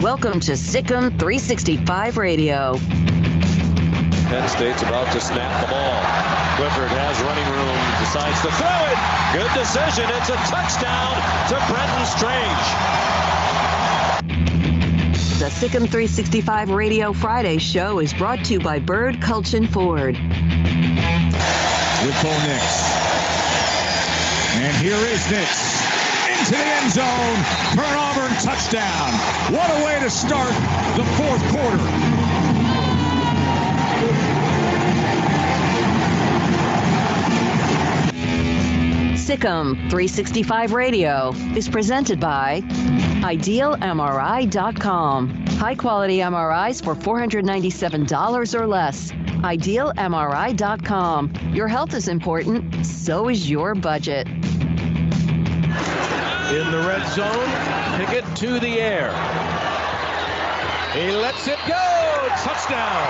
Welcome to Sikkim 365 Radio. Penn State's about to snap the ball. Clifford has running room, decides to throw it. Good decision. It's a touchdown to Brenton Strange. The Sikkim 365 Radio Friday show is brought to you by Bird Culchin Ford. With Bo Nix. And here is Nix. Into the end zone for an Auburn touchdown. What a way to start the fourth quarter. Sikkim 365 Radio is presented by IdealMRI.com. High-quality MRIs for $497 or less. IdealMRI.com. Your health is important, so is your budget. In the red zone, Pickett to the air. He lets it go. Touchdown.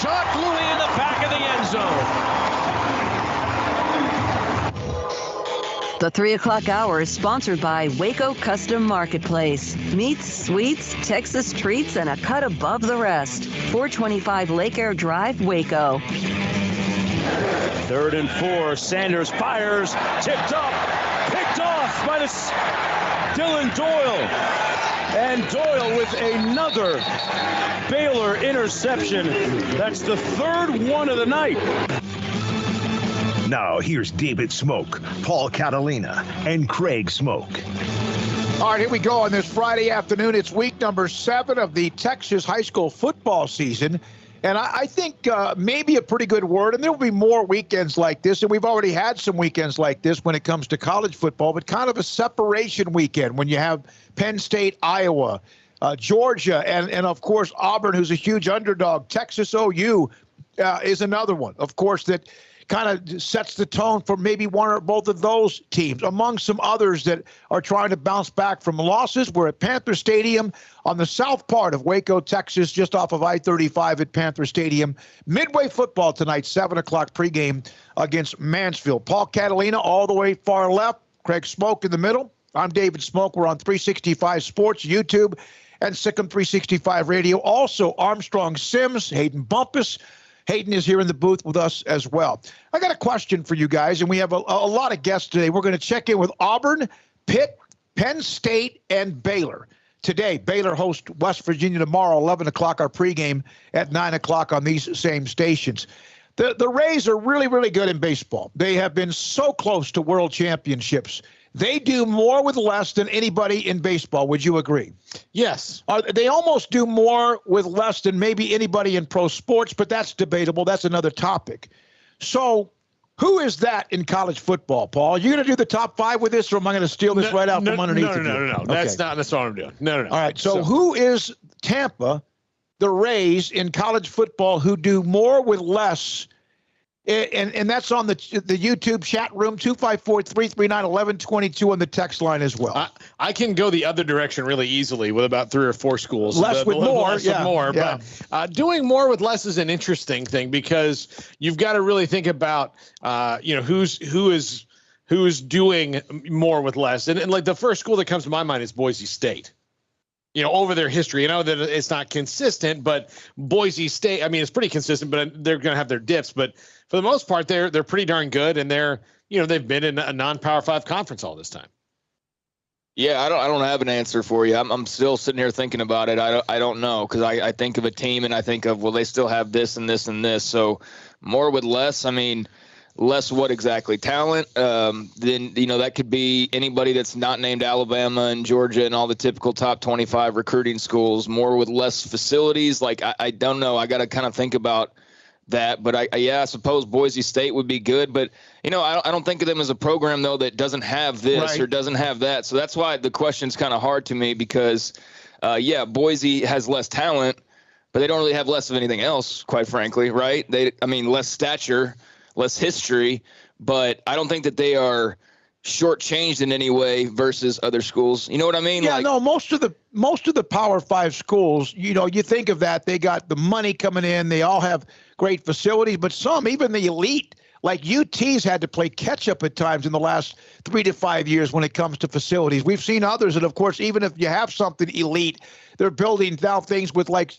Jacques Louis in the back of the end zone. The 3 o'clock hour is sponsored by Waco Custom Marketplace. Meats, sweets, Texas treats, and a cut above the rest. 425 Lake Air Drive, Waco. 3rd and 4. Sanders fires. Tipped up. Picked off by Dylan Doyle. And Doyle with another Baylor interception. That's the 3rd one of the night. Now, here's David Smoak, Paul Catalina, and Craig Smoak. All right, here we go on this Friday afternoon. It's week number 7 of the Texas high school football season. And I think maybe a pretty good word, and there will be more weekends like this, and we've already had some weekends like this when it comes to college football, but kind of a separation weekend when you have Penn State, Iowa, Georgia, and of course, Auburn, who's a huge underdog. Texas OU is another one, of course, that kind of sets the tone for maybe one or both of those teams, among some others that are trying to bounce back from losses. We're at Panther Stadium on the south part of Waco, Texas, just off of I-35 at Panther Stadium. Midway football tonight, 7 o'clock pregame against Mansfield. Paul Catalina all the way far left, Craig Smoak in the middle. I'm David Smoak. We're on 365 Sports, YouTube, and Sikkim 365 Radio. Also, Armstrong Sims, Hayden Bumpus. Hayden is here in the booth with us as well. I got a question for you guys, and we have a lot of guests today. We're going to check in with Auburn, Pitt, Penn State, and Baylor. Today, Baylor hosts West Virginia tomorrow, 11 o'clock, our pregame at 9 o'clock on these same stations. The Rays are really, really good in baseball. They have been so close to world championships. They do more with less than anybody in baseball. Would you agree? Yes. They almost do more with less than maybe anybody in pro sports, but that's debatable. That's another topic. So who is that in college football, Paul? Are you going to do the top 5 with this, or am I going to steal this right out from underneath you? No. Okay. That's not what I'm doing. No. All right. So who is Tampa, the Rays, in college football who do more with less? And that's on the YouTube chat room, 254-339-1122 on the text line as well. I can go the other direction really easily with about 3 or 4 schools. Less with more. But doing more with less is an interesting thing, because you've got to really think about, who is doing more with less. And like the first school that comes to my mind is Boise State. Over their history. I know that it's not consistent, but Boise State, I mean, it's pretty consistent, but they're going to have their dips. But for the most part, they're pretty darn good, and they've been in a non-Power 5 conference all this time. Yeah, I don't have an answer for you. I'm still sitting here thinking about it. I don't know, because I think of a team and I think of, well, they still have this and this and this. So more with less. I mean, less what exactly? Talent? Then, that could be anybody that's not named Alabama and Georgia and all the typical top 25 recruiting schools. More with less facilities. Like, I don't know. I got to kind of think about that. But I suppose Boise State would be good. But, I don't think of them as a program, though, that doesn't have this or doesn't have that. So that's why the question's kind of hard to me, because, Boise has less talent, but they don't really have less of anything else, quite frankly, right? Less stature, less history, but I don't think that they are shortchanged in any way versus other schools. You know what I mean? Yeah, no, most of the Power 5 schools, you think of that, they got the money coming in, they all have great facilities, but some, even the elite like UT's had to play catch up at times in the last 3 to 5 years when it comes to facilities. We've seen others, and of course, even if you have something elite, they're building now things with like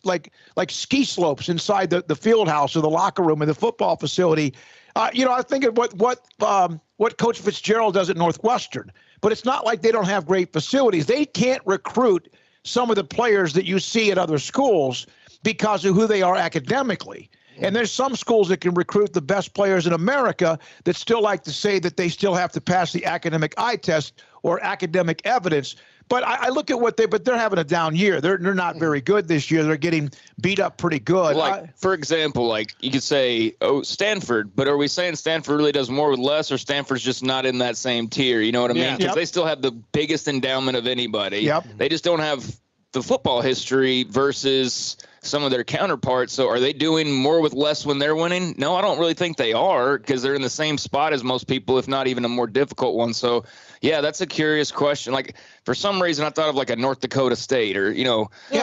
ski slopes inside the field house or the locker room and the football facility. I think of what Coach Fitzgerald does at Northwestern, but it's not like they don't have great facilities. They can't recruit some of the players that you see at other schools because of who they are academically. And there's some schools that can recruit the best players in America that still like to say that they still have to pass the academic eye test or academic evidence. But I look at but they're having a down year. They're not very good this year. They're getting beat up pretty good. For example, like you could say, Stanford, but are we saying Stanford really does more with less, or Stanford's just not in that same tier? You know what I mean? Because they still have the biggest endowment of anybody. Yep. They just don't have the football history versus some of their counterparts. So are they doing more with less when they're winning? No, I don't really think they are, because they're in the same spot as most people, if not even a more difficult one. So yeah, that's a curious question. Like, for some reason I thought of like a North Dakota State or,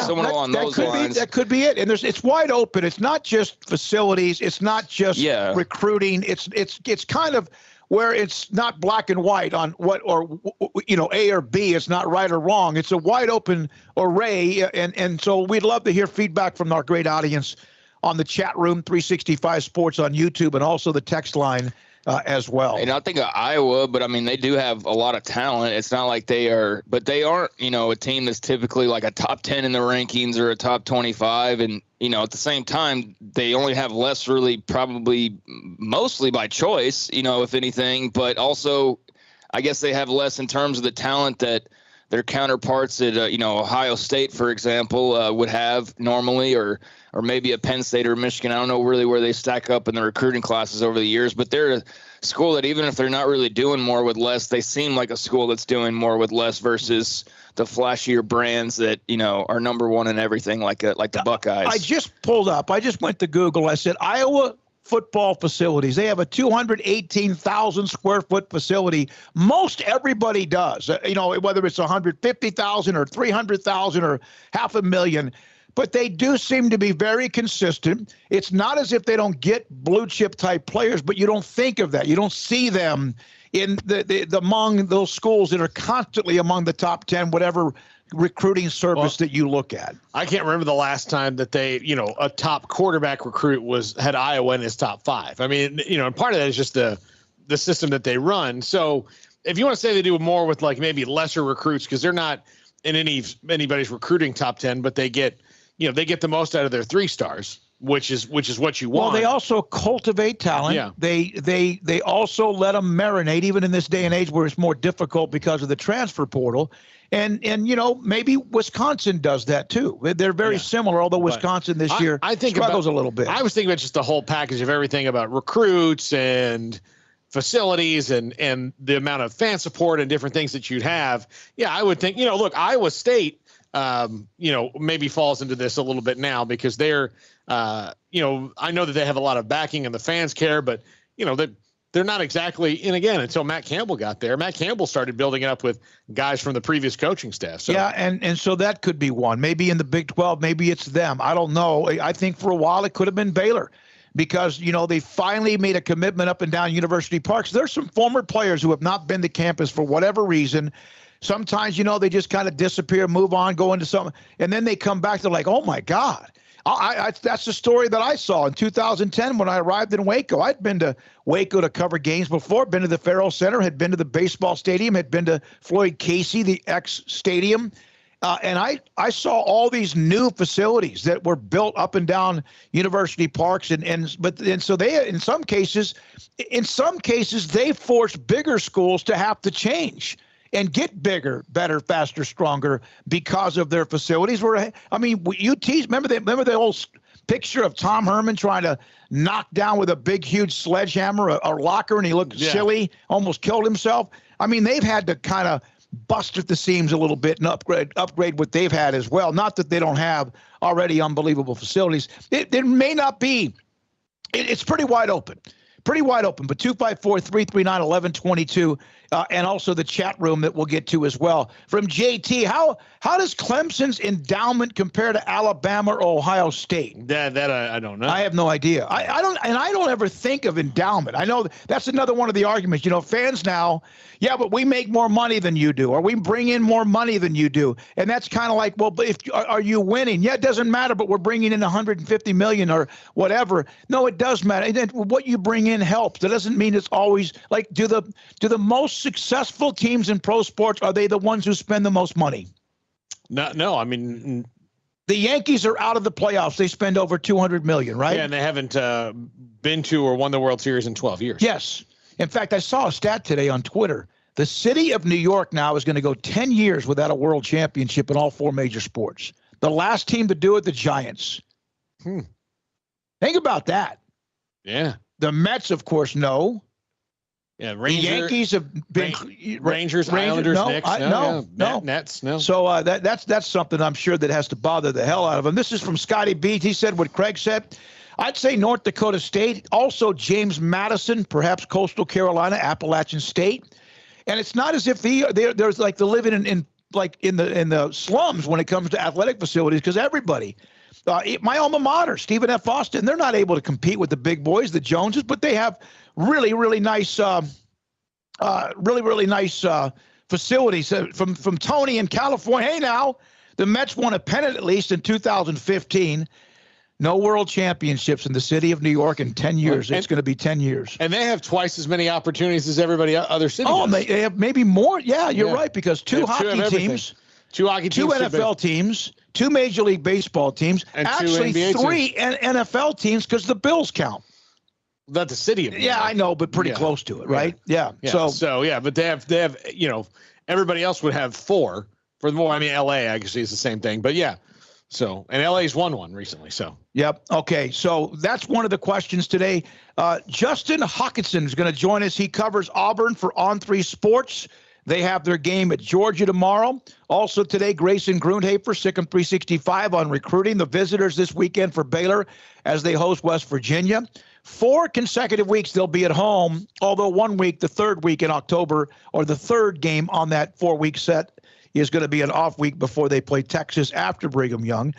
someone along those lines. That could be it. And it's wide open. It's not just facilities. It's not just recruiting. It's kind of where it's not black and white on what, or, A or B. It's not right or wrong. It's a wide open array. And so we'd love to hear feedback from our great audience on the chat room, 365 Sports on YouTube, and also the text line as well. And I think of Iowa, but I mean, they do have a lot of talent. It's not like they aren't, a team that's typically like a top 10 in the rankings or a top 25. And, at the same time, they only have less really, probably mostly by choice, if anything, but also I guess they have less in terms of the talent that their counterparts at, Ohio State, for example, would have normally, or maybe a Penn State or Michigan. I don't know really where they stack up in the recruiting classes over the years, but they're a school that even if they're not really doing more with less, they seem like a school that's doing more with less versus the flashier brands that, are number one in everything, like the Buckeyes. I just went to Google. I said, Iowa football facilities. They have a 218,000 square foot facility. Most everybody does, whether it's 150,000 or 300,000 or 500,000. But they do seem to be very consistent. It's not as if they don't get blue chip type players, but you don't think of that. You don't see them in the among those schools that are constantly among the top 10, whatever recruiting service that you look at. I can't remember the last time that they, a top quarterback recruit had Iowa in his top 5. I mean, and part of that is just the system that they run. So if you want to say they do more with like maybe lesser recruits, because they're not in anybody's recruiting top 10, but they get the most out of their 3 stars, which is what you want. Well, they also cultivate talent. Yeah. They also let them marinate, even in this day and age where it's more difficult because of the transfer portal. And maybe Wisconsin does that too. They're very similar, although Wisconsin this year struggles a little bit. I was thinking about just the whole package of everything about recruits and facilities and the amount of fan support and different things that you'd have. Yeah, I would think, look, Iowa State, maybe falls into this a little bit now because they're, I know that they have a lot of backing and the fans care, but, they're not exactly, and again, until Matt Campbell got there, Matt Campbell started building it up with guys from the previous coaching staff. So. Yeah, and so that could be one. Maybe in the Big 12, maybe it's them. I don't know. I think for a while it could have been Baylor because, they finally made a commitment up and down University Park. So there's some former players who have not been to campus for whatever reason. Sometimes, they just kind of disappear, move on, go into something, and then they come back. They're like, oh, my God. That's the story that I saw in 2010 when I arrived in Waco. I'd been to Waco to cover games before, been to the Farrell Center, had been to the baseball stadium, had been to Floyd Casey, the ex-stadium. And I saw all these new facilities that were built up and down University Parks. And so they, in some cases, they forced bigger schools to have to change and get bigger, better, faster, stronger because of their facilities. UT's, remember the old picture of Tom Herman trying to knock down with a big, huge sledgehammer a locker, and he looked silly, almost killed himself. I mean, they've had to kind of bust at the seams a little bit and upgrade what they've had as well. Not that they don't have already unbelievable facilities. It may not be. It's pretty wide open. But 254-339-1122 and also the chat room that we'll get to as well. From JT, how does Clemson's endowment compare to Alabama or Ohio State? That I don't know. I have no idea. I don't ever think of endowment. I know that's another one of the arguments. Fans now, yeah, but we make more money than you do, or we bring in more money than you do, and that's kind of like, well, but are you winning? Yeah, it doesn't matter, but we're bringing in 150 million or whatever. No, it does matter. And what you bring in helps. That doesn't mean it's always like, do the most successful teams in pro sports, are they the ones who spend the most money? No. I mean, the Yankees are out of the playoffs. They spend over $200 million, right? Yeah, and they haven't been to or won the World Series in 12 years. Yes. In fact, I saw a stat today on Twitter. The city of New York now is going to go 10 years without a world championship in all 4 major sports. The last team to do it, the Giants. Think about that. Yeah. The Mets, of course, no. Yeah, the Yankees have been Rangers, Islanders, no, Knicks, no. Nets, no. So that's something I'm sure that has to bother the hell out of him. This is from Scotty B. He said what Craig said. I'd say North Dakota State, also James Madison, perhaps Coastal Carolina, Appalachian State, and it's not as if there's like the living in the slums when it comes to athletic facilities, because everybody. My alma mater, Stephen F. Austin, they're not able to compete with the big boys, the Joneses, but they have really nice, really nice facilities. From Tony in California. Hey, now the Mets won a pennant at least in 2015. No world championships in the city of New York in 10 years. It's going to be 10 years. And they have twice as many opportunities as everybody other cities. Oh, they have maybe more. Yeah, you're right, because two hockey teams, two NFL teams, 2 Major League Baseball teams, and actually 3 NFL teams, because the Bills count. Not the city of New York. I know, but pretty close to it, right? Yeah. So but they have everybody else would have 4. For the more, I mean, LA actually is the same thing, but yeah. So, and LA's won one recently. So, yep. Okay. So that's one of the questions today. Justin Hawkinson is going to join us. He covers Auburn for On3 Sports. They have their game at Georgia tomorrow. Also today, Grayson Grundhafer, Sikkim 365 on recruiting. The visitors this weekend for Baylor as they host West Virginia. 4 consecutive weeks they'll be at home, although 1 week, the 3rd week in October, or the 3rd game on that 4-week set, is going to be an off week before they play Texas after Brigham Young.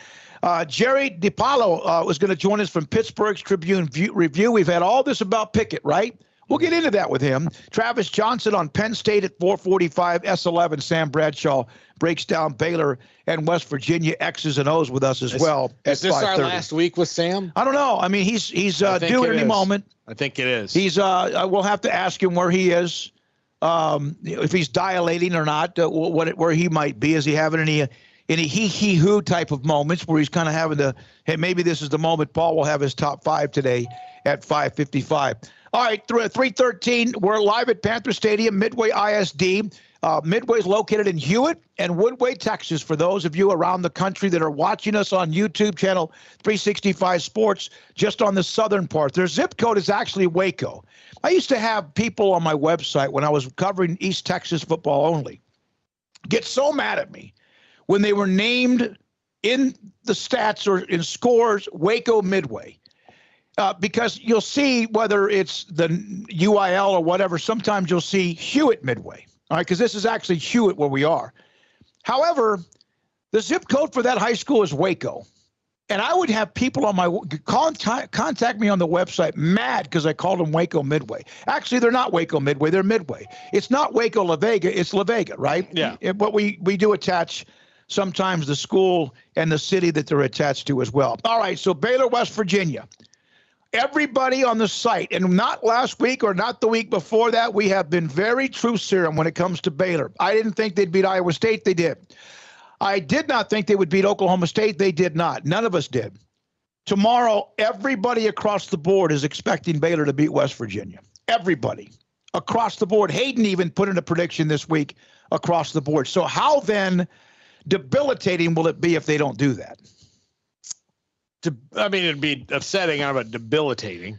Jerry DiPaolo was going to join us from Pittsburgh's Tribune Review. We've had all this about Pickett, right? We'll get into that with him. Travis Johnson on Penn State at 4:45. S11, Sam Bradshaw breaks down Baylor and West Virginia X's and O's with us as well. Is this our last week with Sam? I don't know. I mean, he's due at any moment. I think it is. We'll have to ask him where he is. If he's dilating or not, where he might be. Is he having any he-he-who type of moments where he's kind of having to, hey, maybe this is the moment Paul will have his top 5 today at 5:55. All right, 3:13, we're live at Panther Stadium, Midway ISD. Midway is located in Hewitt and Woodway, Texas. For those of you around the country that are watching us on YouTube channel 365 Sports, just on the southern part. Their zip code is actually Waco. I used to have people on my website when I was covering East Texas football only get so mad at me when they were named in the stats or in scores Waco Midway. Because you'll see whether it's the UIL or whatever, sometimes you'll see Hewitt Midway. All right, because this is actually Hewitt where we are. However, the zip code for that high school is Waco. And I would have people on my contact me on the website mad because I called them Waco Midway. Actually, they're not Waco Midway. They're Midway. It's not Waco La Vega. It's La Vega, right? Yeah. But we do attach sometimes the school and the city that they're attached to as well. All right, so Baylor, West Virginia. Everybody on the site, and not last week or not the week before that, we have been very true serum when it comes to Baylor. I didn't think they'd beat Iowa State. They did. I did not think they would beat Oklahoma State. They did not. None of us did. Tomorrow, everybody across the board is expecting Baylor to beat West Virginia. Everybody across the board. Hayden even put in a prediction this week across the board. So how then debilitating will it be if they don't do that? I mean, it'd be upsetting, I don't know about debilitating,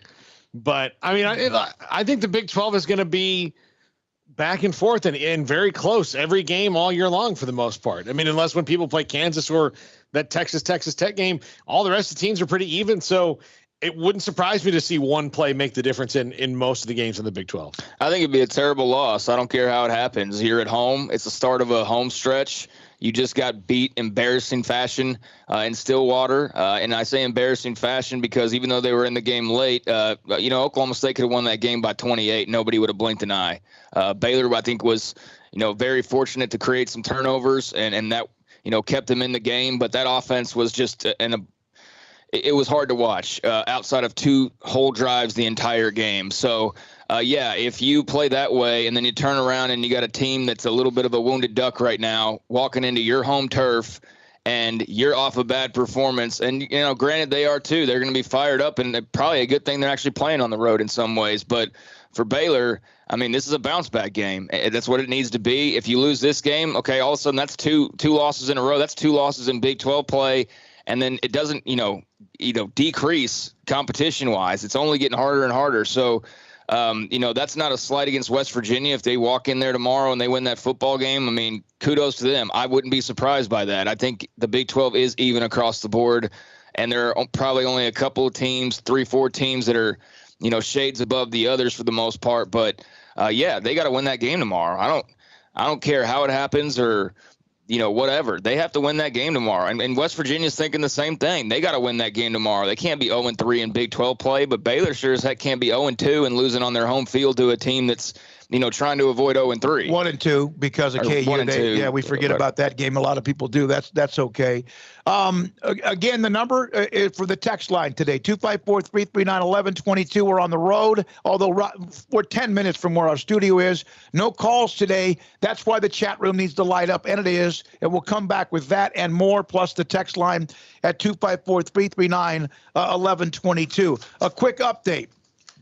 but I mean, I think the Big 12 is going to be back and forth and very close every game all year long for the most part. I mean, unless when people play Kansas or that Texas Tech game, all the rest of the teams are pretty even. So it wouldn't surprise me to see one play make the difference in most of the games in the Big 12. I think it'd be a terrible loss. I don't care how it happens. You're at home. It's the start of a home stretch. You just got beat embarrassing fashion in Stillwater. And I say embarrassing fashion because even though they were in the game late, Oklahoma State could have won that game by 28. Nobody would have blinked an eye. Baylor, I think, was, very fortunate to create some turnovers and that, kept them in the game. But that offense was just it was hard to watch outside of 2 whole drives the entire game. So, if you play that way and then you turn around and you got a team that's a little bit of a wounded duck right now walking into your home turf and you're off a bad performance, and, granted they are too. They're going to be fired up, and probably a good thing they're actually playing on the road in some ways. But for Baylor, I mean, this is a bounce-back game. That's what it needs to be. If you lose this game, okay, all of a sudden that's two losses in a row. That's 2 losses in Big 12 play. And then it doesn't, decrease competition-wise. It's only getting harder and harder. So, that's not a slight against West Virginia. If they walk in there tomorrow and they win that football game, I mean, kudos to them. I wouldn't be surprised by that. I think the Big 12 is even across the board, and there are probably only a couple of teams, 3-4 teams that are, shades above the others for the most part. But, they got to win that game tomorrow. I don't care how it happens or – whatever. They have to win that game tomorrow. And West Virginia's thinking the same thing. They got to win that game tomorrow. They can't be 0-3 in Big 12 play, but Baylor sure as heck can't be 0-2 and losing on their home field to a team that's, trying to avoid 0-3. 1-2 because of KU. We forget about that game. A lot of people do. That's okay. Again, the number for the text line today, 254-339-1122. We're on the road, although we're 10 minutes from where our studio is. No calls today. That's why the chat room needs to light up, and it is. And we'll come back with that and more, plus the text line at 254-339-1122. A quick update.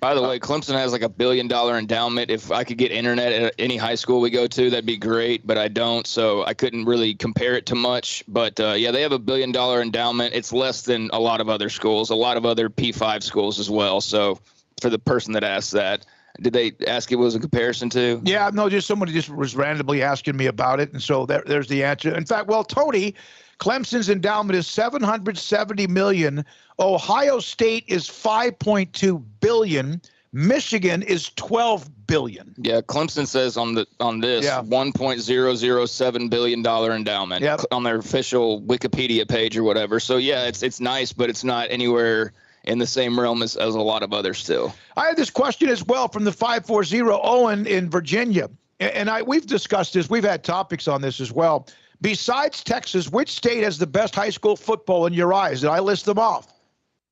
By the way, Clemson has like $1 billion endowment. If I could get internet at any high school we go to, that'd be great, but I don't, so I couldn't really compare it to much. But, they have $1 billion endowment. It's less than a lot of other schools, a lot of other P5 schools as well. So for the person that asked that, did they ask it was a comparison to? Yeah, no, just somebody just was randomly asking me about it, and so there's the answer. In fact, Tony, Clemson's endowment is $770 million. Ohio State is $5.2 billion. Michigan is $12 billion. Yeah, Clemson says on this $1.007 billion endowment on their official Wikipedia page or whatever. So it's nice, but it's not anywhere in the same realm as a lot of others still. I had this question as well from the 540 Owen in Virginia, and we've discussed this. We've had topics on this as well. Besides Texas, which state has the best high school football in your eyes? Did I list them off?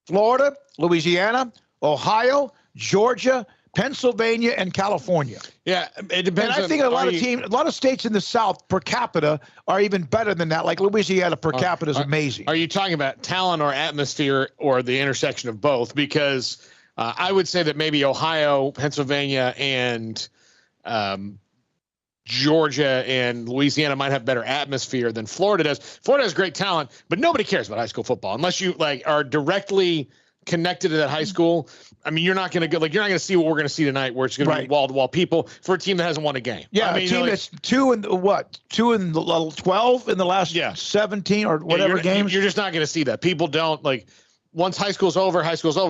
Florida, Louisiana, Ohio, Georgia, Pennsylvania, and California. Yeah, it depends. And I think a lot of states in the South per capita are even better than that. Like Louisiana per capita is amazing. Are you talking about talent or atmosphere or the intersection of both? Because I would say that maybe Ohio, Pennsylvania, and Georgia and Louisiana might have better atmosphere than Florida does. Florida has great talent, but nobody cares about high school football unless you are directly connected to that high school. I mean, you're not going to you're not going to see what we're going to see tonight, where it's going to be wall-to-wall people for a team that hasn't won a game. Yeah, I mean, a team that's 2 in 12 in the last 17 or whatever games. You're just not going to see that. People don't once high school's over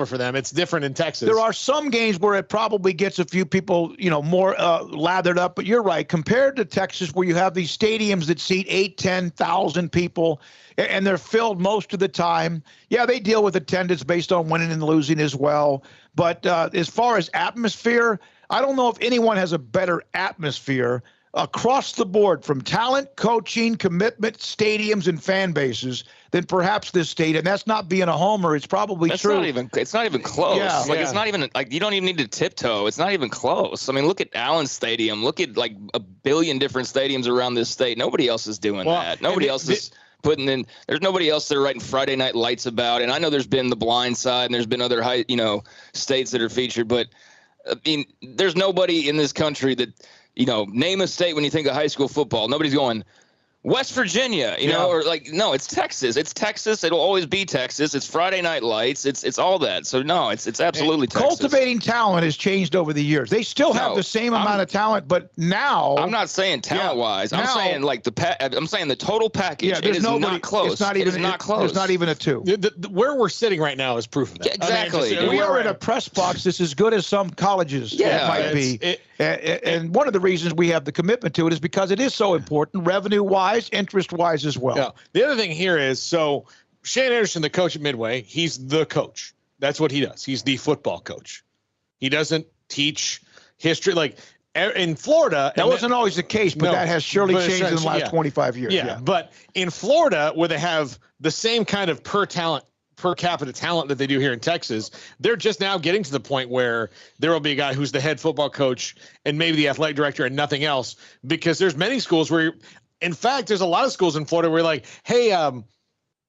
for them. It's different in Texas. There are some games where it probably gets a few people, more lathered up. But you're right. Compared to Texas, where you have these stadiums that seat 8,000-10,000 people, and they're filled most of the time. Yeah, they deal with attendance based on winning and losing as well. But as far as atmosphere, I don't know if anyone has a better atmosphere across the board, from talent, coaching, commitment, stadiums, and fan bases, than perhaps this state. And that's not being a homer. It's probably true. It's not even close. Yeah, it's not even you don't even need to tiptoe. It's not even close. I mean, look at Allen Stadium. Look at a billion different stadiums around this state. Nobody else is doing that. Nobody else is putting in. There's nobody else that are writing Friday Night Lights about. And I know there's been The Blind Side, and there's been other states that are featured. But I mean, there's nobody in this country that. Name a state when you think of high school football. Nobody's going, West Virginia, you know, or like, no, it's Texas. It's Texas. It'll always be Texas. It's Friday Night Lights. It's all that. So no, it's absolutely Texas. Cultivating talent has changed over the years. They still have the same amount of talent, but now I'm not saying talent wise. I'm saying like I'm saying the total package. Yeah, it is not close. It's not even not close. There's not even a 2. Where we're sitting right now is proof of that. Yeah, exactly. I mean, we are in a press box that's as good as some colleges might be. And one of the reasons we have the commitment to it is because it is so important, revenue-wise, interest-wise as well. Yeah. The other thing here is, so Shane Anderson, the coach at Midway, he's the coach. That's what he does. He's the football coach. He doesn't teach history. Like in Florida. That wasn't always the case, but that has surely changed in the last 25 years. Yeah, but in Florida, where they have the same kind of per capita talent that they do here in Texas, they're just now getting to the point where there will be a guy who's the head football coach and maybe the athletic director and nothing else, because there's many schools where, in fact, there's a lot of schools in Florida where you're like, hey,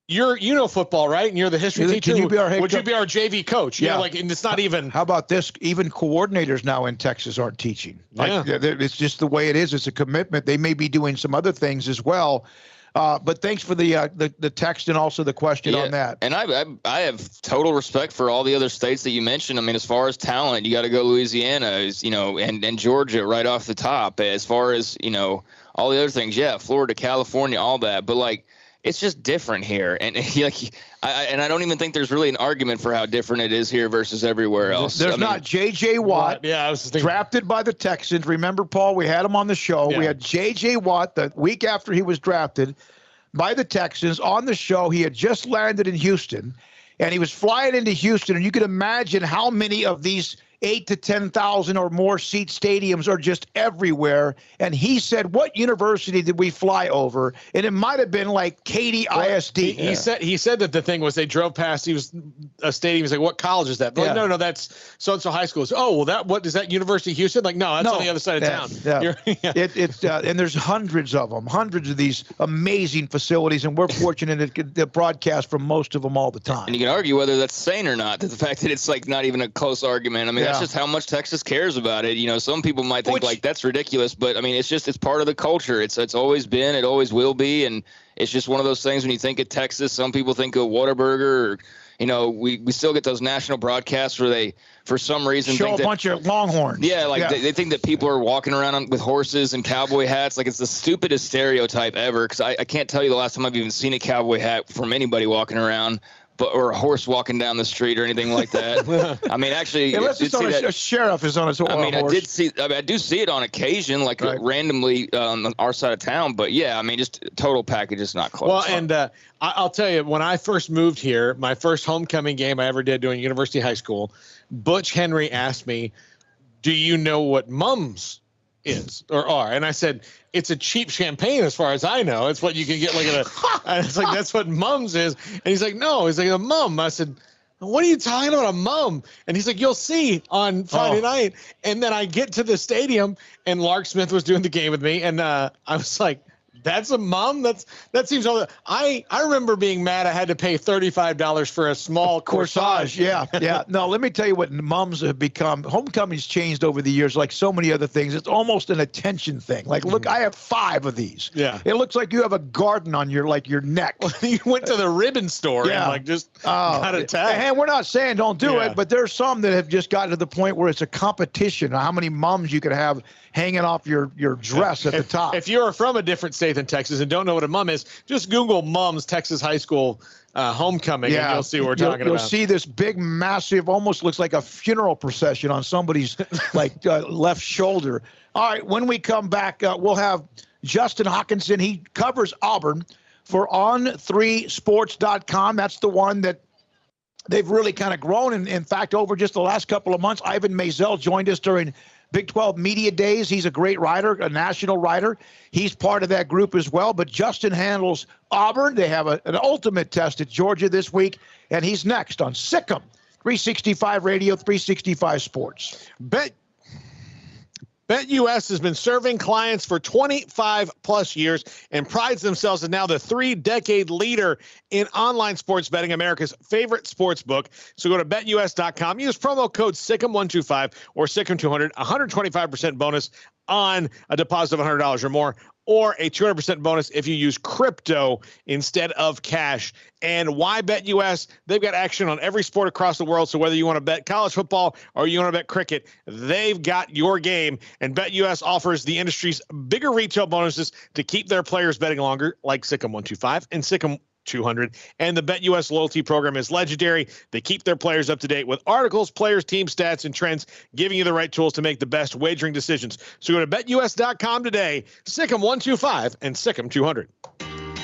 you know football, right? And you're the history teacher. Would you be our JV coach? Yeah. You know, like, and it's not even. How about this? Even coordinators now in Texas aren't teaching. Yeah. It's just the way it is. It's a commitment. They may be doing some other things as well. But thanks for the text and also the question on that. And I have total respect for all the other states that you mentioned. I mean, as far as talent, you got to go Louisiana, you know, and Georgia right off the top. As far as, you know, all the other things, Florida, California, all that. But like, it's just different here, and I don't even think there's really an argument for how different it is here versus everywhere else. There's not J.J. Watt, I was thinking, drafted by the Texans. Remember, Paul, we had him on the show. Yeah. We had J.J. Watt the week after he was drafted by the Texans on the show. He had just landed in Houston, and he was flying into Houston, and you can imagine how many of these 8,000 to 10,000 or more seat stadiums are just everywhere. And he said, what university did we fly over? And it might have been like Katy ISD. He said that the thing was they drove past, he was a stadium. He's like, what college is that? Like, no, that's so-and-so high school. So, what is that, University of Houston? Like, no, that's on the other side of town. Yeah. And there's hundreds of these amazing facilities, and we're fortunate to broadcast from most of them all the time. And you can argue whether that's sane or not, that the fact that it's like not even a close argument. I mean, that's just how much Texas cares about it. You know, some people might think like that's ridiculous, but I mean, it's part of the culture. It's always been, it always will be. And it's just one of those things when you think of Texas, some people think of Whataburger, or, you know, we still get those national broadcasts where they, for some reason, show a bunch of Longhorns. Yeah, like they think that people are walking around with horses and cowboy hats. Like, it's the stupidest stereotype ever, because I can't tell you the last time I've even seen a cowboy hat from anybody walking around. Or a horse walking down the street or anything like that. I mean, actually, unless it's on a sheriff is on his horse. I mean, I do see it on occasion, like randomly on our side of town. But yeah, I mean, just total package is not close. Well, and I'll tell you, when I first moved here, my first homecoming game I ever did doing University High School, Butch Henry asked me, "Do you know what mums is or are?" And I said, it's a cheap champagne as far as I know. It's what you can get like and it's like, that's what mums is. And he's like, no, he's like, a mum. I said, what are you talking about, a mum? And he's like, you'll see on Friday night. And then I get to the stadium and Lark Smith was doing the game with me. And I was like, that's a mum? That seems all. I remember being mad I had to pay $35 for a small corsage. Yeah. No, let me tell you what mums have become. Homecoming's changed over the years, like so many other things. It's almost an attention thing. Like, look, I have 5 of these. Yeah. It looks like you have a garden on your neck. You went to the ribbon store and like just got a tag. And we're not saying don't do it, but there's some that have just gotten to the point where it's a competition. How many mums you could have hanging off your dress at the top. If you're from a different state than Texas and don't know what a mum is, just Google mums Texas high school homecoming and you'll see what we're talking about. You'll see this big, massive, almost looks like a funeral procession on somebody's like left shoulder. All right, when we come back, we'll have Justin Hawkinson. He covers Auburn for On3Sports.com. That's the one that they've really kind of grown. And in fact, over just the last couple of months, Ivan Maisel joined us during Big 12 Media Days. He's a great writer, a national writer. He's part of that group as well. But Justin handles Auburn. They have an ultimate test at Georgia this week, and he's next on Sikkim 365 Radio, 365 Sports. BetUS has been serving clients for 25 plus years and prides themselves as now the 3-decade leader in online sports betting, America's favorite sports book. So go to BetUS.com, use promo code SICKM125 or SICKM200, 125% bonus on a deposit of $100 or more, or a 200% bonus if you use crypto instead of cash. And why BetUS? They've got action on every sport across the world. So whether you want to bet college football or you want to bet cricket, they've got your game. And BetUS offers the industry's bigger retail bonuses to keep their players betting longer, like Sick'em 125 and Sick'em 200. And the BetUS loyalty program is legendary. They keep their players up to date with articles, players, team stats, and trends, giving you the right tools to make the best wagering decisions. So go to betus.com today, Sick'em 125 and Sick'em 200.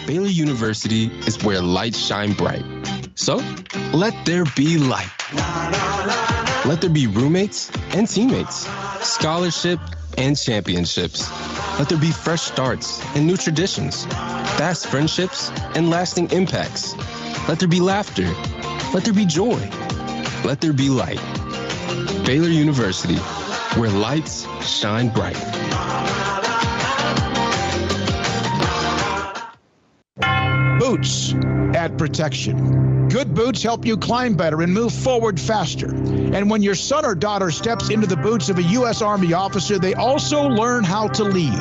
Baylor University is where lights shine bright. So let there be light. Let there be roommates and teammates, scholarship and championships. Let there be fresh starts and new traditions, fast friendships and lasting impacts. Let there be laughter. Let there be joy. Let there be light. Baylor University, where lights shine bright. Boots add protection. Good boots help you climb better and move forward faster. And when your son or daughter steps into the boots of a U.S. Army officer, they also learn how to lead.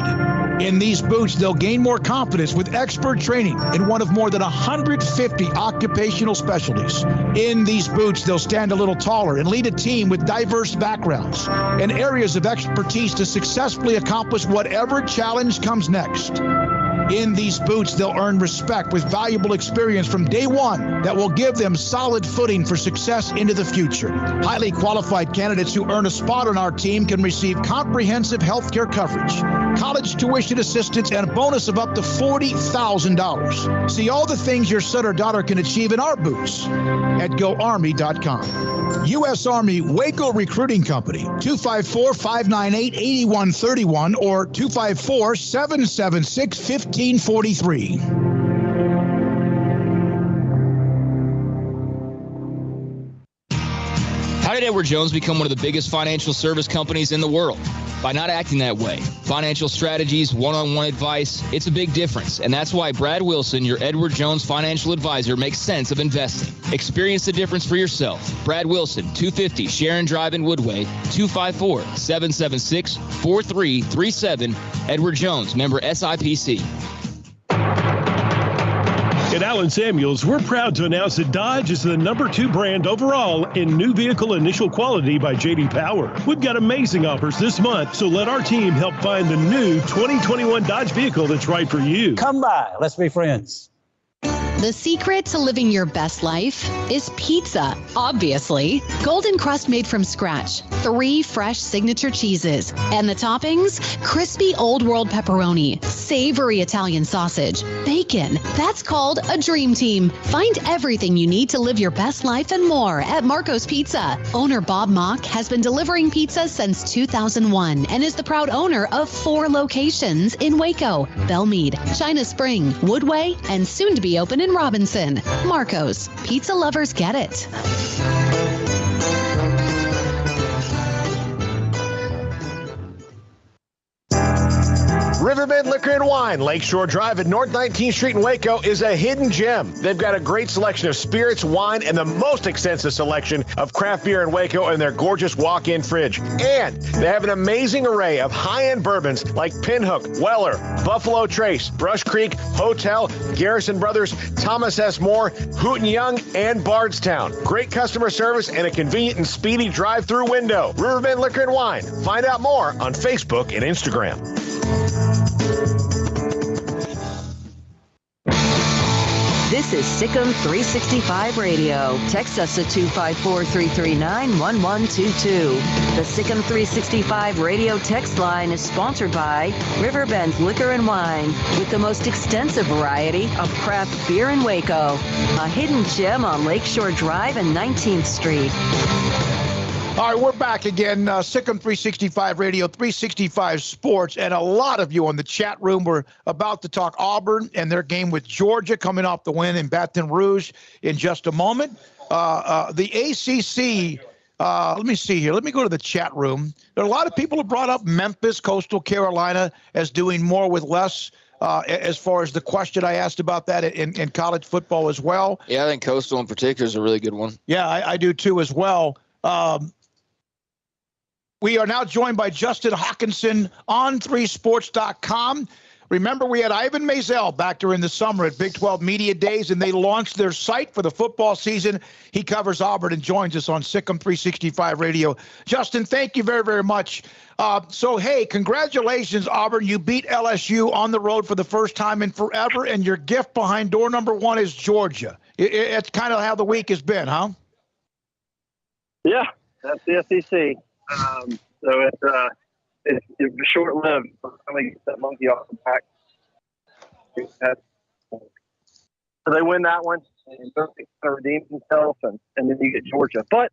In these boots, they'll gain more confidence with expert training in one of more than 150 occupational specialties. In these boots, they'll stand a little taller and lead a team with diverse backgrounds and areas of expertise to successfully accomplish whatever challenge comes next. In these boots, they'll earn respect with valuable experience from day one that will give them solid footing for success into the future. Highly qualified candidates who earn a spot on our team can receive comprehensive health care coverage, college tuition assistance, and a bonus of up to $40,000. See all the things your son or daughter can achieve in our boots at GoArmy.com. U.S. Army Waco Recruiting Company, 254-598-8131 or 254-776-1543. How did Edward Jones become one of the biggest financial service companies in the world? By not acting that way. Financial strategies, one-on-one advice, it's a big difference. And that's why Brad Wilson, your Edward Jones financial advisor, makes sense of investing. Experience the difference for yourself. Brad Wilson, 250 Sharon Drive in Woodway, 254-776-4337. Edward Jones, member SIPC. At Allen Samuels, we're proud to announce that Dodge is the #2 brand overall in new vehicle initial quality by J.D. Power. We've got amazing offers this month, so let our team help find the new 2021 Dodge vehicle that's right for you. Come by. Let's be friends. The secret to living your best life is pizza, obviously. Golden crust made from scratch, 3 fresh signature cheeses, and the toppings, crispy old world pepperoni, savory Italian sausage, bacon. That's called a dream team. Find everything you need to live your best life and more at Marco's Pizza. Owner Bob Mock has been delivering pizza since 2001 and is the proud owner of 4 locations in Waco, Belmead, China Spring, Woodway, and soon to be open in Robinson. Marco's. Pizza lovers get it. Riverbend Liquor and Wine, Lakeshore Drive at North 19th Street in Waco is a hidden gem. They've got a great selection of spirits, wine, and the most extensive selection of craft beer in Waco in their gorgeous walk-in fridge. And they have an amazing array of high-end bourbons like Pinhook, Weller, Buffalo Trace, Brush Creek, Hotel, Garrison Brothers, Thomas S. Moore, Hooten Young, and Bardstown. Great customer service and a convenient and speedy drive-through window. Riverbend Liquor and Wine. Find out more on Facebook and Instagram. This is Sick'em 365 Radio. Text us at 254-339-1122. The Sick'em 365 Radio text line is sponsored by Riverbend Liquor and Wine, with the most extensive variety of craft beer in Waco. A hidden gem on Lakeshore Drive and 19th Street. All right, we're back again. Sick'em 365 Radio, 365 Sports, and a lot of you on the chat room. We're about to talk Auburn and their game with Georgia, coming off the win in Baton Rouge in just a moment. The ACC, let me see here. Let me go to the chat room. There are a lot of people who brought up Memphis, Coastal Carolina as doing more with less. As far as the question I asked about that in college football as well. Yeah, I think Coastal in particular is a really good one. Yeah, I do too as well. We are now joined by Justin Hawkinson on 3sports.com. Remember, we had Ivan Maisel back during the summer at Big 12 Media Days, and they launched their site for the football season. He covers Auburn and joins us on Sikkim 365 Radio. Justin, thank you very, very much. Hey, congratulations, Auburn. You beat LSU on the road for the first time in forever, and your gift behind door number one is Georgia. It's kind of how the week has been, huh? Yeah, that's the SEC. So it's short-lived. Finally get that monkey off the back. So they win that one, and kind of redeems himself, and then you get Georgia. But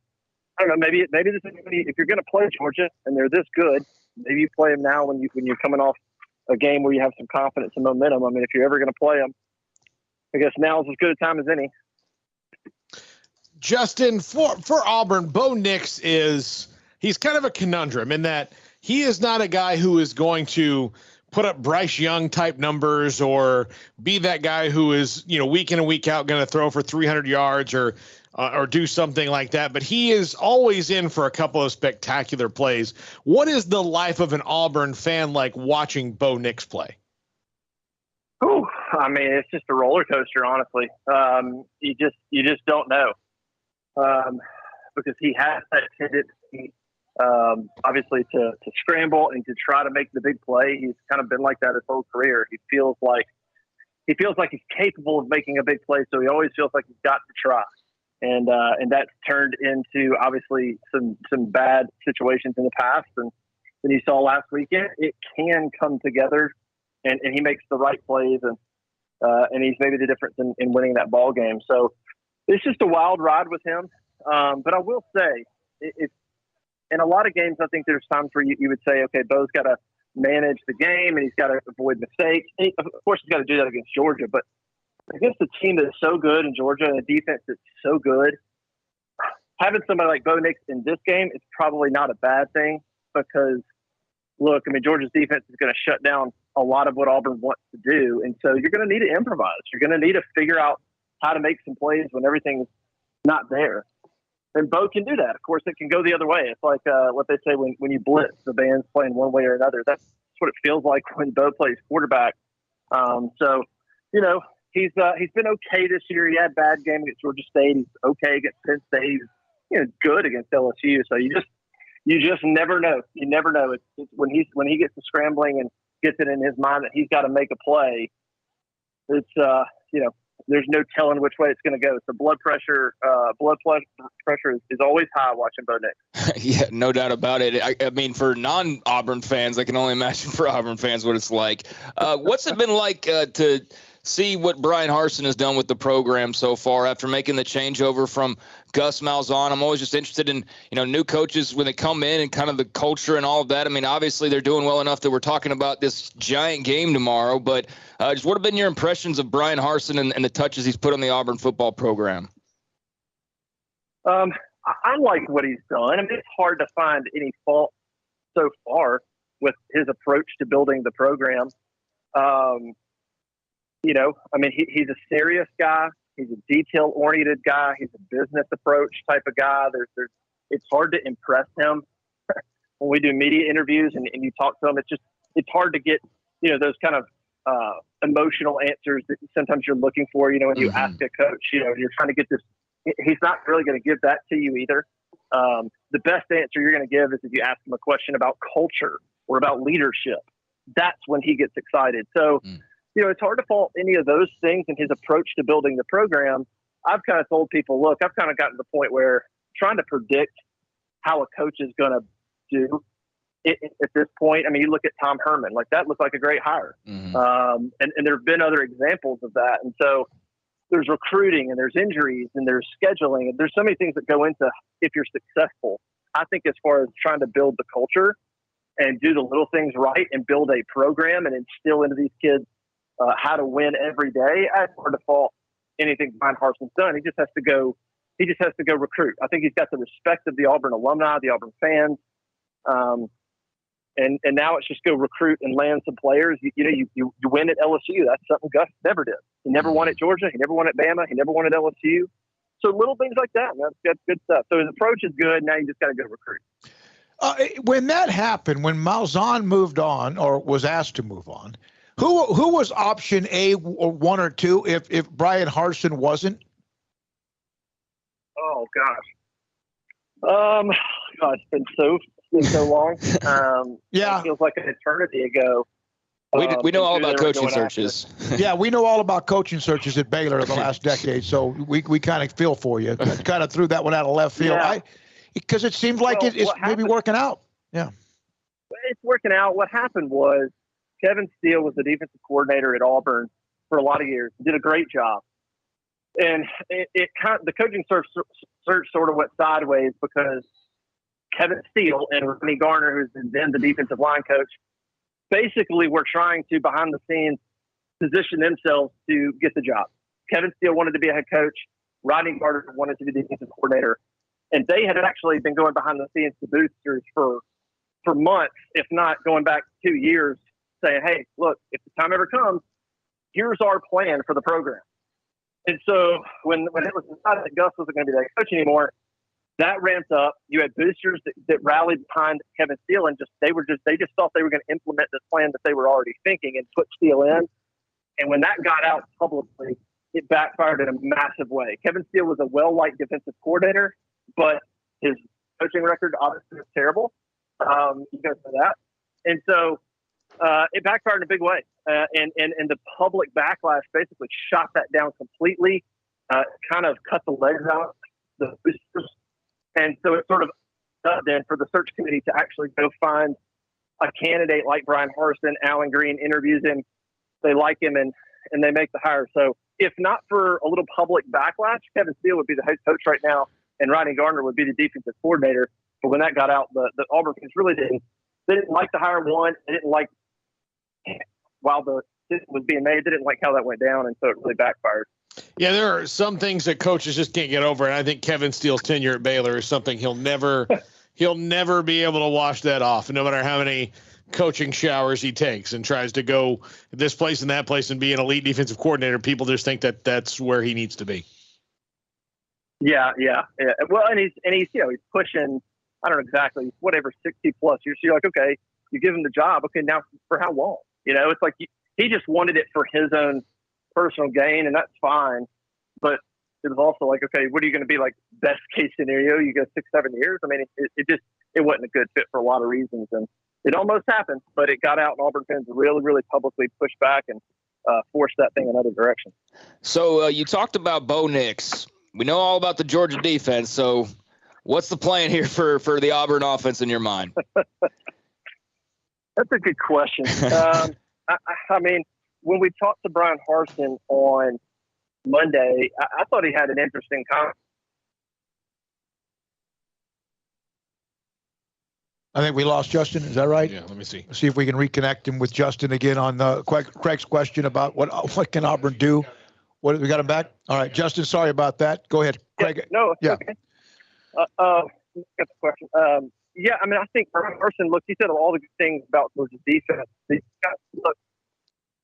I don't know. Maybe this is if you're going to play Georgia and they're this good, maybe you play them now when you're coming off a game where you have some confidence and momentum. I mean, if you're ever going to play them, I guess now is as good a time as any. Justin, for Auburn, Bo Nix he's kind of a conundrum in that he is not a guy who is going to put up Bryce Young type numbers or be that guy who is, week in and week out going to throw for 300 yards or do something like that. But he is always in for a couple of spectacular plays. What is the life of an Auburn fan like watching Bo Nix play? Ooh, I mean, it's just a roller coaster, honestly. You just don't know. Because he has that tendency, obviously, to scramble and to try to make the big play. He's kind of been like that his whole career. He feels like he's capable of making a big play, so he always feels like he's got to try. And that's turned into obviously some bad situations in the past. And then you saw last weekend, it can come together, and he makes the right plays, and he's maybe the difference in winning that ball game. So it's just a wild ride with him. But I will say, in a lot of games, I think there's times where you would say, okay, Bo's got to manage the game and he's got to avoid mistakes. And of course, he's got to do that against Georgia. But against a team that's so good in Georgia and a defense that's so good, having somebody like Bo Nix in this game is probably not a bad thing because, look, I mean, Georgia's defense is going to shut down a lot of what Auburn wants to do. And so you're going to need to improvise. You're going to need to figure out how to make some plays when everything's not there. And Bo can do that. Of course, it can go the other way. It's like what they say when you blitz, the band's playing one way or another. That's what it feels like when Bo plays quarterback. So, he's been okay this year. He had a bad game against Georgia State. He's okay against Penn State. He's good against LSU. So you just never know. You never know. It's when he gets to scrambling and gets it in his mind that he's got to make a play. It's there's no telling which way it's going to go. So blood pressure is always high watching Bo Nix. Yeah, no doubt about it. I mean, for non-Auburn fans, I can only imagine for Auburn fans what it's like. What's it been like to see what Brian Harsin has done with the program so far after making the changeover from Gus Malzahn? I'm always just interested in, new coaches when they come in and kind of the culture and all of that. I mean, obviously they're doing well enough that we're talking about this giant game tomorrow, but just what have been your impressions of Brian Harsin and the touches he's put on the Auburn football program? I like what he's done. I mean, it's hard to find any fault so far with his approach to building the program. He's a serious guy. He's a detail-oriented guy. He's a business approach type of guy. It's hard to impress him when we do media interviews and you talk to him. It's hard to get, those kind of emotional answers that sometimes you're looking for, when you ask a coach, you're trying to get this. He's not really going to give that to you either. The best answer you're going to give is if you ask him a question about culture or about leadership. That's when he gets excited. So, it's hard to fault any of those things in his approach to building the program. I've kind of told people, look, I've kind of gotten to the point where trying to predict how a coach is going to do it, at this point. I mean, you look at Tom Herman, like that looked like a great hire. And there have been other examples of that. And so there's recruiting and there's injuries and there's scheduling and there's so many things that go into if you're successful. I think as far as trying to build the culture and do the little things right and build a program and instill into these kids how to win every day, it's hard to fault anything Brian Harsin's done. He just has to go recruit. I think he's got the respect of the Auburn alumni, the Auburn fans. And now it's just go recruit and land some players. You win at LSU. That's something Gus never did. He never won at Georgia. He never won at Bama. He never won at LSU. So little things like that. That's good stuff. So his approach is good. Now you just got to go recruit. When that happened, when Malzahn moved on or was asked to move on, who was option A or 1 or 2 if Brian Harsin wasn't? Oh gosh. It's been so long. Yeah, it feels like an eternity ago. We know all about coaching searches. Yeah, we know all about coaching searches at Baylor in the last decade, so we kind of feel for you. Kind of threw that one out of left field. Yeah. Because it seems like it's maybe working out. Yeah. It's working out. What happened was Kevin Steele was the defensive coordinator at Auburn for a lot of years. Did a great job. And the coaching search sort of went sideways because Kevin Steele and Ronnie Garner, who's then the defensive line coach, basically were trying to, behind the scenes, position themselves to get the job. Kevin Steele wanted to be a head coach. Ronnie Garner wanted to be the defensive coordinator. And they had actually been going behind the scenes to boosters for months, if not going back 2 years, saying, hey, look, if the time ever comes, here's our plan for the program. And so when it was decided that Gus wasn't going to be that coach anymore, that ramped up. You had boosters that rallied behind Kevin Steele and they just thought they were going to implement this plan that they were already thinking and put Steele in. And when that got out publicly, it backfired in a massive way. Kevin Steele was a well-liked defensive coordinator, but his coaching record obviously was terrible. You guys know that. And so it backfired in a big way. And the public backlash basically shot that down completely, kind of cut the legs out the boosters. And so it sort of then for the search committee to actually go find a candidate like Brian Harsin. Alan Green interviews him. They like him and they make the hire. So if not for a little public backlash, Kevin Steele would be the head coach right now and Ronnie Garner would be the defensive coordinator. But when that got out, the Auburn fans really didn't like the hire one. They didn't like, while the decision was being made, they didn't like how that went down. And so it really backfired. Yeah, there are some things that coaches just can't get over, and I think Kevin Steele's tenure at Baylor is something he'll never be able to wash that off, no matter how many coaching showers he takes and tries to go this place and that place and be an elite defensive coordinator. People just think that that's where he needs to be. Yeah. Well, and he's pushing, I don't know exactly, whatever, 60 plus years. So you're like, okay, you give him the job. Okay, now for how long? It's like he just wanted it for his own personal gain, and that's fine. But it was also like, okay, what are you going to be like? Best case scenario, you go 6-7 years. I mean, it wasn't a good fit for a lot of reasons, and it almost happened, but it got out, and Auburn fans really, really publicly pushed back and forced that thing another direction. So you talked about Bo Nix. We know all about the Georgia defense. So what's the plan here for the Auburn offense in your mind? That's a good question. I mean, when we talked to Brian Harsin on Monday, I thought he had an interesting comment. I think we lost Justin. Is that right? Yeah, let me see. See if we can reconnect him with Justin again on Craig's question about what can Auburn do. What, we got him back? All right, Justin, sorry about that. Go ahead, Craig. Yeah, okay. Got the question. Yeah, I mean, I think Brian Harsin, look, he said all the good things about Georgia's defense. Look,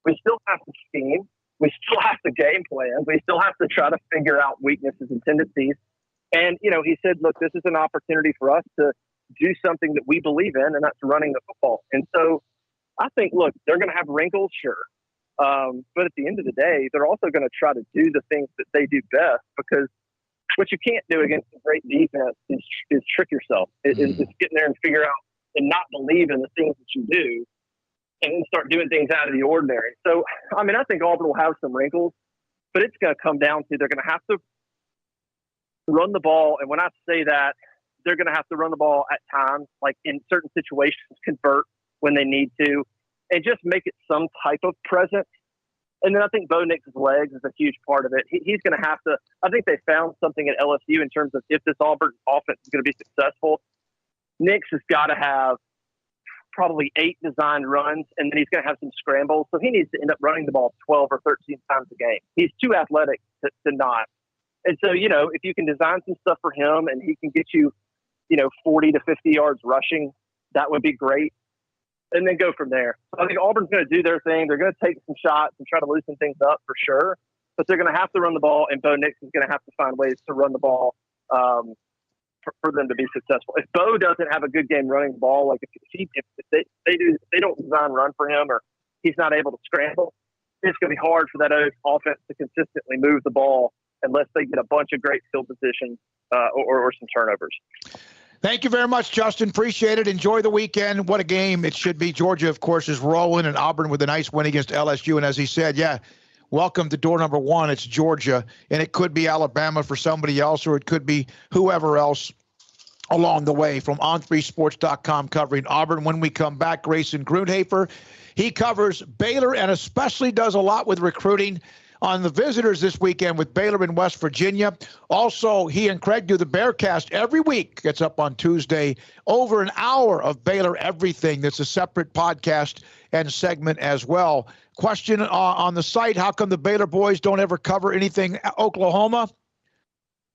we still have to scheme. We still have to game plan. We still have to try to figure out weaknesses and tendencies. And, he said, look, this is an opportunity for us to do something that we believe in, and that's running the football. And so I think, look, they're going to have wrinkles, sure. But at the end of the day, they're also going to try to do the things that they do best, because what you can't do against a great defense is trick yourself. It's getting there and figure out and not believe in the things that you do and then start doing things out of the ordinary. So, I mean, I think Auburn will have some wrinkles, but it's going to come down to they're going to have to run the ball. And when I say that, they're going to have to run the ball at times, like in certain situations, convert when they need to, and just make it some type of presence. And then I think Bo Nix's legs is a huge part of it. He's going to have to – I think they found something at LSU in terms of if this Auburn offense is going to be successful. Nix has got to have probably 8 designed runs, and then he's going to have some scrambles. So he needs to end up running the ball 12 or 13 times a game. He's too athletic to not. And so, if you can design some stuff for him and he can get you, 40 to 50 yards rushing, that would be great. And then go from there. So I think Auburn's going to do their thing. They're going to take some shots and try to loosen things up for sure. But they're going to have to run the ball, and Bo Nix is going to have to find ways to run the ball for them to be successful. If Bo doesn't have a good game running the ball, like if they don't design run for him, or he's not able to scramble, it's going to be hard for that offense to consistently move the ball unless they get a bunch of great field positions or some turnovers. Thank you very much, Justin. Appreciate it. Enjoy the weekend. What a game it should be. Georgia, of course, is rolling, and Auburn with a nice win against LSU. And as he said, welcome to door number one. It's Georgia, and it could be Alabama for somebody else, or it could be whoever else along the way. From On3Sports.com covering Auburn. When we come back, Grayson Grundhafer, he covers Baylor and especially does a lot with recruiting on the visitors this weekend with Baylor in West Virginia. Also, he and Craig do the Bearcast every week. Gets up on Tuesday. Over an hour of Baylor Everything. That's a separate podcast and segment as well. Question on the site, how come the Baylor boys don't ever cover anything Oklahoma?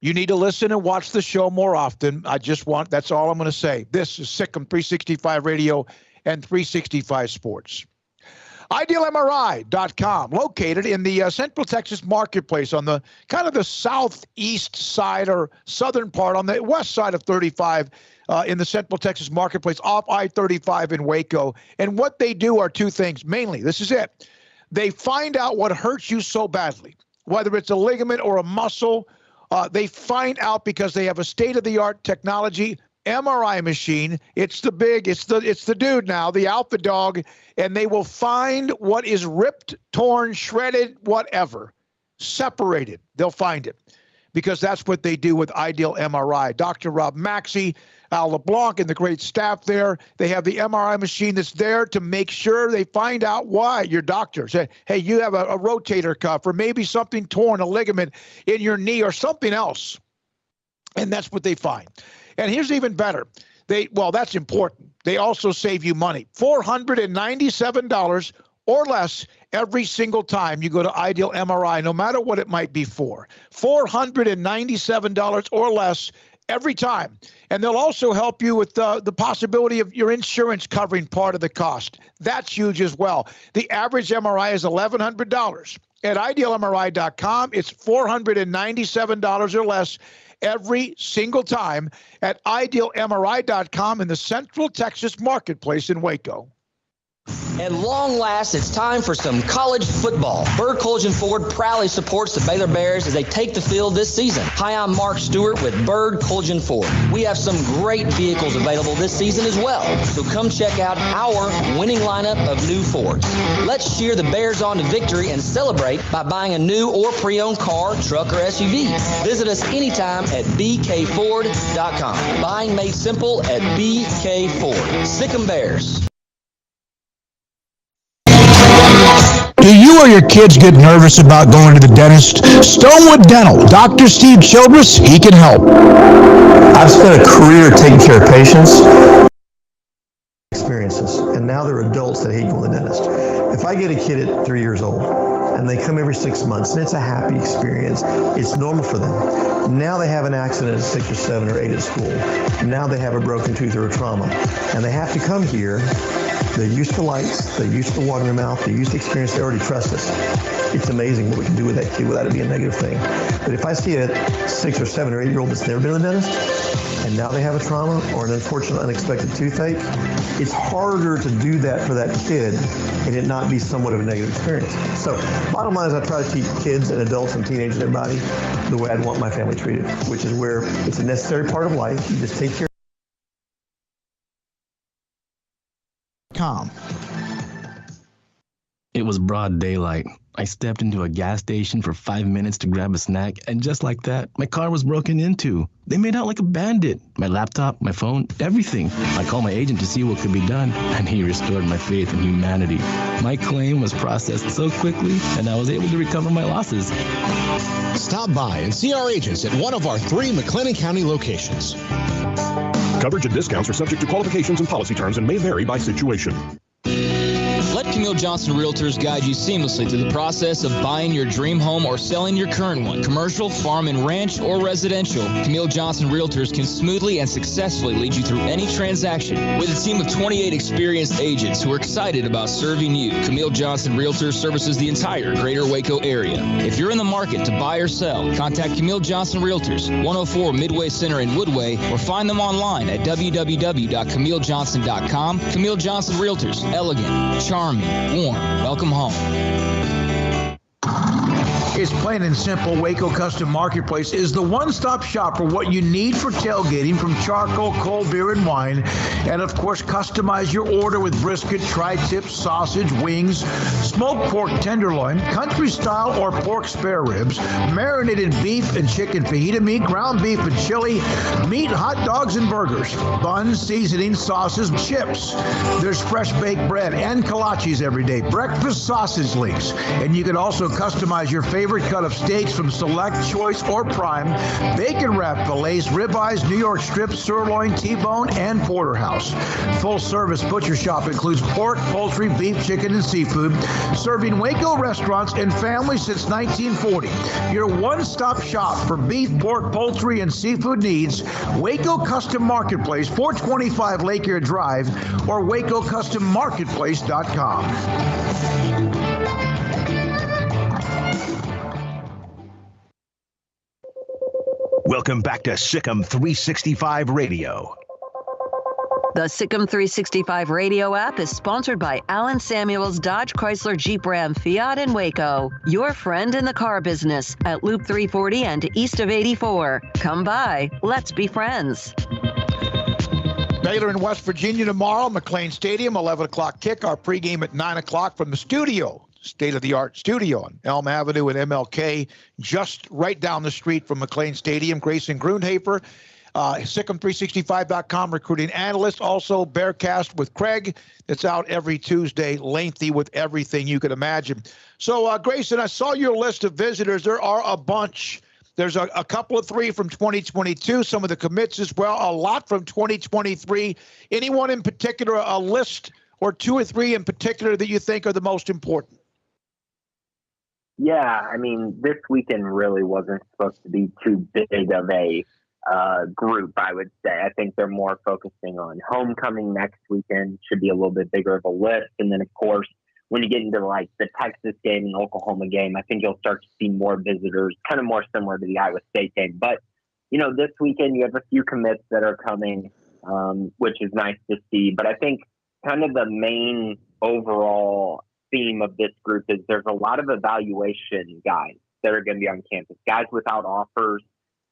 You need to listen and watch the show more often. That's all I'm going to say. This is Sikkim 365 Radio and 365 Sports. IdealMRI.com, located in the Central Texas Marketplace on the kind of the southeast side or southern part on the west side of 35 in the Central Texas Marketplace off I-35 in Waco. And what they do are two things, mainly. This is it. They find out what hurts you so badly, whether it's a ligament or a muscle. They find out because they have a state-of-the-art technology MRI machine. It's the dude now, the alpha dog, and they will find what is ripped, torn, shredded, whatever, separated. They'll find it because that's what they do with Ideal MRI. Dr. Rob Maxey, Al LeBlanc, and the great staff there, they have the MRI machine that's there to make sure they find out why. Your doctor said, hey, you have a rotator cuff or maybe something torn, a ligament in your knee or something else. And that's what they find. And here's even better. That's important. They also save you money. $497 or less every single time you go to Ideal MRI, no matter what it might be for. $497 or less every time. And they'll also help you with the possibility of your insurance covering part of the cost. That's huge as well. The average MRI is $1,100. At IdealMRI.com, it's $497 or less every single time at IdealMRI.com in the Central Texas Marketplace in Waco. At long last, it's time for some college football. Bird Collision Ford proudly supports the Baylor Bears as they take the field this season. Hi, I'm Mark Stewart with Bird Collision Ford. We have some great vehicles available this season as well, so come check out our winning lineup of new Fords. Let's cheer the Bears on to victory and celebrate by buying a new or pre-owned car, truck, or SUV. Visit us anytime at bkford.com. Buying made simple at BK Ford. Sikkim Bears. Do you or your kids get nervous about going to the dentist? Stonewood Dental, Dr. Steve Childress, he can help. I've spent a career taking care of patients. Experiences, and now they're adults that hate going to the dentist. If I get a kid at 3 years old, and they come every 6 months, and it's a happy experience, it's normal for them. Now they have an accident at 6 or 7 or 8 at school. Now they have a broken tooth or a trauma, and they have to come here. They're used to lights, they're used to water in their mouth, they're used to experience, they already trust us. It's amazing what we can do with that kid without it being a negative thing. But if I see a 6 or 7 or 8 year old that's never been to the dentist, and now they have a trauma or an unfortunate unexpected toothache, it's harder to do that for that kid and it not be somewhat of a negative experience. So bottom line is I try to keep kids and adults and teenagers and everybody the way I'd want my family treated, which is where it's a necessary part of life. You just take care. It was broad daylight. I stepped into a gas station for 5 minutes to grab a snack, and just like that, my car was broken into. They made out like a bandit. My laptop, my phone, everything. I called my agent to see what could be done, and he restored my faith in humanity. My claim was processed so quickly, and I was able to recover my losses. Stop by and see our agents at one of our 3 McLennan County locations. Coverage and discounts are subject to qualifications and policy terms and may vary by situation. Let Camille Johnson Realtors guide you seamlessly through the process of buying your dream home or selling your current one. Commercial, farm and ranch, or residential, Camille Johnson Realtors can smoothly and successfully lead you through any transaction. With a team of 28 experienced agents who are excited about serving you, Camille Johnson Realtors services the entire greater Waco area. If you're in the market to buy or sell, contact Camille Johnson Realtors, 104 Midway Center in Woodway, or find them online at www.camillejohnson.com. Camille Johnson Realtors, elegant, charming, warm. Welcome home. It's plain and simple. Waco Custom Marketplace is the one-stop shop for what you need for tailgating, from charcoal, cold beer, and wine. And, of course, customize your order with brisket, tri-tip, sausage, wings, smoked pork tenderloin, country-style or pork spare ribs, marinated beef and chicken fajita meat, ground beef and chili, meat, hot dogs, and burgers, buns, seasoning, sauces, chips. There's fresh baked bread and kolaches every day, breakfast sausage links. And you can also customize your favorite cut of steaks from select, choice, or prime, bacon wrap fillets, ribeyes, New York strips, sirloin, T-bone, and porterhouse. Full service butcher shop includes pork, poultry, beef, chicken, and seafood, serving Waco restaurants and families since 1940. Your one-stop shop for beef, pork, poultry, and seafood needs. Waco Custom Marketplace, 425 Lake Erie Drive, or WacoCustomMarketplace.com. Welcome back to Sikkim 365 Radio. The Sikkim 365 radio app is sponsored by Alan Samuels Dodge Chrysler Jeep Ram Fiat in Waco. Your friend in the car business at Loop 340 and east of 84. Come by. Let's be friends. Baylor in West Virginia tomorrow, McLean Stadium, 11 o'clock kick. Our pregame at 9 o'clock from the studio. State-of-the-art studio on Elm Avenue and MLK, just right down the street from McLean Stadium. Grayson Grundhafer, Sikkim365.com recruiting analyst. Also, Bearcast with Craig. It's out every Tuesday, lengthy with everything you can imagine. So, Grayson, I saw your list of visitors. There are a bunch. There's a couple of three from 2022, some of the commits as well, a lot from 2023. Anyone in particular, a list or two or three in particular that you think are the most important? Yeah, I mean, this weekend really wasn't supposed to be too big of a group, I would say. I think they're more focusing on homecoming next weekend, should be a little bit bigger of a list. And then, of course, when you get into like the Texas game and the Oklahoma game, I think you'll start to see more visitors, kind of more similar to the Iowa State game. But, you know, this weekend you have a few commits that are coming, which is nice to see. But I think kind of the main overall theme of this group is there's a lot of evaluation guys that are going to be on campus, guys without offers,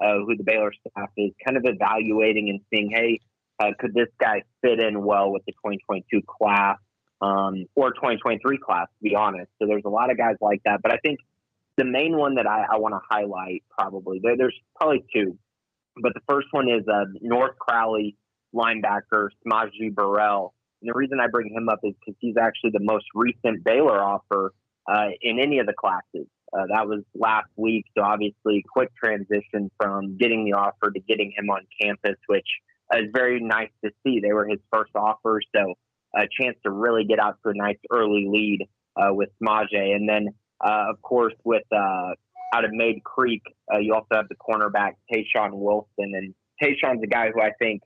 who the Baylor staff is kind of evaluating and seeing, hey, could this guy fit in well with the 2022 class or 2023 class, to be honest. So there's a lot of guys like that. But I think the main one that I want to highlight probably, there's probably two, but the first one is North Crowley linebacker Smaji Burrell. And the reason I bring him up is because he's actually the most recent Baylor offer in any of the classes. That was last week. So obviously quick transition from getting the offer to getting him on campus, which is very nice to see. They were his first offer. So a chance to really get out to a nice early lead with Smaje. And then, of course, with out of Maid Creek, you also have the cornerback Tayshawn Wilson. And Tayshawn's a guy who I think,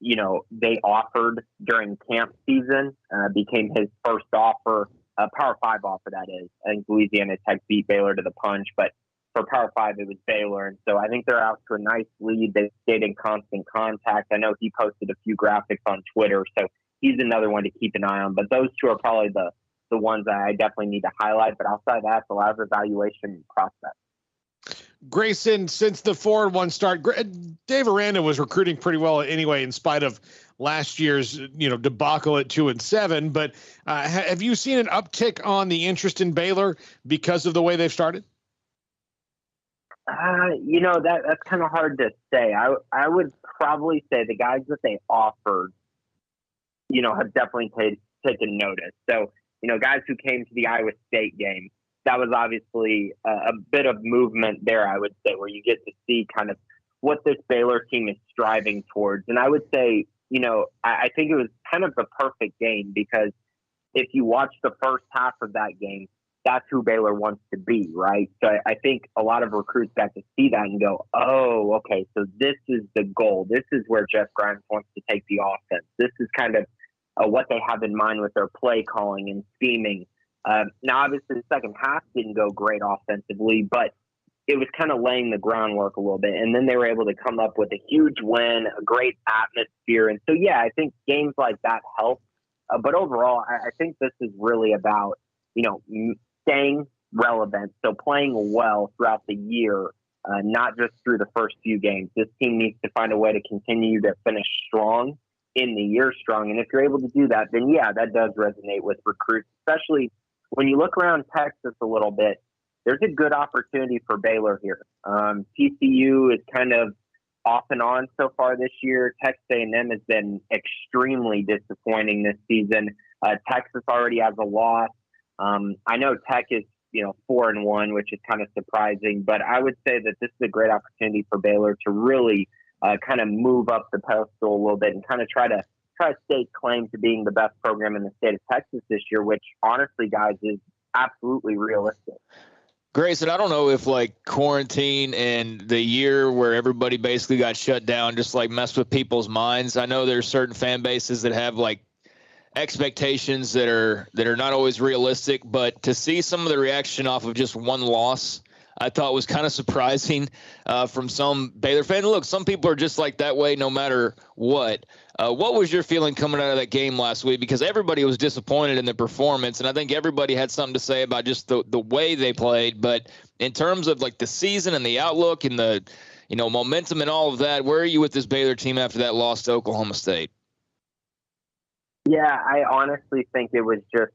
you know, they offered during camp season, became his first offer, Power 5 offer, that is. I think Louisiana Tech beat Baylor to the punch, but for Power 5, it was Baylor. And so I think they're out to a nice lead. They stayed in constant contact. I know he posted a few graphics on Twitter, so he's another one to keep an eye on. But those two are probably the ones that I definitely need to highlight. But outside of that, it's a lot of evaluation prospects. Grayson, since the 4-1 start, Dave Aranda was recruiting pretty well anyway, in spite of last year's, debacle at 2-7. But have you seen an uptick on the interest in Baylor because of the way they've started? That's kind of hard to say. I would probably say the guys that they offered, have definitely taken notice. So, guys who came to the Iowa State game, that was obviously a bit of movement there, I would say, where you get to see kind of what this Baylor team is striving towards. And I would say, I think it was kind of the perfect game because if you watch the first half of that game, that's who Baylor wants to be, right? So I think a lot of recruits got to see that and go, oh, okay, so this is the goal. This is where Jeff Grimes wants to take the offense. This is kind of what they have in mind with their play calling and scheming. Now, obviously, the second half didn't go great offensively, but it was kind of laying the groundwork a little bit. And then they were able to come up with a huge win, a great atmosphere. And so, yeah, I think games like that help. But overall, I think this is really about, staying relevant. So playing well throughout the year, not just through the first few games. This team needs to find a way to continue to finish strong in the year strong. And if you're able to do that, then yeah, that does resonate with recruits, especially when you look around Texas a little bit. There's a good opportunity for Baylor here. TCU is kind of off and on so far this year. Texas A&M has been extremely disappointing this season. Texas already has a loss. I know Tech is, 4-1, which is kind of surprising, but I would say that this is a great opportunity for Baylor to really kind of move up the pedestal a little bit and kind of try to stake claim to being the best program in the state of Texas this year, which honestly, guys, is absolutely realistic. Grayson, I don't know if quarantine and the year where everybody basically got shut down just messed with people's minds. I know there's certain fan bases that have expectations that are not always realistic, but to see some of the reaction off of just one loss, I thought was kind of surprising from some Baylor fans. Look, some people are just that way no matter what. What was your feeling coming out of that game last week? Because everybody was disappointed in the performance, and I think everybody had something to say about just the way they played. But in terms of the season and the outlook and the momentum and all of that, where are you with this Baylor team after that loss to Oklahoma State? Yeah, I honestly think it was just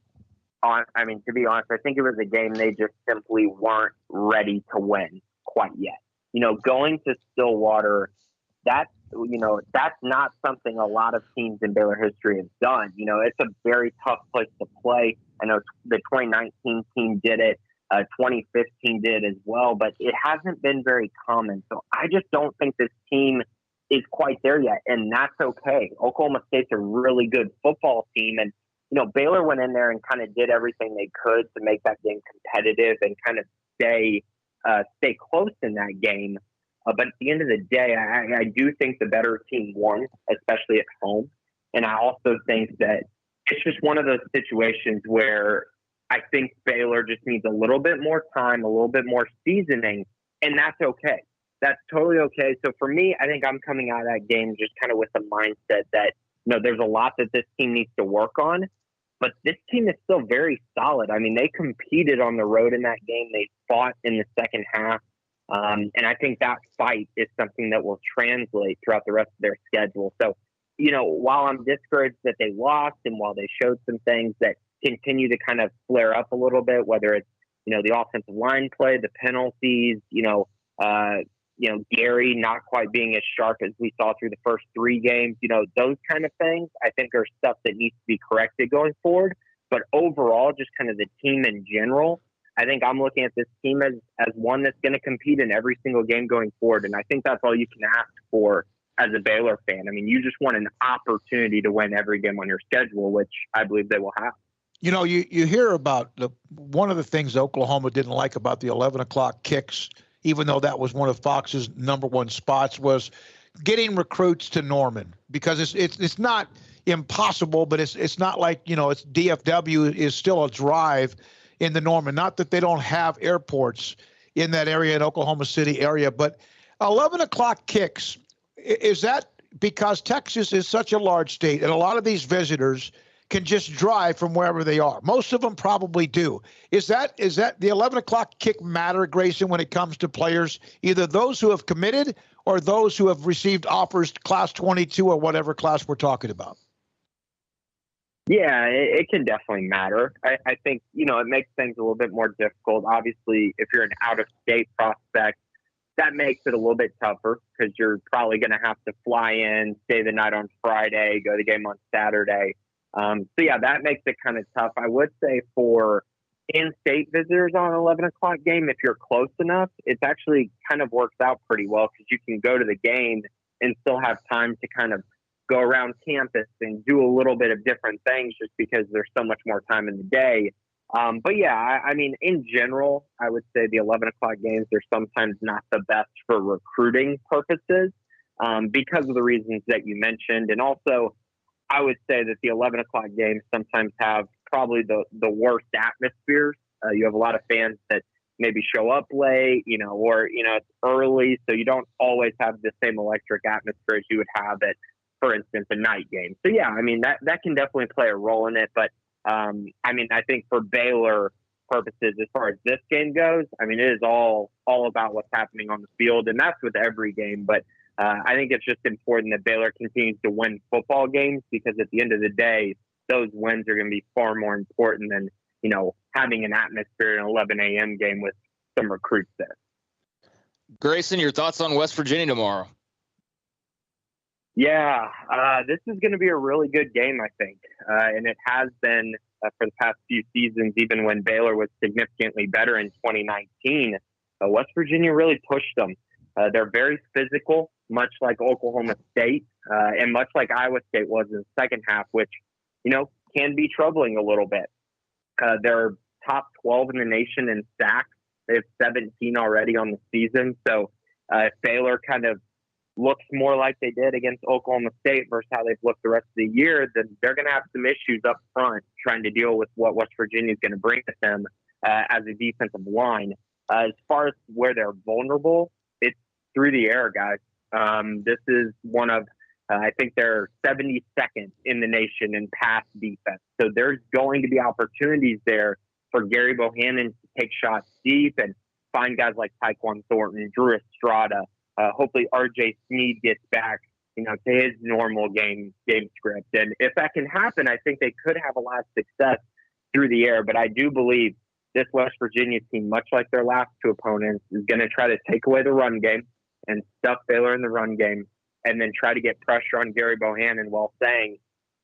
to be honest, I think it was a game they just simply weren't ready to win quite yet. Going to Stillwater, that's not something a lot of teams in Baylor history have done. It's a very tough place to play. I know the 2019 team did it. 2015 did as well, but it hasn't been very common. So I just don't think this team is quite there yet, and that's okay. Oklahoma State's a really good football team, and Baylor went in there and kind of did everything they could to make that game competitive and kind of stay close in that game. But at the end of the day, I do think the better team won, especially at home. And I also think that it's just one of those situations where I think Baylor just needs a little bit more time, a little bit more seasoning, and that's okay. That's totally okay. So for me, I think I'm coming out of that game just kind of with the mindset that, there's a lot that this team needs to work on, but this team is still very solid. I mean, they competed on the road in that game. They fought in the second half. And I think that fight is something that will translate throughout the rest of their schedule. So, while I'm discouraged that they lost and while they showed some things that continue to kind of flare up a little bit, whether it's, the offensive line play, the penalties, Gary not quite being as sharp as we saw through the first three games, those kind of things, I think are stuff that needs to be corrected going forward. But overall, just kind of the team in general, I think I'm looking at this team as one that's going to compete in every single game going forward. And I think that's all you can ask for as a Baylor fan. I mean, you just want an opportunity to win every game on your schedule, which I believe they will have. You hear about one of the things Oklahoma didn't like about the 11 o'clock kicks, even though that was one of Fox's number one spots, was getting recruits to Norman, because it's not impossible, but it's not like, it's DFW is still a drive in the Norman. Not that they don't have airports in that area, in Oklahoma City area, but 11 o'clock kicks, is that because Texas is such a large state and a lot of these visitors can just drive from wherever they are? Most of them probably do. Is that the 11 o'clock kick matter, Grayson, when it comes to players, either those who have committed or those who have received offers, class 22 or whatever class we're talking about? Yeah, it can definitely matter. I think, it makes things a little bit more difficult. Obviously, if you're an out-of-state prospect, that makes it a little bit tougher because you're probably going to have to fly in, stay the night on Friday, go to the game on Saturday. So, yeah, that makes it kind of tough. I would say for in-state visitors on an 11 o'clock game, if you're close enough, it actually kind of works out pretty well because you can go to the game and still have time to kind of go around campus and do a little bit of different things just because there's so much more time in the day. But yeah, I mean, in general, I would say the 11 o'clock games are sometimes not the best for recruiting purposes because of the reasons that you mentioned. And also, I would say that the 11 o'clock games sometimes have probably the worst atmospheres. You have a lot of fans that maybe show up late, or, it's early. So you don't always have the same electric atmosphere as you would have at, for instance, a night game. So yeah, I mean, that can definitely play a role in it. But I mean, I think for Baylor purposes, as far as this game goes, I mean, it is all about what's happening on the field, and that's with every game. But I think it's just important that Baylor continues to win football games, because at the end of the day, those wins are going to be far more important than, having an atmosphere in an 11 a.m. game with some recruits there. Grayson, your thoughts on West Virginia tomorrow? Yeah, this is going to be a really good game, I think. And it has been for the past few seasons, even when Baylor was significantly better in 2019. West Virginia really pushed them. They're very physical, much like Oklahoma State, and much like Iowa State was in the second half, which, can be troubling a little bit. They're top 12 in the nation in sacks. They have 17 already on the season. So if Baylor kind of looks more like they did against Oklahoma State versus how they've looked the rest of the year, then they're going to have some issues up front trying to deal with what West Virginia is going to bring to them as a defensive line. As far as where they're vulnerable, it's through the air, guys. This is one of, I think they're 72nd in the nation in pass defense. So there's going to be opportunities there for Gary Bohannon to take shots deep and find guys like Tyquan Thornton, Drew Estrada. Hopefully RJ Sneed gets back, to his normal game script. And if that can happen, I think they could have a lot of success through the air. But I do believe this West Virginia team, much like their last two opponents, is going to try to take away the run game and stuff Baylor in the run game, and then try to get pressure on Gary Bohannon while saying,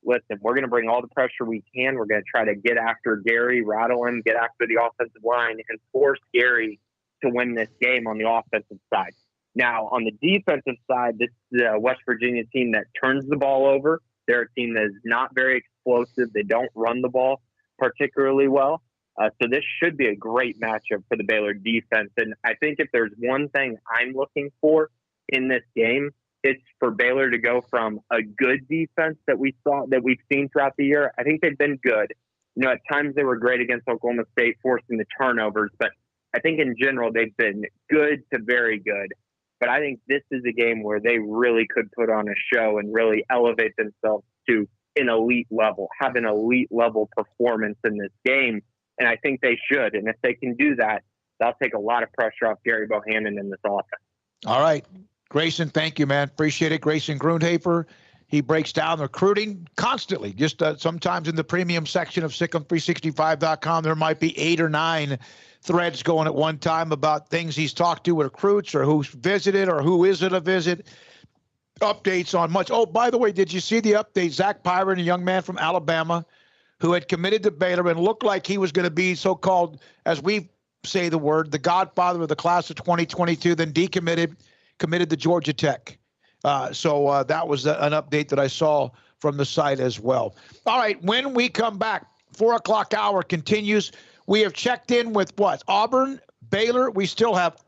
listen, we're going to bring all the pressure we can. We're going to try to get after Gary, rattle him, get after the offensive line, and force Gary to win this game on the offensive side. Now, on the defensive side, this is a West Virginia team that turns the ball over. They're a team that is not very explosive. They don't run the ball particularly well. So this should be a great matchup for the Baylor defense. And I think if there's one thing I'm looking for in this game, it's for Baylor to go from a good defense that we've seen throughout the year. I think they've been good. At times they were great against Oklahoma State, forcing the turnovers, but I think in general they've been good to very good. But I think this is a game where they really could put on a show and really elevate themselves to an elite level, have an elite level performance in this game. And I think they should. And if they can do that, they'll take a lot of pressure off Gary Bohannon in this offense. All right. Grayson, thank you, man. Appreciate it. Grayson Grundhafer. He breaks down recruiting constantly. Just sometimes in the premium section of SicEm365.com, there might be 8 or 9 threads going at one time about things he's talked to with recruits, or who's visited, or who isn't a visit. Updates on much. Oh, by the way, did you see the update? Zach Pyron, a young man from Alabama who had committed to Baylor and looked like he was going to be so-called, as we say the word, the godfather of the class of 2022, then decommitted, committed to Georgia Tech. So that was an update that I saw from the site as well. All right, when we come back, 4 o'clock hour continues. We have checked in with what? Auburn, Baylor. We still have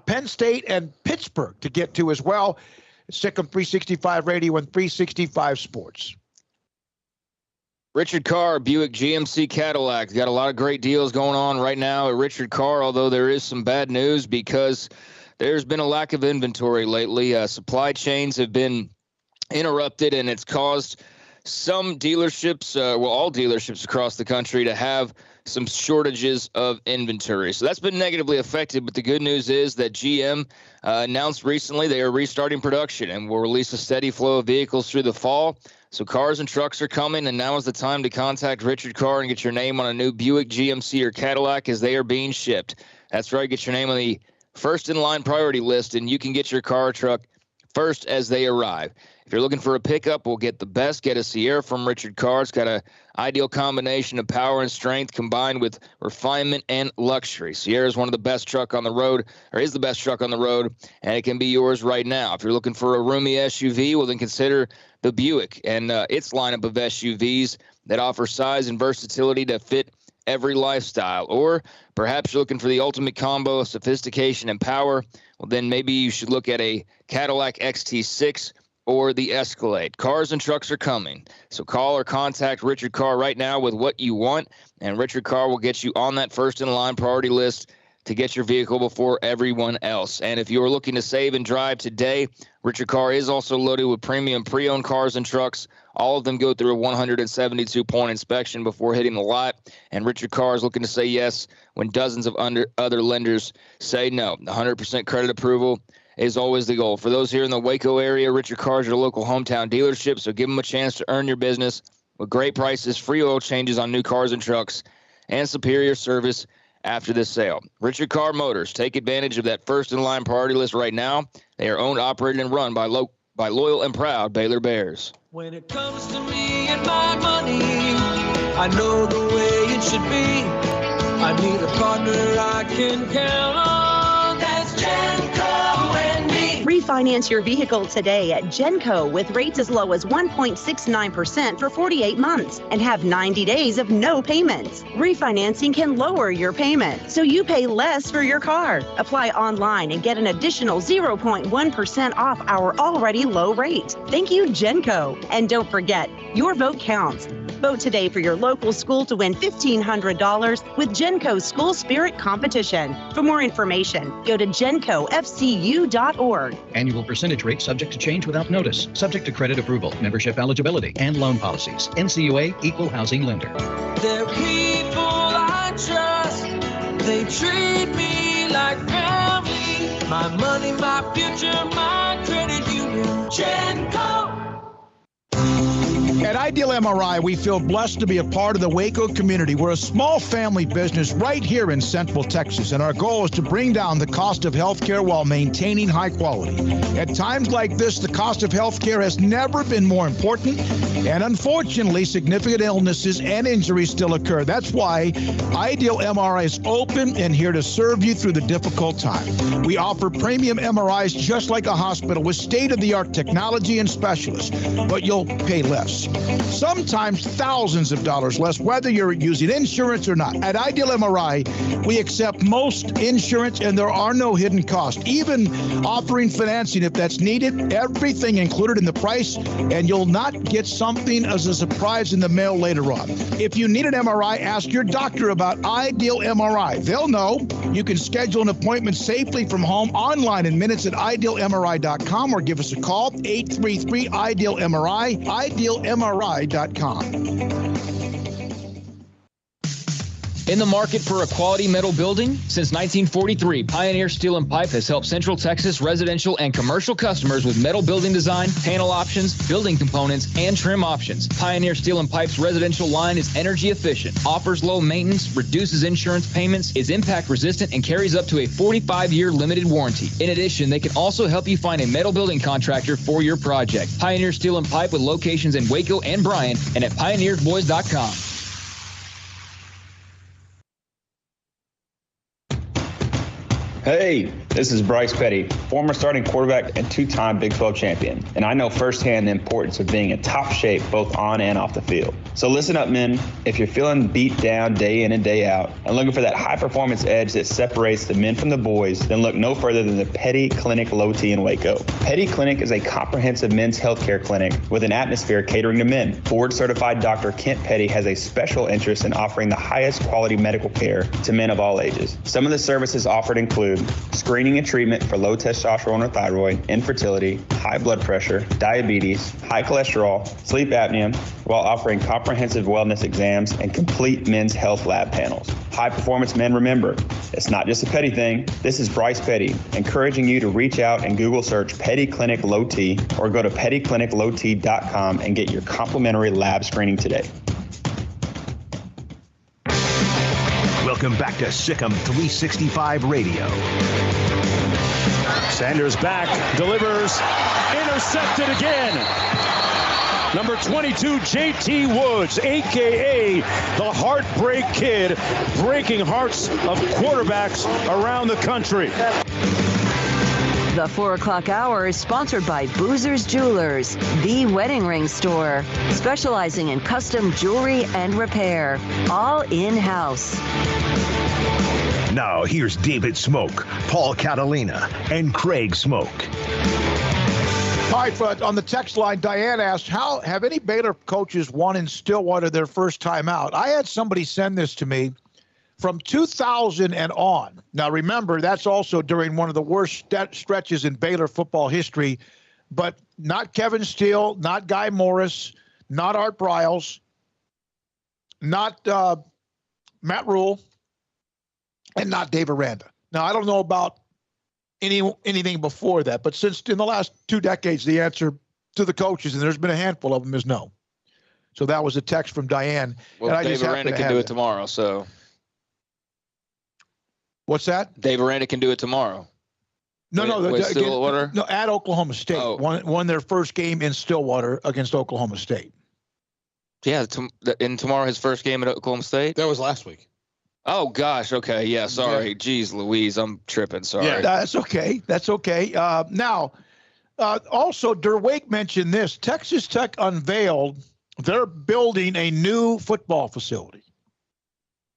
Penn State and Pittsburgh to get to as well. Sikkim 365 Radio and 365 Sports. Richard Carr, Buick GMC Cadillac. Got a lot of great deals going on right now at Richard Carr, although there is some bad news because there's been a lack of inventory lately. Supply chains have been interrupted, and it's caused some dealerships, all dealerships across the country, to have some shortages of inventory. So that's been negatively affected, but the good news is that GM announced recently they are restarting production and will release a steady flow of vehicles through the fall. So cars and trucks are coming, and now is the time to contact Richard Carr and get your name on a new Buick, GMC, or Cadillac as they are being shipped. That's right, get your name on the first in line priority list, and you can get your car or truck first as they arrive. If you're looking for a pickup, we'll get the best. Get a Sierra from Richard Carr. It's got an ideal combination of power and strength combined with refinement and luxury. Sierra is one of the best truck on the road, or is the best truck on the road, and it can be yours right now. If you're looking for a roomy SUV, well, then consider the Buick and its lineup of SUVs that offer size and versatility to fit every lifestyle. Or perhaps you're looking for the ultimate combo of sophistication and power. Well, then maybe you should look at a Cadillac XT6 or the Escalade. Cars and trucks are coming. So call or contact Richard Carr right now with what you want, and Richard Carr will get you on that first-in-line priority list to get your vehicle before everyone else. And if you are looking to save and drive today, Richard Carr is also loaded with premium pre-owned cars and trucks. All of them go through a 172-point inspection before hitting the lot. And Richard Carr is looking to say yes when dozens of other lenders say no. 100% credit approval is always the goal. For those here in the Waco area, Richard Carr is your local hometown dealership, so give them a chance to earn your business with great prices, free oil changes on new cars and trucks, and superior service after this sale. Richard Carr Motors. Take advantage of that first-in-line priority list right now. They are owned, operated, and run by loyal and proud Baylor Bears. When it comes to me and my money, I know the way it should be. I need a partner I can count on. That's Genco and me. Refinance your vehicle today at Genco with rates as low as 1.69% for 48 months and have 90 days of no payments. Refinancing can lower your payment, so you pay less for your car. Apply online and get an additional 0.1% off our already low rate. Thank you, Genco. And don't forget, your vote counts. Vote today for your local school to win $1,500 with Genco's School Spirit Competition. For more information, go to gencofcu.org. Annual percentage rate subject to change without notice. Subject to credit approval, membership eligibility, and loan policies. NCUA Equal Housing Lender. They're people I trust. They treat me like family. My money, my future, my credit union. Genco. At Ideal MRI, we feel blessed to be a part of the Waco community. We're a small family business right here in Central Texas, and our goal is to bring down the cost of healthcare while maintaining high quality. At times like this, the cost of healthcare has never been more important, and unfortunately, significant illnesses and injuries still occur. That's why Ideal MRI is open and here to serve you through the difficult time. We offer premium MRIs just like a hospital with state-of-the-art technology and specialists, but you'll pay less. Sometimes thousands of dollars less, whether you're using insurance or not. At Ideal MRI, we accept most insurance and there are no hidden costs, even offering financing if that's needed, everything included in the price, and you'll not get something as a surprise in the mail later on. If you need an MRI, ask your doctor about Ideal MRI. They'll know. You can schedule an appointment safely from home online in minutes at idealmri.com or give us a call, 833-IDEAL-MRI, idealmri.com. In the market for a quality metal building? Since 1943, Pioneer Steel and Pipe has helped Central Texas residential and commercial customers with metal building design, panel options, building components, and trim options. Pioneer Steel and Pipe's residential line is energy efficient, offers low maintenance, reduces insurance payments, is impact resistant, and carries up to a 45-year limited warranty. In addition, they can also help you find a metal building contractor for your project. Pioneer Steel and Pipe with locations in Waco and Bryan and at pioneersboys.com. Hey, this is Bryce Petty, former starting quarterback and two-time Big 12 champion, and I know firsthand the importance of being in top shape both on and off the field. So listen up, men. If you're feeling beat down day in and day out and looking for that high-performance edge that separates the men from the boys, then look no further than the Petty Clinic Low T in Waco. Petty Clinic is a comprehensive men's healthcare clinic with an atmosphere catering to men. Board-certified Dr. Kent Petty has a special interest in offering the highest quality medical care to men of all ages. Some of the services offered include screening and treatment for low testosterone or thyroid, infertility, high blood pressure, diabetes, high cholesterol, sleep apnea, while offering comprehensive wellness exams and complete men's health lab panels. High performance men, remember, it's not just a Petty thing. This is Bryce Petty, encouraging you to reach out and Google search Petty Clinic Low T or go to pettycliniclowt.com and get your complimentary lab screening today. Welcome back to Sikkim 365 Radio. Sanders back, delivers, intercepted again. Number 22, J.T. Woods, a.k.a. the Heartbreak Kid, breaking hearts of quarterbacks around the country. The 4 o'clock hour is sponsored by Boozer's Jewelers, the wedding ring store, specializing in custom jewelry and repair, all in-house. Now, here's David Smoak, Paul Catalina, and Craig Smoak. All right, but on the text line, Diane asked, how have any Baylor coaches won in Stillwater their first time out? I had somebody send this to me from 2000 and on. Now, remember, that's also during one of the worst stretches in Baylor football history, but not Kevin Steele, not Guy Morris, not Art Briles, not Matt Rule, and not Dave Aranda. Now, I don't know about anything before that, but since in the last 2 decades, the answer to the coaches, and there's been a handful of them, is no. So that was a text from Diane. Well, and I Dave Aranda can do it tomorrow, so. What's that? Dave Aranda can do it tomorrow. No, Stillwater? No, at Oklahoma State. Won their first game in Stillwater against Oklahoma State. Yeah, in tomorrow his first game at Oklahoma State? That was last week. Oh, gosh. Okay. Yeah. Sorry. Jeez Louise. I'm tripping. Sorry. Yeah, that's okay. That's okay. Now, also, Derwake mentioned this. Texas Tech unveiled they're building a new football facility.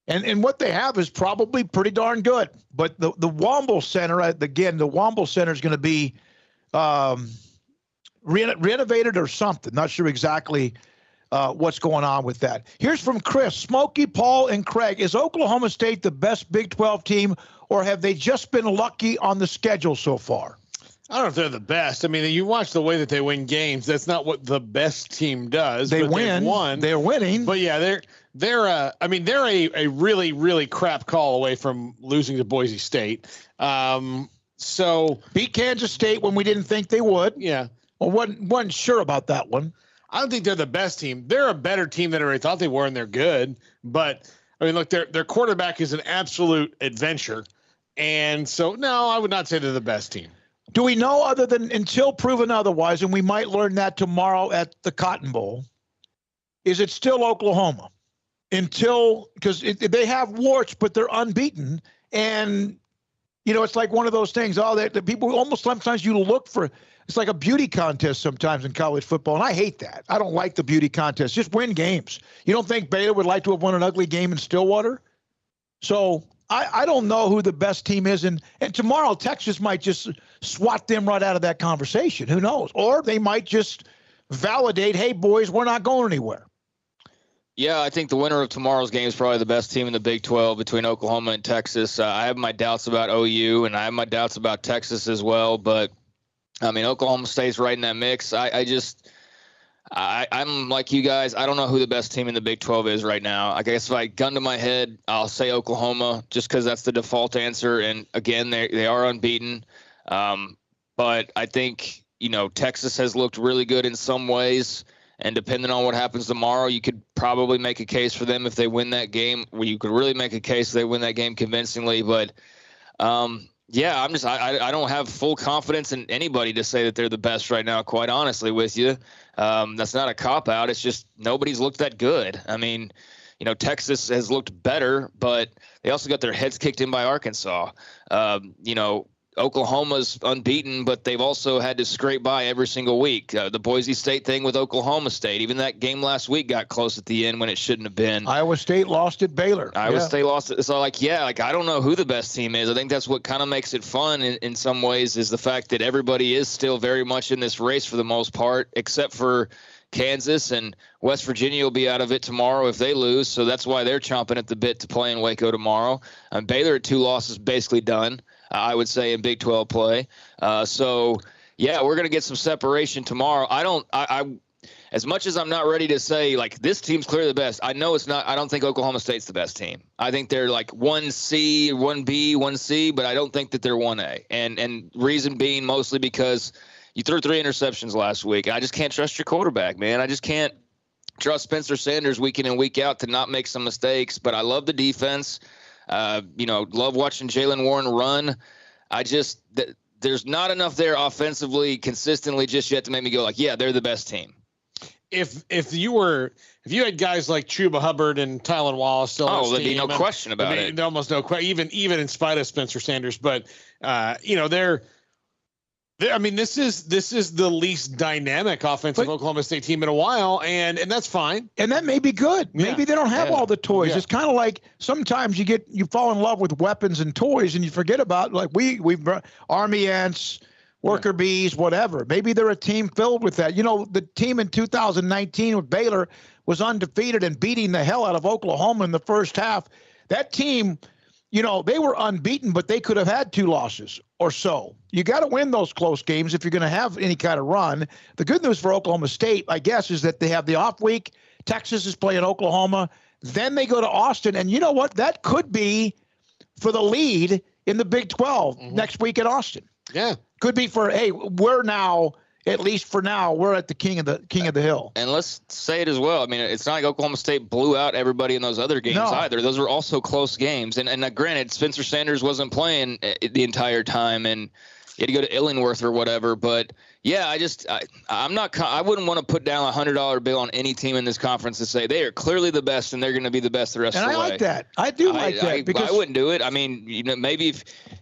And what they have is probably pretty darn good. But the Womble Center, again, the Womble Center is going to be renovated or something. Not sure exactly what's going on with that. Here's from Chris, Smokey, Paul, and Craig. Is Oklahoma State the best Big 12 team, or have they just been lucky on the schedule so far? I don't know if they're the best. I mean, you watch the way that they win games. That's not what the best team does. They win. They're winning. But yeah, they're a really, really crap call away from losing to Boise State. So beat Kansas State when we didn't think they would. Yeah. Well, wasn't sure about that one. I don't think they're the best team. They're a better team than everybody thought they were, and they're good. But I mean, look, their quarterback is an absolute adventure, and so no, I would not say they're the best team. Do we know, other than until proven otherwise, and we might learn that tomorrow at the Cotton Bowl, is it still Oklahoma? Because they have warts, but they're unbeaten. And, it's like one of those things. The people almost sometimes you look for, it's like a beauty contest sometimes in college football. And I hate that. I don't like the beauty contest. Just win games. You don't think Baylor would like to have won an ugly game in Stillwater? So I don't know who the best team is. And tomorrow, Texas might just swat them right out of that conversation. Who knows? Or they might just validate, hey, boys, we're not going anywhere. Yeah, I think the winner of tomorrow's game is probably the best team in the Big 12 between Oklahoma and Texas. I have my doubts about OU, and I have my doubts about Texas as well. But, I mean, Oklahoma State's right in that mix. I'm like you guys. I don't know who the best team in the Big 12 is right now. I guess if I gun to my head, I'll say Oklahoma just because that's the default answer. And, again, they are unbeaten. But I think, Texas has looked really good in some ways. And depending on what happens tomorrow, you could probably make a case for them if they win that game. Well, you could really make a case if they win that game convincingly. But, yeah, I don't have full confidence in anybody to say that they're the best right now, quite honestly with you. That's not a cop-out. It's just nobody's looked that good. I mean, Texas has looked better, but they also got their heads kicked in by Arkansas. Oklahoma's unbeaten, but they've also had to scrape by every single week. The Boise State thing with Oklahoma State, even that game last week got close at the end when it shouldn't have been. Iowa State lost at Baylor. Iowa State lost it. So, I don't know who the best team is. I think that's what kind of makes it fun in some ways is the fact that everybody is still very much in this race for the most part, except for Kansas, and West Virginia will be out of it tomorrow if they lose. So that's why they're chomping at the bit to play in Waco tomorrow. Baylor at 2 losses basically done. I would say in Big 12 play. So, yeah, we're going to get some separation tomorrow. I as much as I'm not ready to say, this team's clearly the best, I know it's not. I don't think Oklahoma State's the best team. I think they're 1C, 1B, 1C, but I don't think that they're 1A. And reason being mostly because you threw 3 interceptions last week. I just can't trust your quarterback, man. I just can't trust Spencer Sanders week in and week out to not make some mistakes. But I love the defense. Love watching Jaylen Warren run. There's not enough there offensively consistently just yet to make me go like, yeah, they're the best team. If you had guys like Chuba Hubbard and Tylan Wallace still, there'd be no question about it. Almost no question, even in spite of Spencer Sanders. But this is the least dynamic offensive Oklahoma State team in a while, and that's fine. And that may be good. Maybe they don't have all the toys. Yeah. It's kind of like sometimes you fall in love with weapons and toys, and you forget about like we've Army Ants, Worker Bees, whatever. Maybe they're a team filled with that. The team in 2019 with Baylor was undefeated and beating the hell out of Oklahoma in the first half. That team, they were unbeaten, but they could have had 2 losses or so. You got to win those close games if you're going to have any kind of run. The good news for Oklahoma State, I guess, is that they have the off week. Texas is playing Oklahoma. Then they go to Austin. And you know what? That could be for the lead in the Big 12 next week in Austin. Yeah. Could be for, hey, we're now, at least for now, we're at the king of the hill. And let's say it as well. I mean, it's not like Oklahoma State blew out everybody in those other games either. Those were also close games. And granted, Spencer Sanders wasn't playing the entire time, and he had to go to Illingworth or whatever. But yeah, I wouldn't want to put down $100 bill on any team in this conference to say they are clearly the best and they're going to be the best the rest of the way. And I like that. I do like that because I wouldn't do it. I mean, maybe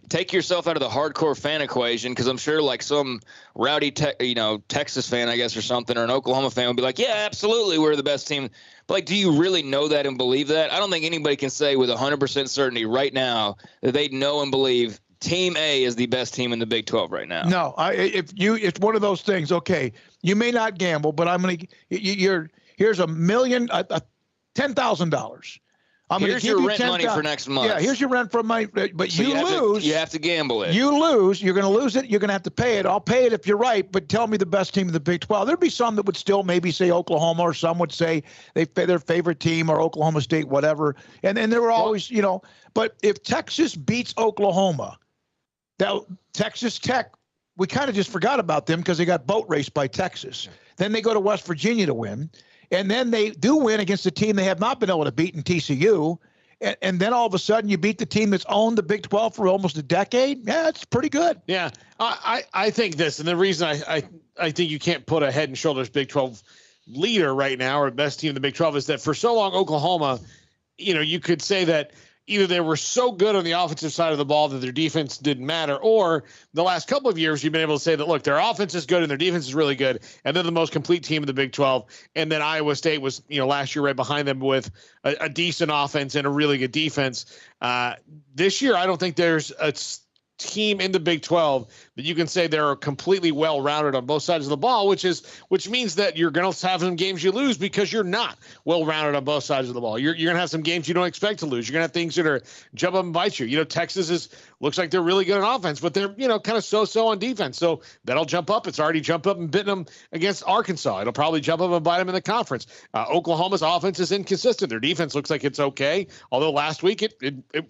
take yourself out of the hardcore fan equation, because I'm sure like some rowdy, Texas fan, I guess, or something, or an Oklahoma fan would be like, yeah, absolutely, we're the best team. But like, do you really know that and believe that? I don't think anybody can say with 100% certainty right now that they know and believe Team A is the best team in the Big 12 right now. No, it's one of those things. Okay, you may not gamble, but I'm gonna. Here's $10,000. Here's your rent money for next month. Yeah, here's your rent for my. But so you lose. You have to gamble it. You lose. You're going to lose it. You're going to have to pay it. I'll pay it if you're right. But tell me the best team in the Big 12. There'd be some that would still maybe say Oklahoma, or some would say their favorite team or Oklahoma State, whatever. And there were always, But if Texas beats Oklahoma, that Texas Tech, we kind of just forgot about them because they got boat raced by Texas. Yeah. Then they go to West Virginia to win. And then they do win against a team they have not been able to beat in TCU. And then all of a sudden you beat the team that's owned the Big 12 for almost a decade. Yeah, it's pretty good. Yeah, I think this, and the reason I think you can't put a head and shoulders Big 12 leader right now or best team in the Big 12 is that for so long Oklahoma, you could say that either they were so good on the offensive side of the ball that their defense didn't matter, or the last couple of years you've been able to say that, look, their offense is good and their defense is really good, and they're the most complete team in the Big 12. And then Iowa State was, last year right behind them with a decent offense and a really good defense. This year, I don't think there's a team in the Big 12 that you can say they're completely well-rounded on both sides of the ball, which means that you're going to have some games you lose because you're not well-rounded on both sides of the ball. You're going to have some games you don't expect to lose. You're going to have things that are jump up and bite you. Texas looks like they're really good on offense, but they're, kind of so-so on defense. So that'll jump up. It's already jumped up and bitten them against Arkansas. It'll probably jump up and bite them in the conference. Oklahoma's offense is inconsistent. Their defense looks like it's okay, although last week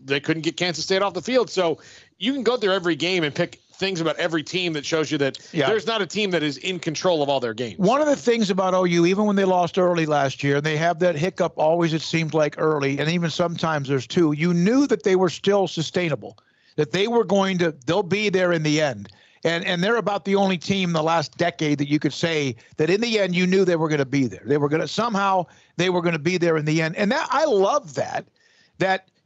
they couldn't get Kansas State off the field. So you can go through every game and pick things about every team that shows you that there's not a team that is in control of all their games. One of the things about OU, even when they lost early last year, and they have that hiccup always, it seems like, early, and even sometimes there's two, you knew that they were still sustainable, that they'll be there in the end. And they're about the only team in the last decade that you could say that in the end you knew they were going to be there. They were going to be there in the end. And I love that.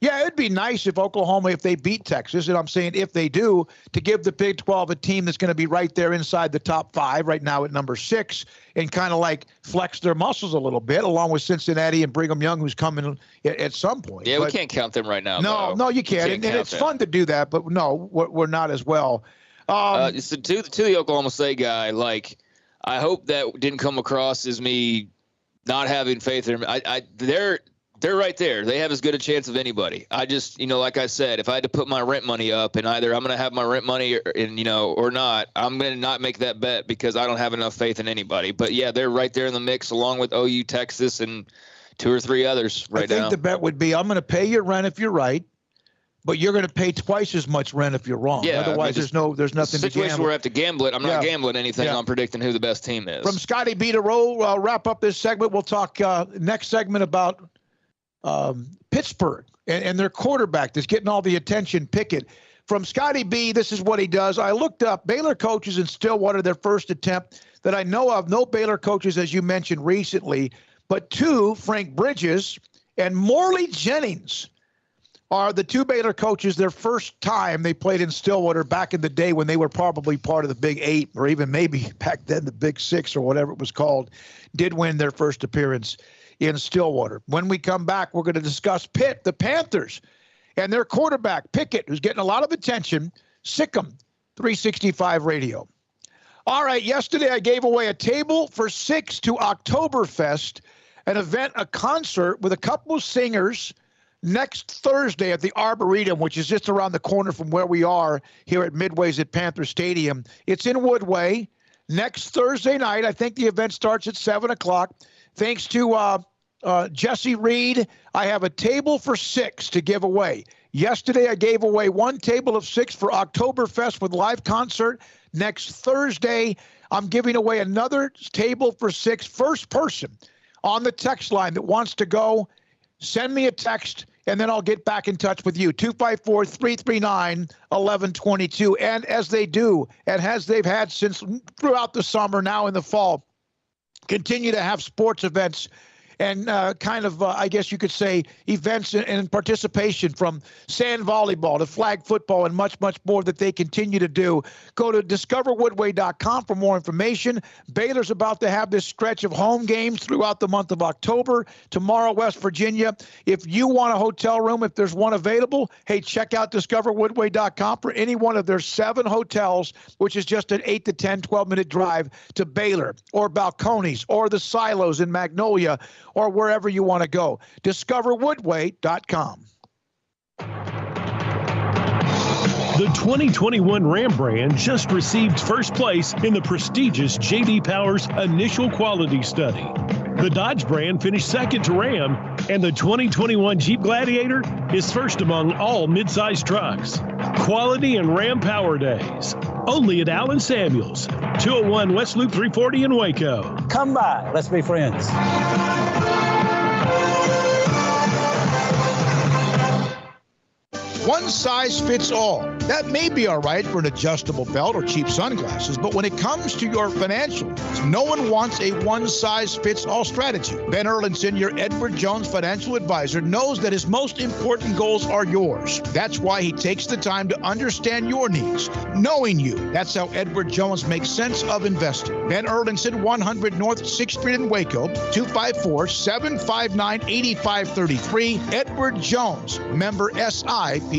Yeah, it'd be nice if Oklahoma, if they beat Texas, and I'm saying if they do, to give the Big 12 a team that's going to be right there inside the top 5 right now at number 6 and kind of like flex their muscles a little bit, along with Cincinnati and Brigham Young, who's coming at some point. Yeah, we can't count them right now. No, you can't. And it's fun to do that, but no, we're not as well. So to the Oklahoma State guy, like, I hope that didn't come across as me not having faith in them. They're right there. They have as good a chance of anybody. I just, like I said, if I had to put my rent money up, and either I'm going to have my rent money or not, I'm going to not make that bet because I don't have enough faith in anybody. But yeah, they're right there in the mix along with OU, Texas, and 2 or 3 others right now. I think the bet would be, I'm going to pay your rent if you're right, but you're going to pay twice as much rent if you're wrong. Yeah, otherwise there's nothing to gamble. Situation where I have to gamble it. I'm not gambling anything on predicting who the best team is. From Scotty B to Roll, wrap up this segment. We'll talk next segment about Pittsburgh and their quarterback that's getting all the attention, Pickett. From Scotty B, this is what he does. I looked up Baylor coaches in Stillwater, their first attempt that I know of. No Baylor coaches, as you mentioned recently, but 2, Frank Bridges and Morley Jennings, are the 2 Baylor coaches their first time they played in Stillwater back in the day when they were probably part of the Big 8, or even maybe back then the Big 6 or whatever it was called, did win their first appearance in Stillwater. When we come back, we're going to discuss Pitt, the Panthers, and their quarterback, Pickett, who's getting a lot of attention. Sikkim 365 Radio. All right, yesterday I gave away a table for 6 to Oktoberfest, an event, a concert with a couple of singers next Thursday at the Arboretum, which is just around the corner from where we are here at Midway's at Panther Stadium. It's in Woodway. Next Thursday night, I think the event starts at 7 o'clock. Thanks to Jesse Reed, I have a table for 6 to give away. Yesterday, I gave away 1 table of 6 for Oktoberfest with live concert. Next Thursday, I'm giving away another table for 6. First person on the text line that wants to go, send me a text, and then I'll get back in touch with you. 254-339-1122. And as they do, and as they've had since throughout the summer, now in the fall, continue to have sports events and I guess you could say, events and participation, from sand volleyball to flag football and much, much more that they continue to do. Go to discoverwoodway.com for more information. Baylor's about to have this stretch of home games throughout the month of October. Tomorrow, West Virginia. If you want a hotel room, if there's one available, hey, check out discoverwoodway.com for any one of their 7 hotels, which is just an 8 to 10, 12-minute drive to Baylor or Balcones or the Silos in Magnolia, or wherever you want to go. DiscoverWoodway.com. The 2021 Ram brand just received first place in the prestigious J.D. Power's initial quality study. The Dodge brand finished second to Ram, and the 2021 Jeep Gladiator is first among all midsize trucks. Quality and Ram Power Days. Only at Allen Samuels, 201 West Loop 340 in Waco. Come by. Let's be friends. One size fits all. That may be all right for an adjustable belt or cheap sunglasses, but when it comes to your financial needs, no one wants a one-size-fits-all strategy. Ben Erlinson, your Edward Jones financial advisor, knows that his most important goals are yours. That's why he takes the time to understand your needs, knowing you. That's how Edward Jones makes sense of investing. Ben Erlinson, 100 North 6th Street in Waco, 254-759-8533. Edward Jones, member SIPC.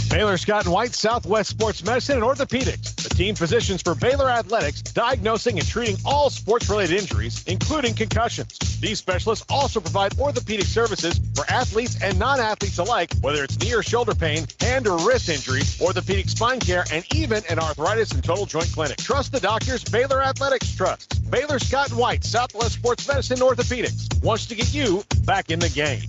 Baylor Scott and White, Southwest Sports Medicine and Orthopedics, the team physicians for Baylor Athletics, diagnosing and treating all sports-related injuries, including concussions. These specialists also provide orthopedic services for athletes and non-athletes alike, whether it's knee or shoulder pain, hand or wrist injury, orthopedic spine care, and even an arthritis and total joint clinic. Trust the doctors Baylor Athletics trusts. Baylor Scott and White, Southwest Sports Medicine and Orthopedics wants to get you back in the game.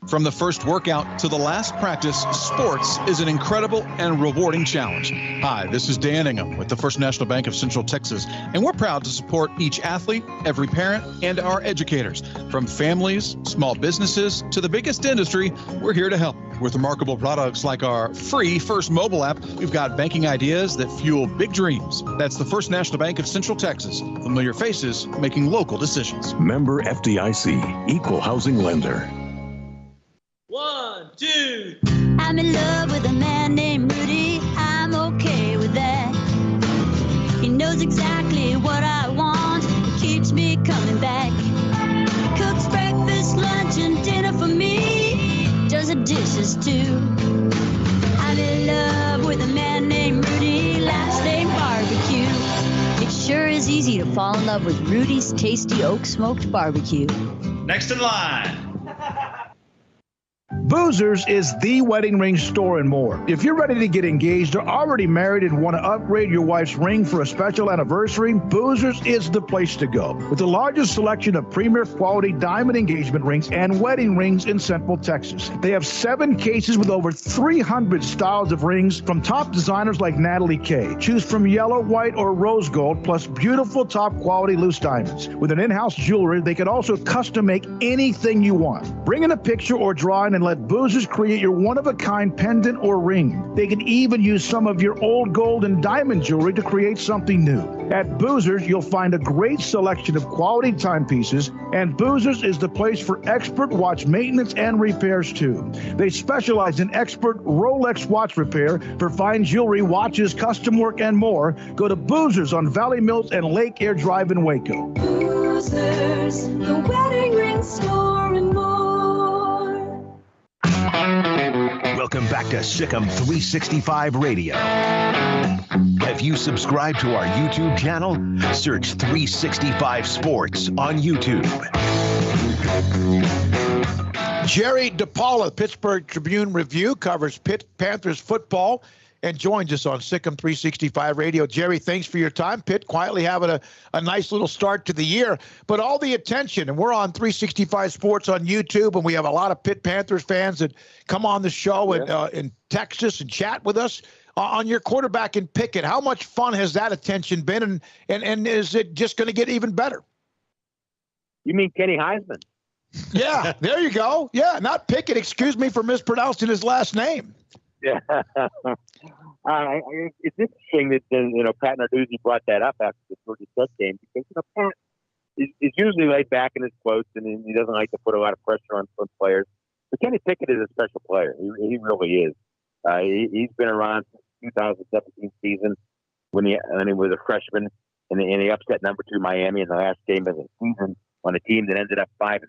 From the first workout to the last practice, sports is an incredible and rewarding challenge. Hi, this is Dan Ingham with the First National Bank of Central Texas, and we're proud to support each athlete, every parent, and our educators. From families, small businesses, to the biggest industry, we're here to help. With remarkable products like our free First mobile app, we've got banking ideas that fuel big dreams. That's the First National Bank of Central Texas. Familiar faces making local decisions. Member FDIC, Equal Housing Lender. 1, 2. I'm in love with a man named Rudy. I'm okay with that. He knows exactly what I want. He keeps me coming back. Cooks breakfast, lunch, and dinner for me. Does the dishes too. I'm in love with a man named Rudy. Last name barbecue. It sure is easy to fall in love with Rudy's tasty oak smoked barbecue. Next in line. Boozers is the wedding ring store and more. If you're ready to get engaged or already married and want to upgrade your wife's ring for a special anniversary, Boozers is the place to go. With the largest selection of premier quality diamond engagement rings and wedding rings in Central Texas. They have 7 cases with over 300 styles of rings from top designers like Natalie Kay. Choose from yellow, white, or rose gold, plus beautiful top quality loose diamonds. With an in-house jeweler, they can also custom make anything you want. Bring in a picture or drawing and let Boozers create your one-of-a-kind pendant or ring. They can even use some of your old gold and diamond jewelry to create something new. At Boozers, you'll find a great selection of quality timepieces, and Boozers is the place for expert watch maintenance and repairs, too. They specialize in expert Rolex watch repair for fine jewelry, watches, custom work, and more. Go to Boozers on Valley Mills and Lake Air Drive in Waco. Boozers, the wedding ring store and more. Welcome back to Sikkim 365 Radio. Have you subscribed to our YouTube channel? Search 365 Sports on YouTube. Jerry DePaula, Pittsburgh Tribune Review, covers Pitt Panthers football and joins us on Sikkim 365 Radio. Jerry, thanks for your time. Pitt quietly having a nice little start to the year, but all the attention, and we're on 365 Sports on YouTube, and we have a lot of Pitt Panthers fans that come on the show in Texas and chat with us on your quarterback in Pickett. How much fun has that attention been, and is it just going to get even better? You mean Kenny Heisman? Yeah, there you go. Yeah, not Pickett. Excuse me for mispronouncing his last name. Yeah. It's interesting that, Pat Narduzzi brought that up after the Georgia Tech game because, Pat is usually laid back in his quotes and he doesn't like to put a lot of pressure on players. But Kenny Pickett is a special player. He really is. He's been around since 2017 season when he was a freshman and he upset number 2 Miami in the last game of the season on a team that ended up 5-7.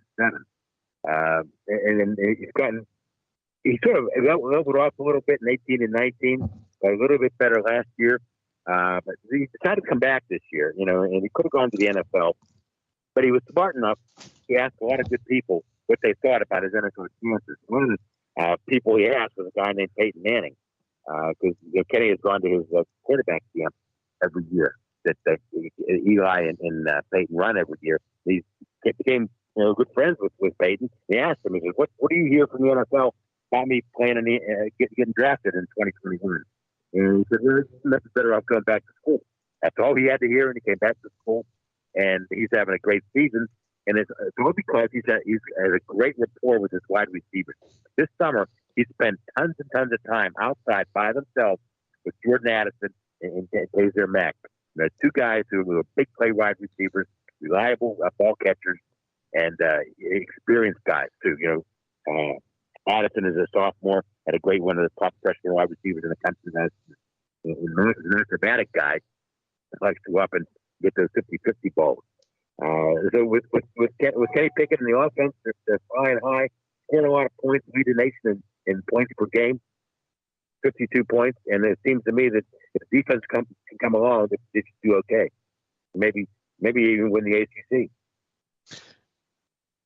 And he sort of leveled off a little bit in 18 and 19, got a little bit better last year. But he decided to come back this year, and he could have gone to the NFL. But he was smart enough. He asked a lot of good people what they thought about his NFL chances. One of the people he asked was a guy named Peyton Manning, because Kenny has gone to his quarterback camp every year that Eli and Peyton run every year. He became good friends with Peyton. He asked him, he said, what do you hear from the NFL about me playing getting drafted in 2021? And he said, well, nothing better off going back to school. That's all he had to hear, and he came back to school, and he's having a great season. And it's all because he's has a great rapport with his wide receivers. This summer, he spent tons and tons of time outside by themselves with Jordan Addison and Taser Mack. There's 2 guys who were big play wide receivers, reliable ball catchers, and experienced guys, too. Addison is a sophomore, had a great one of the top freshman wide receivers in the country. That's an acrobatic guy that likes to go up and get those 50-50 balls. So with Kenny Pickett in the offense, they're flying high, scoring a lot of points, lead the nation in points per game, 52 points. And it seems to me that if the defense can come along, they should do okay. Maybe even win the ACC.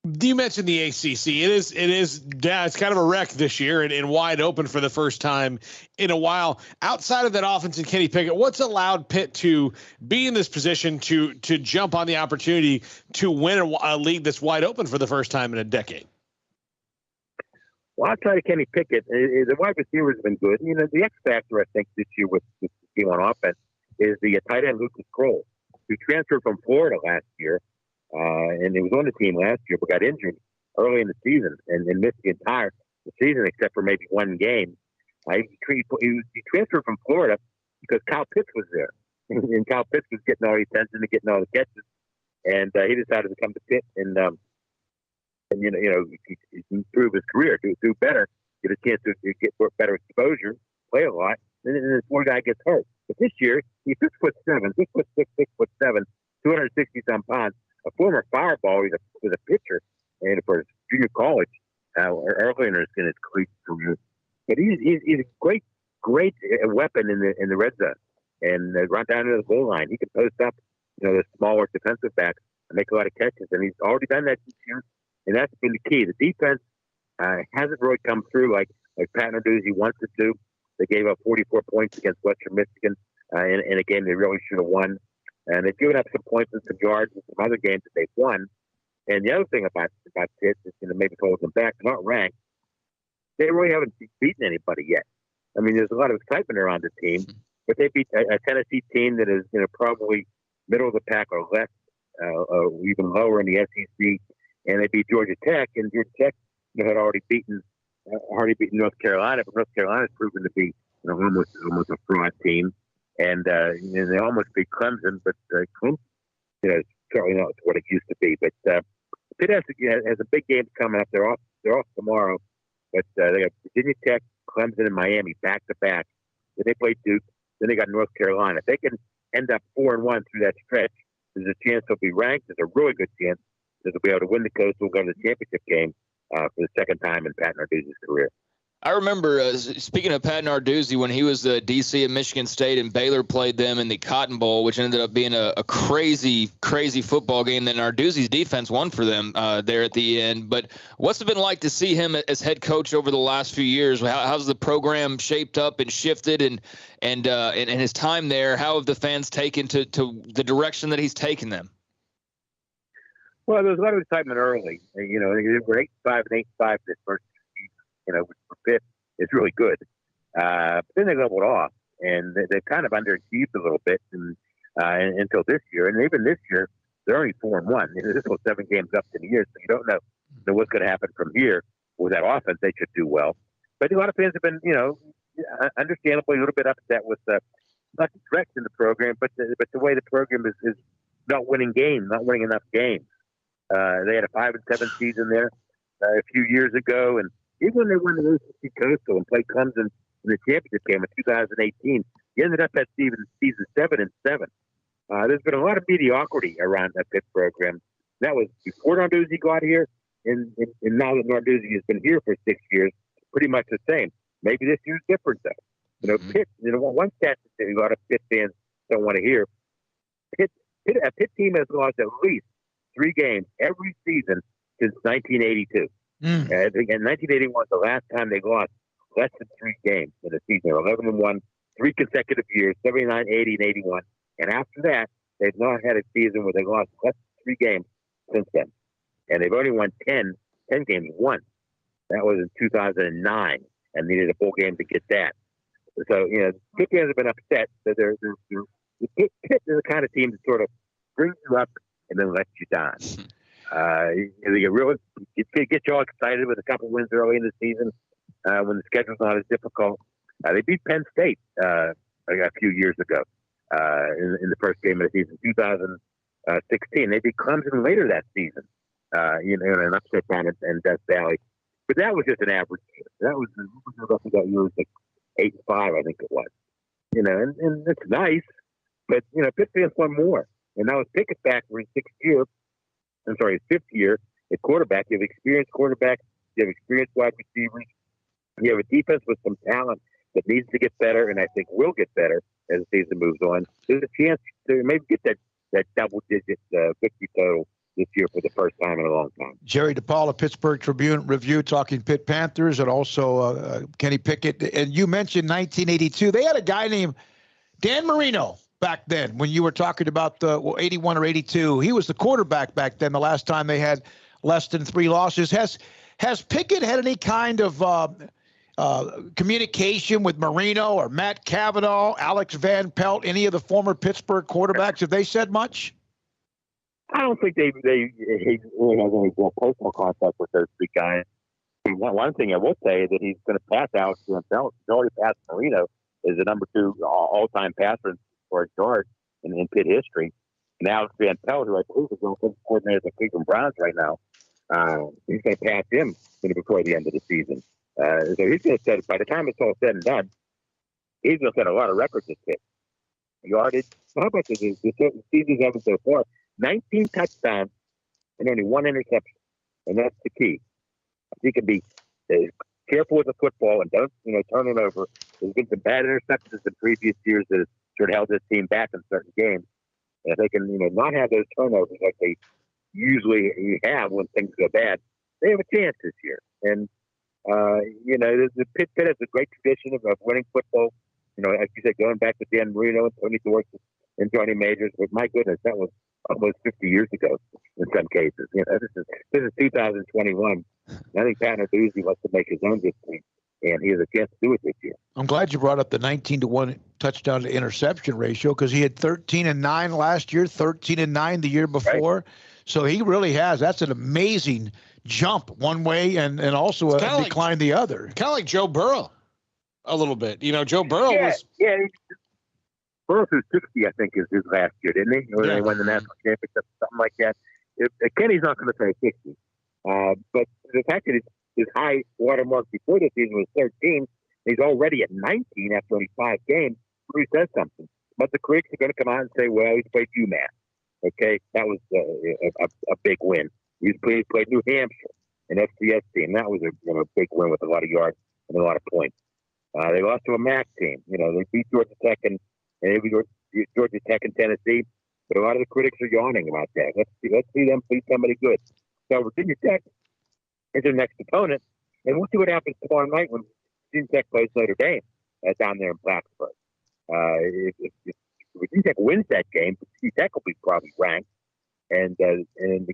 You mentioned the ACC. It's kind of a wreck this year and wide open for the first time in a while. Outside of that offense and Kenny Pickett, what's allowed Pitt to be in this position to jump on the opportunity to win a league that's wide open for the first time in a decade? Well, outside of Kenny Pickett, the wide receivers have been good. The X factor, I think, this year with the team on offense is the tight end Lucas Kroll, who transferred from Florida last year. And he was on the team last year, but got injured early in the season and missed the entire season except for maybe one game. He transferred from Florida because Kyle Pitts was there, and Kyle Pitts was getting all the attention and getting all the catches, and he decided to come to Pitt and improve his career, do better, get a chance to get better exposure, play a lot, and then this one guy gets hurt. But this year he's 6'7", 6'7", 260-some pounds. A former Fireball, he's a pitcher, and for his junior college, early in his collegiate career. But he's a great weapon in the red zone, and run down to the goal line. He can post up, the smaller defensive backs and make a lot of catches, and he's already done that this year, and that's been the key. The defense hasn't really come through like Pat Narduzzi wants it to. They gave up 44 points against Western Michigan in a game they really should have won. And they've given up some points and some yards in some other games that they've won. And the other thing about Pitt is, maybe holding them back, they're not ranked. They really haven't beaten anybody yet. I mean, there's a lot of excitement around the team, but they beat a Tennessee team that is, probably middle of the pack or less, even lower in the SEC. And they beat Georgia Tech, and Georgia Tech had already beaten North Carolina, but North Carolina's proven to be almost a fraud team. And they almost beat Clemson, but Clemson, is certainly not what it used to be. But Pitt has a big game coming up. They're off tomorrow, but they got Virginia Tech, Clemson, and Miami back to back. Then they play Duke. Then they got North Carolina. If they can end up 4-1 through that stretch, there's a chance they'll be ranked. There's a really good chance that they'll be able to win the Coastal, go to the championship game for the second time in Pat Narduzzi's career. I remember, speaking of Pat Narduzzi, when he was the DC at Michigan State and Baylor played them in the Cotton Bowl, which ended up being a crazy, crazy football game that Narduzzi's defense won for them there at the end. But what's it been like to see him as head coach over the last few years? How's the program shaped up and shifted, and his time there? How have the fans taken to the direction that he's taken them? Well, there was a lot of excitement early. They were 8-5 and 8-5 this first season, which for Pitt is really good. But then they leveled off, and they've kind of underachieved a little bit until this year. And even this year, they're only 4-1. This was 7 games up in the year, so you don't know what's going to happen from here. With that offense, they should do well. But a lot of fans have been, understandably a little bit upset with not the direction of the program, but the way the program is not winning enough games. They had a 5-7 season there a few years ago, and even when they won the ACC Coastal and played Clemson in the championship game in 2018, he ended up at season 7-7. There's been a lot of mediocrity around that Pitt program. That was before Narduzzi got here, and now that Narduzzi has been here for 6 years, pretty much the same. Maybe this year's different though. Pitt. One stat that a lot of Pitt fans don't want to hear. A Pitt team has lost at least 3 games every season since 1982. And 1981 was the last time they lost less than 3 games in a season. 11-1, 3 consecutive years, 79, 80, and 81. And after that, they've not had a season where they lost less than 3 games since then. And they've only won 10 games once. That was in 2009, and needed a full game to get that. So, Pitt fans have been upset. So Pitt is the kind of team that sort of brings you up and then lets you down. It gets you all excited with a couple wins early in the season when the schedule's not as difficult. They beat Penn State a few years ago in the first game of the season, 2016. They beat Clemson later that season, in an upset down in Death Valley. But that was just an average year. That was like 8-5, I think it was. And it's nice, but Pitt fans want more. And now it's Pickett back for his 5th year at quarterback. You have experienced quarterbacks. You have experienced wide receivers. You have a defense with some talent that needs to get better, and I think will get better as the season moves on. There's a chance to maybe get that double-digit victory total this year for the first time in a long time. Jerry DePaula, Pittsburgh Tribune Review, talking Pitt Panthers, and also Kenny Pickett. And you mentioned 1982. They had a guy named Dan Marino back then when you were talking about 81 or 82. He was the quarterback back then, the last time they had less than 3 losses. Has Pickett had any kind of communication with Marino or Matt Cavanaugh, Alex Van Pelt, any of the former Pittsburgh quarterbacks? Have they said much? I don't think he really has any personal contact with those 3 guys. One thing I will say is that he's going to pass Alex Van Pelt. He's already passed Marino as the number 2 all-time passer for a guard in Pitt history. And Alex Van Pelt, who I believe is the offensive coordinator of the Cleveland Browns right now, he's going to pass him before the end of the season. So he's going to set, by the time it's all said and done, he's going to set a lot of records this Pitt. Yardage. How about the season's ever so far? 19 touchdowns and only 1 interception. And that's the key. He can be careful with the football and don't turn it over. There's been some bad interceptions in previous years that have sort of held this team back in certain games. And if they can not have those turnovers like they usually have when things go bad, they have a chance this year. And The Pitt has a great tradition of winning football. Like you said, going back to Dan Marino and Tony Dorsey and Johnny Majors. But my goodness, that was almost 50 years ago in some cases. This is 2021. I think Pat Narduzzi wants to make his own this week, and he has a chance to do it this year. I'm glad you brought up the 19-to-1 touchdown to interception ratio, because he had 13-9 last year, 13-9 the year before. Right. So he really has. That's an amazing jump one way and also a decline the other. Kind of like Joe Burrow a little bit. Joe Burrow was. Yeah. Burrow threw 60, I think, is his last year, didn't he? Or they won the national championship, something like that. Kenny's not going to throw 60. But the fact that his high watermark before this season was 13, he's already at 19 after only 5 games, really says something. But the critics are going to come out and say, well, he's played UMass. Okay, that was a big win. He played New Hampshire, an FCS team. That was a big win with a lot of yards and a lot of points. They lost to a MAC team. They beat Georgia Tech and Tennessee. But a lot of the critics are yawning about that. Let's see them beat somebody good. So Virginia Tech is their next opponent, and we'll see what happens tomorrow night when Virginia Tech plays Notre Dame down there in Blacksburg. If Virginia Tech wins that game, Virginia Tech will be probably ranked, and to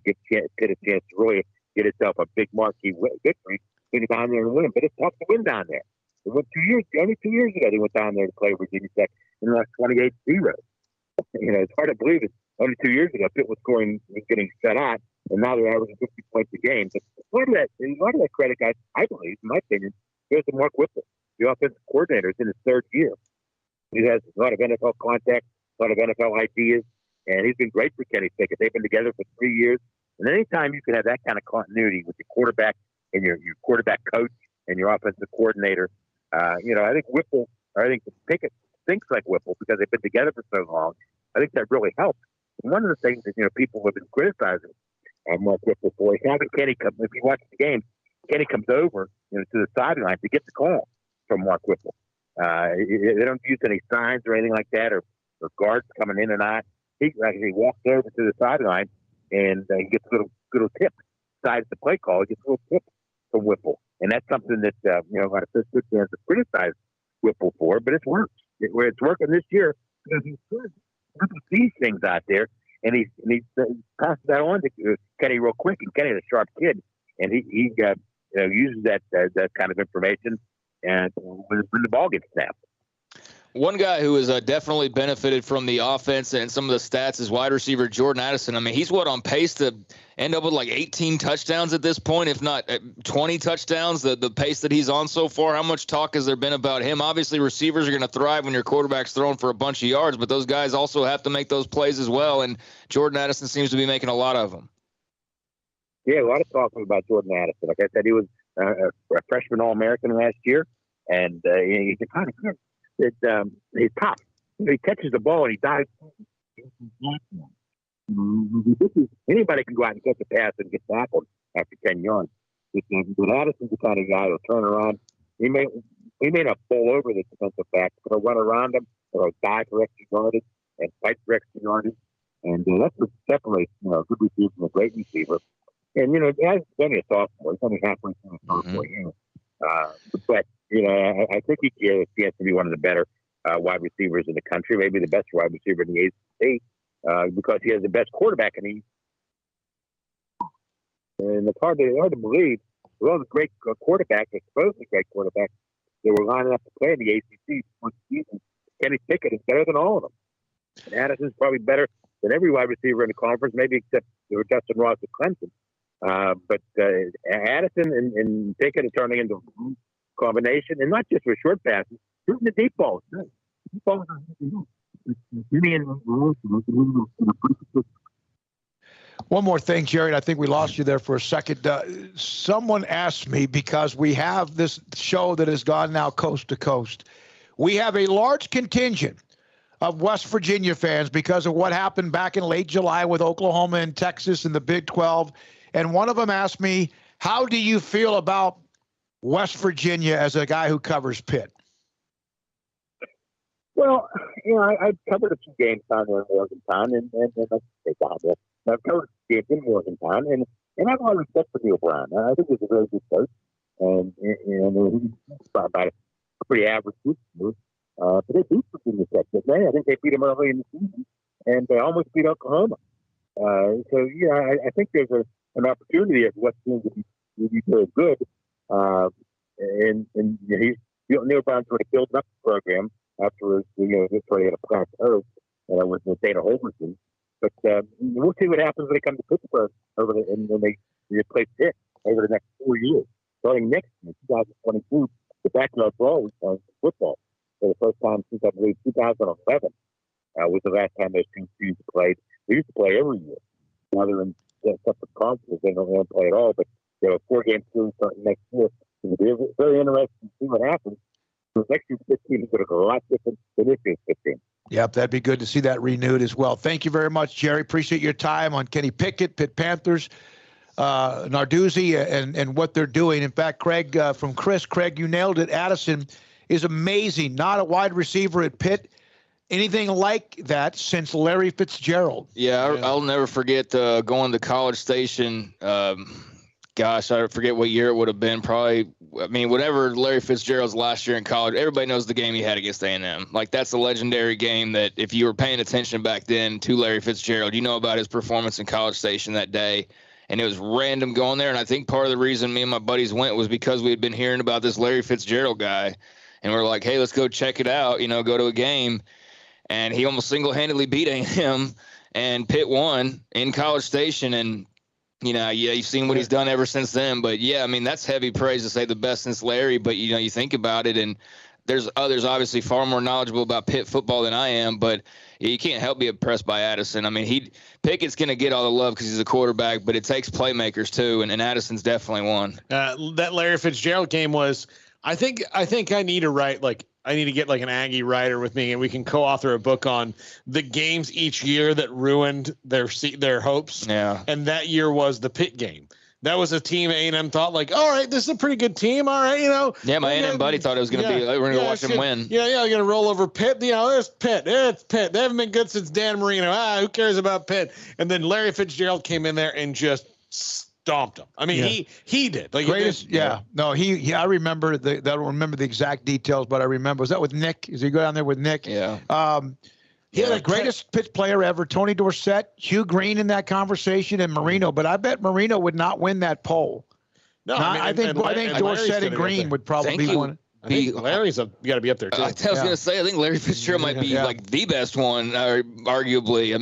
give Pitt a chance to really get itself a big marquee victory, to get down there and win. But it's tough to win down there. They went only 2 years ago. They went down there to play Virginia Tech and lost 28-0. It's hard to believe it. Only 2 years ago, Pitt was getting shut out, and now they're averaging 50 points a game. But a lot of that credit, guys, I believe, in my opinion, goes to Mark Whipple, the offensive coordinator. Is in his 3rd year. He has a lot of NFL contact, a lot of NFL ideas, and he's been great for Kenny Pickett. They've been together for 3 years. And anytime you can have that kind of continuity with your quarterback and your quarterback coach and your offensive coordinator, I think Pickett thinks like Whipple because they've been together for so long. I think that really helps. And one of the things that people have been criticizing Mark Whipple for is having Kenny come. If you watch the game, Kenny comes over to the sideline to get the call from Mark Whipple. They don't use any signs or anything like that, or guards coming in and out. He walks over to the sideline and he gets a little tip. Besides the play call, he gets a little tip from Whipple, and that's something that a lot of Pittsburgh fans have criticized Whipple for, but it's worked. It's working this year because he's good. Whipple sees things out there, and he passes that on to Kenny real quick. And Kenny's a sharp kid, and he uses that kind of information and when the ball gets snapped. One guy who has definitely benefited from the offense and some of the stats is wide receiver Jordan Addison. I mean, he's on pace to end up with like 18 touchdowns at this point, if not 20 touchdowns, the pace that he's on so far. How much talk has there been about him? Obviously, receivers are going to thrive when your quarterback's throwing for a bunch of yards, but those guys also have to make those plays as well, and Jordan Addison seems to be making a lot of them. Yeah, a lot of talk about Jordan Addison. Like I said, he was a freshman All-American last year, and he's kind of good. He's tough. He catches the ball and he dives. Anybody can go out and catch a pass and get tackled after 10 yards. But Addison's the kind of guy who'll turn around. He may not fall over the defensive back, but he'll run around him, or he'll dive for extra yardage and fight for extra yardage. And that's what separates a good receiver from a great receiver. And Addison's only a sophomore. He's only halfway through the sophomore year. But I think he has to be one of the better wide receivers in the country, maybe the best wide receiver in the ACC, because he has the best quarterback in the East. And it's hard to believe. Well, the great quarterback, supposedly great quarterback, they were lining up to play in the ACC for the season. Kenny Pickett is better than all of them. And Addison's probably better than every wide receiver in the conference, maybe except Justin Ross at Clemson. But Addison and Pickett are turning into a combination, and not just for short passes, shooting the deep balls. Deep balls are One more thing, Jerry, and I think we lost you there for a second. Someone asked me, because we have this show that has gone now coast to coast, we have a large contingent of West Virginia fans because of what happened back in late July with Oklahoma and Texas in the Big 12. And one of them asked me, how do you feel about West Virginia as a guy who covers Pitt? Well, I've covered a few games down there in Morgantown, and let's say down there. I've covered a few games in Morgantown, and I've a lot of respect for Neil Brown. I think he's a very good coach, and and about a pretty average team. But they beat Virginia Tech, didn't they? I think they beat them early in the season, and they almost beat Oklahoma. So yeah, I think there's an opportunity of West Virginia to be very good. And Neil Brown's sort of building up the program after this sort of had a plateau with the Dana Holgerson. But we'll see what happens when they come to Pittsburgh and they play Pitt over the next 4 years. Starting next year, 2022, the backyard brawl returns to football for the first time since, I believe, 2011 was the last time those two teams played. They used to play every year. Now they're in separate conferences. They don't play at all. But they have a 4-game series starting next year. It'll be very interesting to see what happens. The next year's 15 is going to go a lot different than this year's 15. Yep, that'd be good to see that renewed as well. Thank you very much, Jerry. Appreciate your time on Kenny Pickett, Pitt Panthers, Narduzzi, and what they're doing. In fact, Craig, from Chris, Craig, you nailed it. Addison is amazing. Not a wide receiver at Pitt. Anything like that since Larry Fitzgerald. Yeah, I'll never forget going to College Station. Gosh, I forget what year it would have been. Probably, I mean, whatever Larry Fitzgerald's last year in college, everybody knows the game he had against A&M. Like, that's a legendary game that if you were paying attention back then to Larry Fitzgerald, you know about his performance in College Station that day. And it was random going there. And I think part of the reason me and my buddies went was because we had been hearing about this Larry Fitzgerald guy. And we're like, hey, let's go check it out, go to a game. And he almost single-handedly beat A&M, and Pitt won in College Station. And, you've seen what he's done ever since then. But, yeah, I mean, that's heavy praise to say the best since Larry. But, you think about it, and there's others obviously far more knowledgeable about Pitt football than I am. But you can't help be impressed by Addison. I mean, Pickett's going to get all the love because he's a quarterback, but it takes playmakers too, and Addison's definitely one. That Larry Fitzgerald game was – I think I need to write I need to get an Aggie writer with me, and we can co-author a book on the games each year that ruined their hopes. Yeah. And that year was the Pitt game. That was a team A&M thought all right, this is a pretty good team. All right, Yeah, my A&M buddy thought it was going to be. We're going to watch them win. Yeah, going to roll over Pitt. There's Pitt. It's Pitt. They haven't been good since Dan Marino. Who cares about Pitt? And then Larry Fitzgerald came in there and just stomped him. I mean, he did. Greatest, No, he. I remember I don't remember the exact details, but I remember. Was that with Nick? Is he go down there with Nick? Yeah. He had the greatest Pitt player ever, Tony Dorsett, Hugh Green in that conversation, and Marino. But I bet Marino would not win that poll. No, I think Dorsett and Green would probably be one. Larry's got to be up there too. I was going to say, I think Larry Fitzgerald might be the best one, arguably.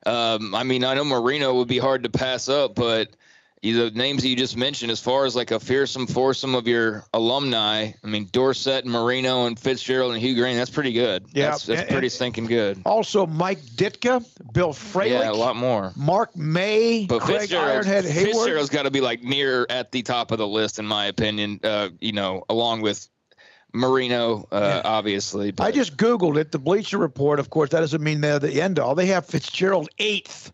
I know Marino would be hard to pass up, but the names that you just mentioned, as far as a fearsome foursome of your alumni, Dorsett and Marino and Fitzgerald and Hugh Green, that's pretty good. Yeah, that's pretty stinking good. Also, Mike Ditka, Bill Fralick. Yeah, a lot more. Mark May, but Craig Ironhead Hayward. Fitzgerald's got to be near at the top of the list, in my opinion, along with Marino, obviously. But. I just Googled it, the Bleacher Report. Of course, that doesn't mean they're the end all. They have Fitzgerald 8th.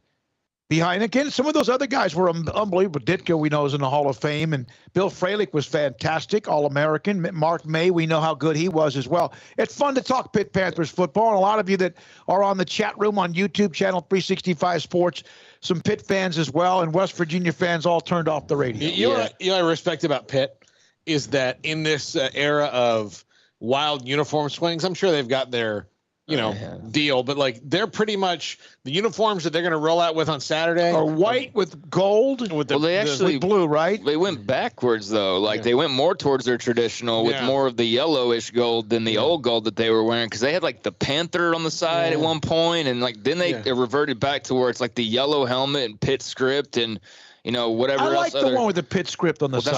Behind again, some of those other guys were unbelievable. Ditka, we know, is in the Hall of Fame, and Bill Fralick was fantastic, All-American. Mark May, we know how good he was as well. It's fun to talk Pitt Panthers football, and a lot of you that are on the chat room on YouTube, channel 365 Sports, some Pitt fans as well, and West Virginia fans all turned off the radio. You know what I respect about Pitt is that in this era of wild uniform swings, I'm sure they've got their deal, but they're pretty much the uniforms that they're going to roll out with on Saturday are white with gold with blue, right? They went backwards though. They went more towards their traditional with more of the yellowish gold than the old gold that they were wearing, because they had the panther on the side at one point, and then they reverted back to where it's the yellow helmet and Pitt script and whatever else. I like the one with the Pitt script on the side.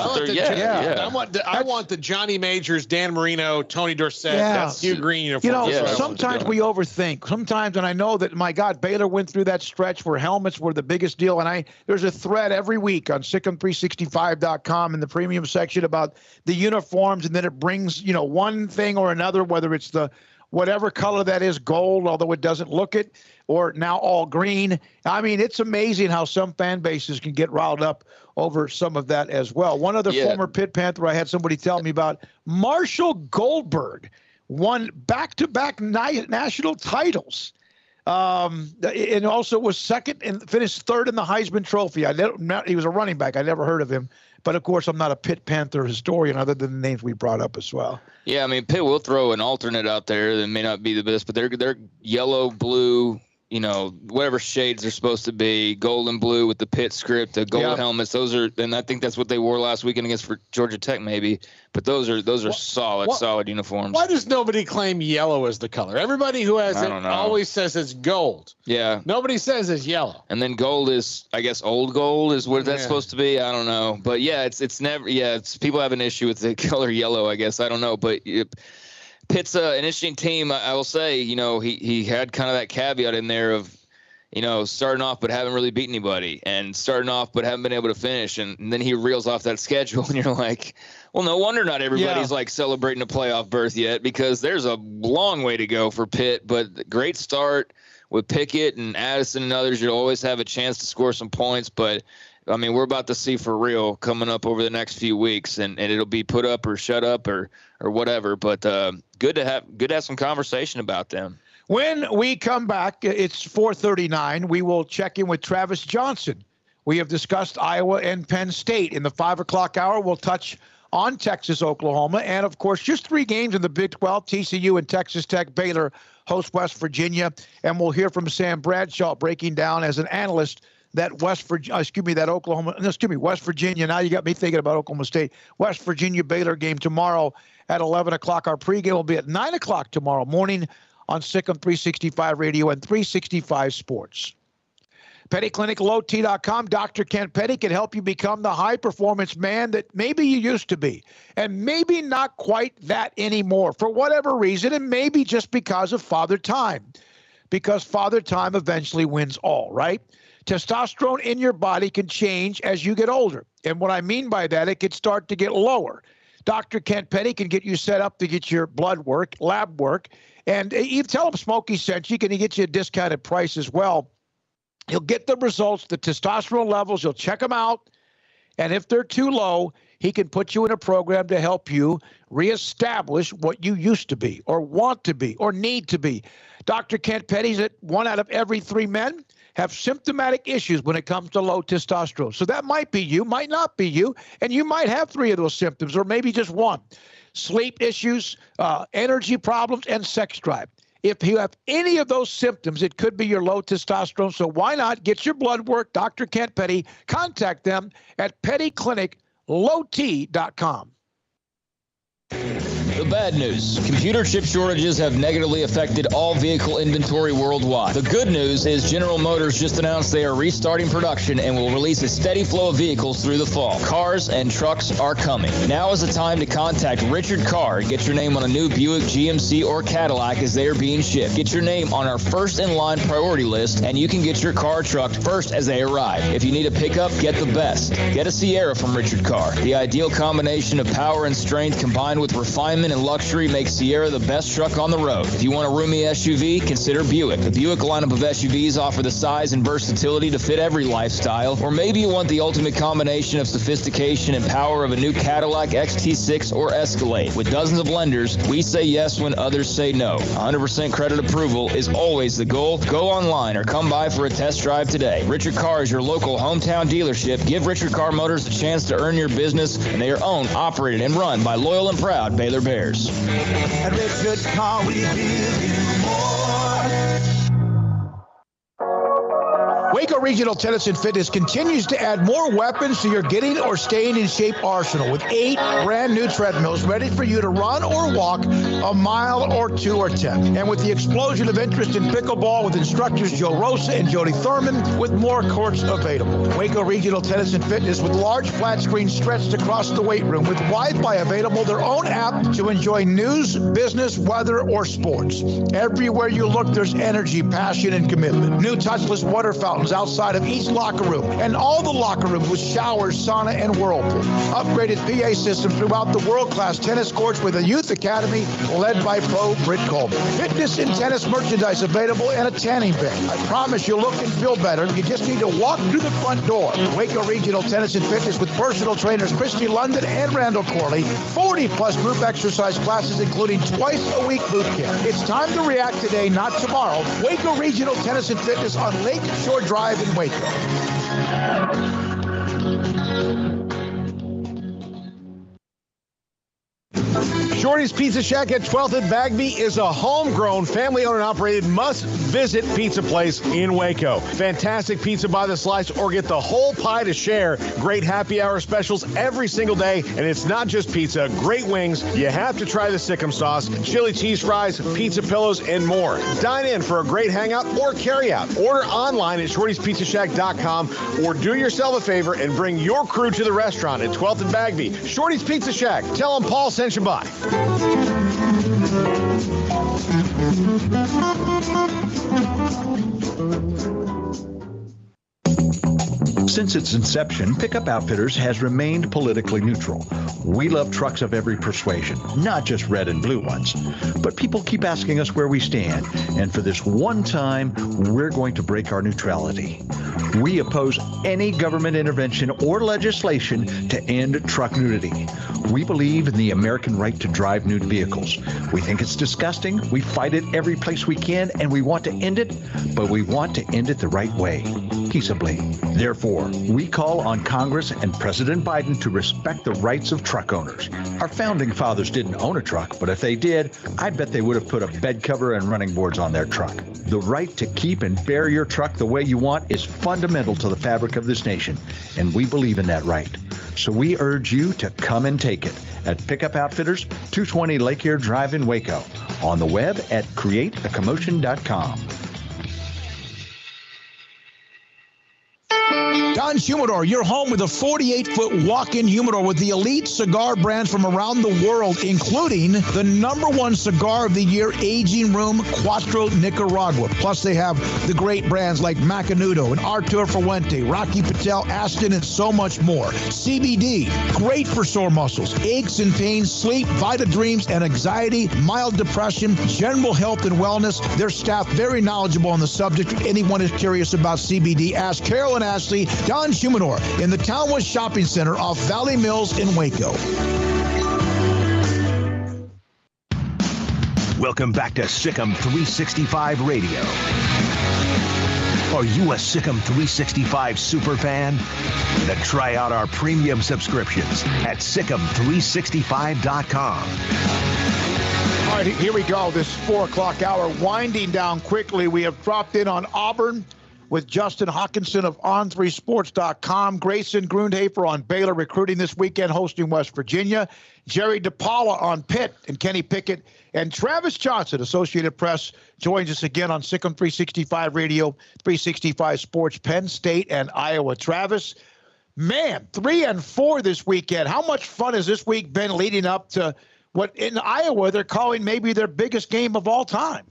I want the Johnny Majors, Dan Marino, Tony Dorsett, Hugh Green uniform. Sometimes we overthink. Sometimes, and I know that, my God, Baylor went through that stretch where helmets were the biggest deal. And there's a thread every week on Sikkim365.com in the premium section about the uniforms, and then it brings, one thing or another, whether it's the whatever color that is, gold, although it doesn't look it, or now all green. It's amazing how some fan bases can get riled up over some of that as well. One other former Pitt Panther I had somebody tell me about, Marshall Goldberg, won back-to-back national titles. And also was second and finished third in the Heisman Trophy. He was a running back. I never heard of him. But, of course, I'm not a Pitt Panther historian other than the names we brought up as well. Yeah, I mean, Pitt will throw an alternate out there that may not be the best, but they're yellow, blue, whatever shades they're supposed to be, gold and blue with the Pitt script, the gold helmets. Those are, and I think that's what they wore last weekend against for Georgia Tech, maybe. But those are solid uniforms. Why does nobody claim yellow as the color? Everybody who has it always says it's gold. Yeah. Nobody says it's yellow. And then gold is, I guess, old gold is what that's supposed to be. I don't know, but yeah, it's never. Yeah, it's people have an issue with the color yellow. I guess I don't know, but. Pitt's an interesting team. I will say, he had kind of that caveat in there of, starting off but haven't really beat anybody, and starting off but haven't been able to finish. And then he reels off that schedule, and you're like, well, no wonder not everybody's like celebrating a playoff berth yet, because there's a long way to go for Pitt. But great start with Pickett and Addison and others. You'll always have a chance to score some points, but I mean, we're about to see for real coming up over the next few weeks, and it'll be put up or shut up or whatever. But good to have some conversation about them. When we come back, it's 4:39. We will check in with Travis Johnson. We have discussed Iowa and Penn State. In the 5 o'clock hour, we'll touch on Texas, Oklahoma, and of course, just 3 games in the Big 12. TCU and Texas Tech. Baylor host West Virginia, and we'll hear from Sam Bradshaw breaking down as an analyst that West Virginia. Now you got me thinking about Oklahoma State. West Virginia Baylor game tomorrow at 11 o'clock. Our pregame will be at 9 o'clock tomorrow morning on Sikkim 365 Radio and 365 Sports. PettyClinicLowT.com. Dr. Kent Petty can help you become the high-performance man that maybe you used to be, and maybe not quite that anymore for whatever reason, and maybe just because of Father Time, because Father Time eventually wins all, right? Testosterone in your body can change as you get older. And what I mean by that, it could start to get lower. Dr. Kent Petty can get you set up to get your blood work, lab work. And you tell him Smokey sent you. Can he get you a discounted price as well? He'll get the results, the testosterone levels. You'll check them out. And if they're too low, he can put you in a program to help you reestablish what you used to be or want to be or need to be. Dr. Kent Petty's at 1 out of every 3 men have symptomatic issues when it comes to low testosterone. So that might be you, might not be you, and you might have 3 of those symptoms or maybe just 1. Sleep issues, energy problems, and sex drive. If you have any of those symptoms, it could be your low testosterone. So why not get your blood work, Dr. Kent Petty. Contact them at PettyClinicLowT.com. The bad news. Computer chip shortages have negatively affected all vehicle inventory worldwide. The good news is General Motors just announced they are restarting production and will release a steady flow of vehicles through the fall. Cars and trucks are coming. Now is the time to contact Richard Carr and get your name on a new Buick, GMC, or Cadillac as they are being shipped. Get your name on our first in line priority list and you can get your car trucked first as they arrive. If you need a pickup, get the best. Get a Sierra from Richard Carr. The ideal combination of power and strength combined with refinement and luxury makes Sierra the best truck on the road. If you want a roomy SUV, consider Buick. The Buick lineup of SUVs offer the size and versatility to fit every lifestyle. Or maybe you want the ultimate combination of sophistication and power of a new Cadillac XT6 or Escalade. With dozens of lenders, we say yes when others say no. 100% credit approval is always the goal. Go online or come by for a test drive today. Richard Carr is your local hometown dealership. Give Richard Carr Motors a chance to earn your business, and they are owned, operated, and run by loyal and proud Baylor Bears. At Richard Carr, we build you more. Waco Regional Tennis and Fitness continues to add more weapons to your getting or staying in shape arsenal with 8 brand new treadmills ready for you to run or walk a mile or 2 or 10. And with the explosion of interest in pickleball with instructors Joe Rosa and Jody Thurman with more courts available. Waco Regional Tennis and Fitness with large flat screens stretched across the weight room with Wi-Fi available, their own app to enjoy news, business, weather, or sports. Everywhere you look, there's energy, passion, and commitment. New touchless water fountains outside of each locker room, and all the locker rooms with showers, sauna, and whirlpool. Upgraded PA systems throughout the world-class tennis courts with a youth academy led by pro Britt Coleman. Fitness and tennis merchandise available and a tanning bed. I promise you'll look and feel better. You just need to walk through the front door. Waco Regional Tennis and Fitness with personal trainers Christy London and Randall Corley. 40-plus group exercise classes, including twice-a-week boot camp. It's time to react today, not tomorrow. Waco Regional Tennis and Fitness on Lake Shore Drive in Waco. Shorty's Pizza Shack at 12th and Bagby is a homegrown, family-owned and operated must-visit pizza place in Waco. Fantastic pizza by the slice or get the whole pie to share. Great happy hour specials every single day, and it's not just pizza. Great wings. You have to try the Sikkim sauce, chili cheese fries, pizza pillows, and more. Dine in for a great hangout or carry out. Order online at shortyspizzashack.com or do yourself a favor and bring your crew to the restaurant at 12th and Bagby. Shorty's Pizza Shack. Tell them Paul sent you by. Since its inception, Pickup Outfitters has remained politically neutral. We love trucks of every persuasion, not just red and blue ones. But people keep asking us where we stand, and for this one time, we're going to break our neutrality. We oppose any government intervention or legislation to end truck nudity. We believe in the American right to drive nude vehicles. We think it's disgusting. We fight it every place we can, and we want to end it, but we want to end it the right way, peaceably. Therefore, we call on Congress and President Biden to respect the rights of truck owners. Our founding fathers didn't own a truck, but if they did, I bet they would have put a bed cover and running boards on their truck. The right to keep and bear your truck the way you want is fundamental to the fabric of this nation, and we believe in that right. So we urge you to come and take it at Pickup Outfitters, 220 Lake Erie Drive in Waco. On the web at createacommotion.com. Don's Humidor, your home with a 48-foot walk-in humidor with the elite cigar brands from around the world, including the #1 cigar of the year, Aging Room Cuatro Nicaragua. Plus, they have the great brands like Macanudo and Artur Fuente, Rocky Patel, Aston, and so much more. CBD, great for sore muscles, aches and pains, sleep, Vita Dreams, and anxiety, mild depression, general health and wellness. Their staff very knowledgeable on the subject. If anyone is curious about CBD, ask Carol and Ashley. Don's Humidor in the Townwest Shopping Center off Valley Mills in Waco. Welcome back to Sikkim 365 Radio. Are you a Sikkim 365 super fan? Then try out our premium subscriptions at Sikkim365.com. All right, here we go. This 4 o'clock hour winding down quickly. We have dropped in on Auburn with Justin Hawkinson of On3Sports.com. Grayson Grundhafer on Baylor recruiting this weekend, hosting West Virginia. Jerry DePaula on Pitt and Kenny Pickett. And Travis Johnson, Associated Press, joins us again on Sikkim 365 Radio, 365 Sports, Penn State and Iowa. Travis, man, 3-4 this weekend. How much fun has this week been leading up to what in Iowa they're calling maybe their biggest game of all time?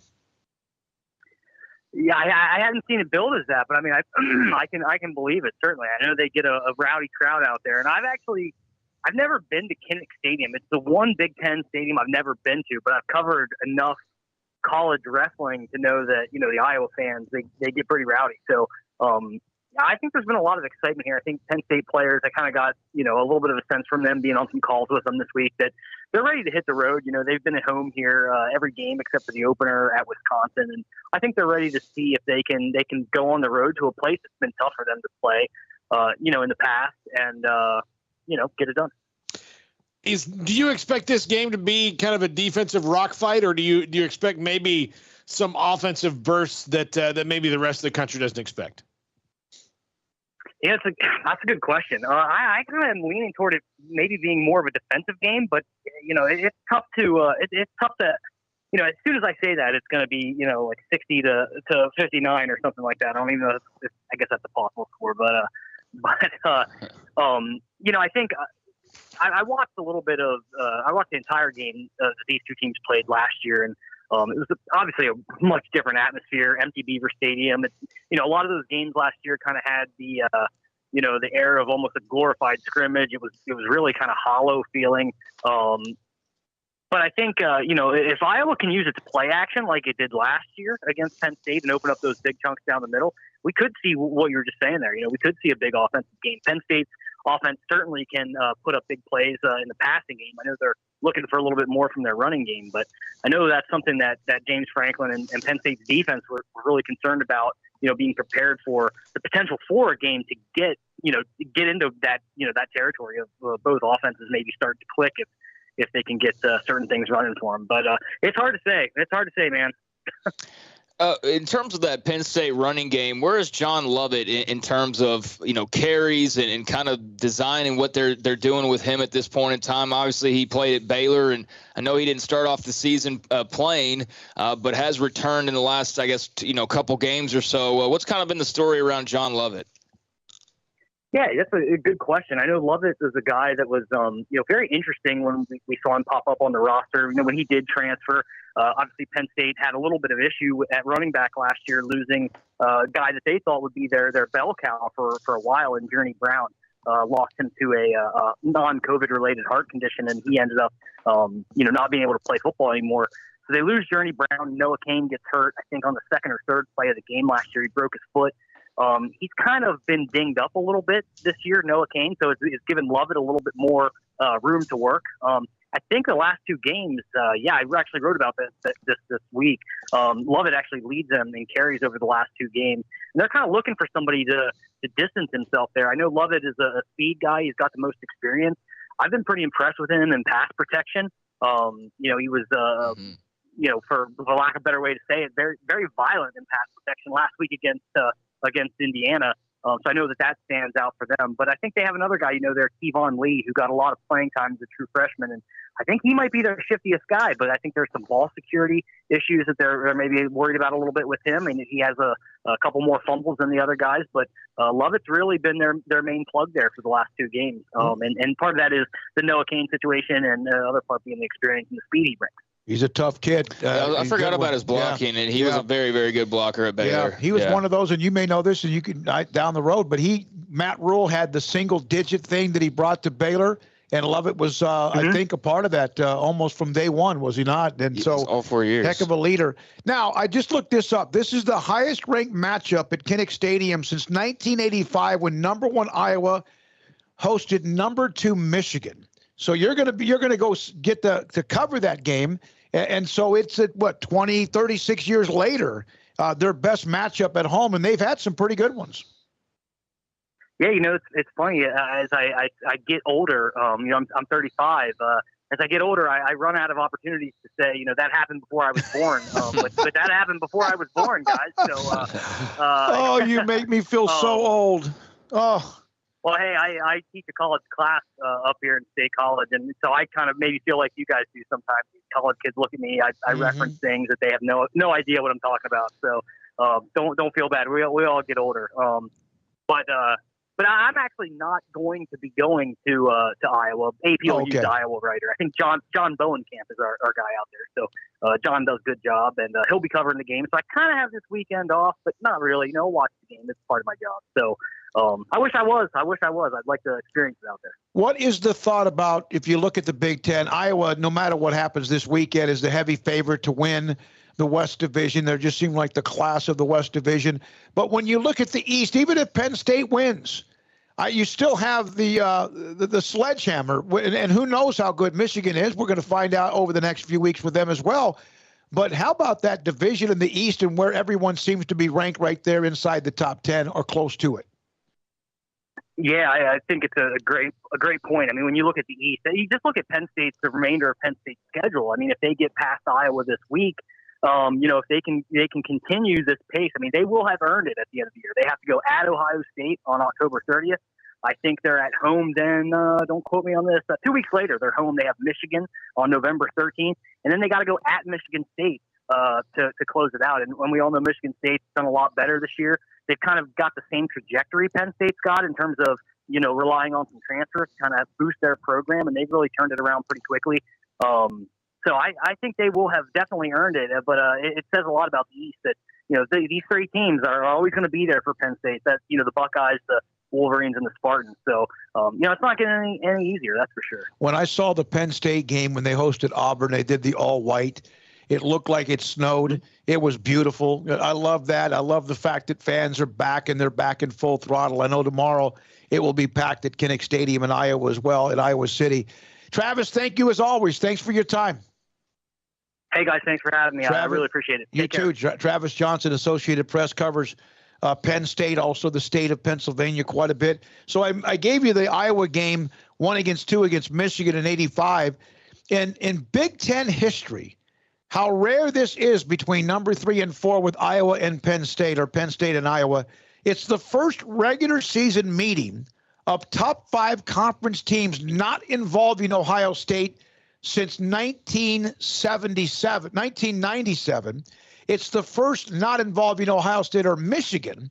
Yeah, I haven't seen it billed as that, but I mean, I can believe it. Certainly, I know they get a rowdy crowd out there, and I've never been to Kinnick Stadium. It's the one Big Ten stadium I've never been to, but I've covered enough college wrestling to know that the Iowa fans they get pretty rowdy. So I think there's been a lot of excitement here. I think Penn State players, I kind of got a little bit of a sense from them being on some calls with them this week that they're ready to hit the road. They've been at home here every game except for the opener at Wisconsin, and I think they're ready to see if they can go on the road to a place that's been tough for them to play, in the past, and get it done. Do you expect this game to be kind of a defensive rock fight, or do you expect maybe some offensive bursts that maybe the rest of the country doesn't expect? Yeah, that's a good question. I kind of am leaning toward it maybe being more of a defensive game, but it's tough to it's tough to as soon as I say that it's going to be like 60 to 59 or something like that. I don't even know if I guess that's a possible score, but I think I watched a little bit of I watched the entire game that these two teams played last year, and it was obviously a much different atmosphere, empty Beaver Stadium. It's, a lot of those games last year kind of had the air of almost a glorified scrimmage. It was really kind of hollow feeling. But I think, if Iowa can use its play action like it did last year against Penn State and open up those big chunks down the middle, we could see what you were just saying there. We could see a big offensive game. Penn State's offense certainly can put up big plays in the passing game. I know they're looking for a little bit more from their running game, but I know that's something that James Franklin and Penn State's defense were really concerned about, being prepared for the potential for a game to get into that, that territory of both offenses maybe start to click if they can get certain things running for them. But it's hard to say. It's hard to say, man. In terms of that Penn State running game, where is John Lovett in terms of, carries and kind of designing what they're doing with him at this point in time? Obviously, he played at Baylor, and I know he didn't start off the season playing, but has returned in the last, I guess, couple games or so. What's kind of been the story around John Lovett? Yeah, that's a good question. I know Lovett is a guy that was, very interesting when we saw him pop up on the roster. When he did transfer. Obviously, Penn State had a little bit of issue at running back last year, losing a guy that they thought would be their bell cow for a while in Journey Brown. Lost him to a non-COVID related heart condition, and he ended up, not being able to play football anymore. So they lose Journey Brown. Noah Cain gets hurt, I think, on the second or third play of the game last year. He broke his foot. He's kind of been dinged up a little bit this year, Noah Cain, so it's given Lovett a little bit more room to work. I think the last two games, I actually wrote about this week. Lovett actually leads them in carries over the last two games. And they're kind of looking for somebody to distance himself there. I know Lovett is a speed guy. He's got the most experience. I've been pretty impressed with him in pass protection. He was, for lack of a better way to say it, very, very violent in pass protection last week against Indiana. So I know that stands out for them. But I think they have another guy, there, Kevon Lee, who got a lot of playing time as a true freshman. And I think he might be their shiftiest guy, but I think there's some ball security issues that they're maybe worried about a little bit with him. I mean, he has a couple more fumbles than the other guys, but Lovett's really been their main plug there for the last two games. And part of that is the Noah Cain situation, and the other part being the experience and the speed he brings. He's a tough kid. I forgot about his blocking, and he was a very, very good blocker at Baylor. Yeah, he was one of those, and you may know this, and you can down the road, but Matt Rule had the single-digit thing that he brought to Baylor, and Lovett was, I think, a part of that almost from day one, was he not? And so all 4 years. Heck of a leader. Now, I just looked this up. This is the highest-ranked matchup at Kinnick Stadium since 1985, when number 1 Iowa hosted number 2 Michigan. So you're going to go get to cover that game. And so it's at 36 years later, their best matchup at home, and they've had some pretty good ones. Yeah, it's funny as I get older. I'm 35. As I get older, I run out of opportunities to say, that happened before I was born. But that happened before I was born, guys. So, you make me feel so old. Oh. Well, hey, I teach a college class up here in State College, and so I kind of maybe feel like you guys do sometimes. These college kids look at me, I reference things that they have no idea what I'm talking about. So don't feel bad. We all get older. But I'm actually not going to be going to Iowa. AP will use the Iowa writer. I think John Bowenkamp is our guy out there. So John does a good job, and he'll be covering the game. So I kind of have this weekend off, but not really. Watch the game. It's part of my job. So. I wish I was. I'd like to experience it out there. What is the thought about, if you look at the Big Ten, Iowa, no matter what happens this weekend, is the heavy favorite to win the West Division. They just seem like the class of the West Division. But when you look at the East, even if Penn State wins, you still have the sledgehammer. And who knows how good Michigan is. We're going to find out over the next few weeks with them as well. But how about that division in the East, and where everyone seems to be ranked right there inside the top 10 or close to it? Yeah, I think it's a great point. I mean, when you look at the East, you just look at Penn State's, the remainder of Penn State's schedule. I mean, if they get past Iowa this week, if they can continue this pace, I mean, they will have earned it at the end of the year. They have to go at Ohio State on October 30th. I think they're at home then, don't quote me on this, 2 weeks later, they're home. They have Michigan on November 13th, and then they got to go at Michigan State to close it out. And when we all know Michigan State's done a lot better this year, they've kind of got the same trajectory Penn State's got in terms of, relying on some transfers to kind of boost their program, and they've really turned it around pretty quickly. So I think they will have definitely earned it, but it says a lot about the East that, these three teams are always going to be there for Penn State. That's, the Buckeyes, the Wolverines, and the Spartans. So, it's not getting any easier, that's for sure. When I saw the Penn State game, when they hosted Auburn, they did the all-white. It looked like it snowed. It was beautiful. I love that. I love the fact that fans are back, and they're back in full throttle. I know tomorrow it will be packed at Kinnick Stadium in Iowa as well, at Iowa City. Travis, thank you as always. Thanks for your time. Hey, guys, thanks for having me. I really appreciate it. You too. Travis Johnson, Associated Press, covers Penn State, also the state of Pennsylvania quite a bit. So I gave you the Iowa game, 1-2 against Michigan in '85. in Big Ten history, how rare this is between number 3 and 4 with Iowa and Penn State, or Penn State and Iowa. It's the first regular season meeting of top 5 conference teams not involving Ohio State since 1997. It's the first not involving Ohio State or Michigan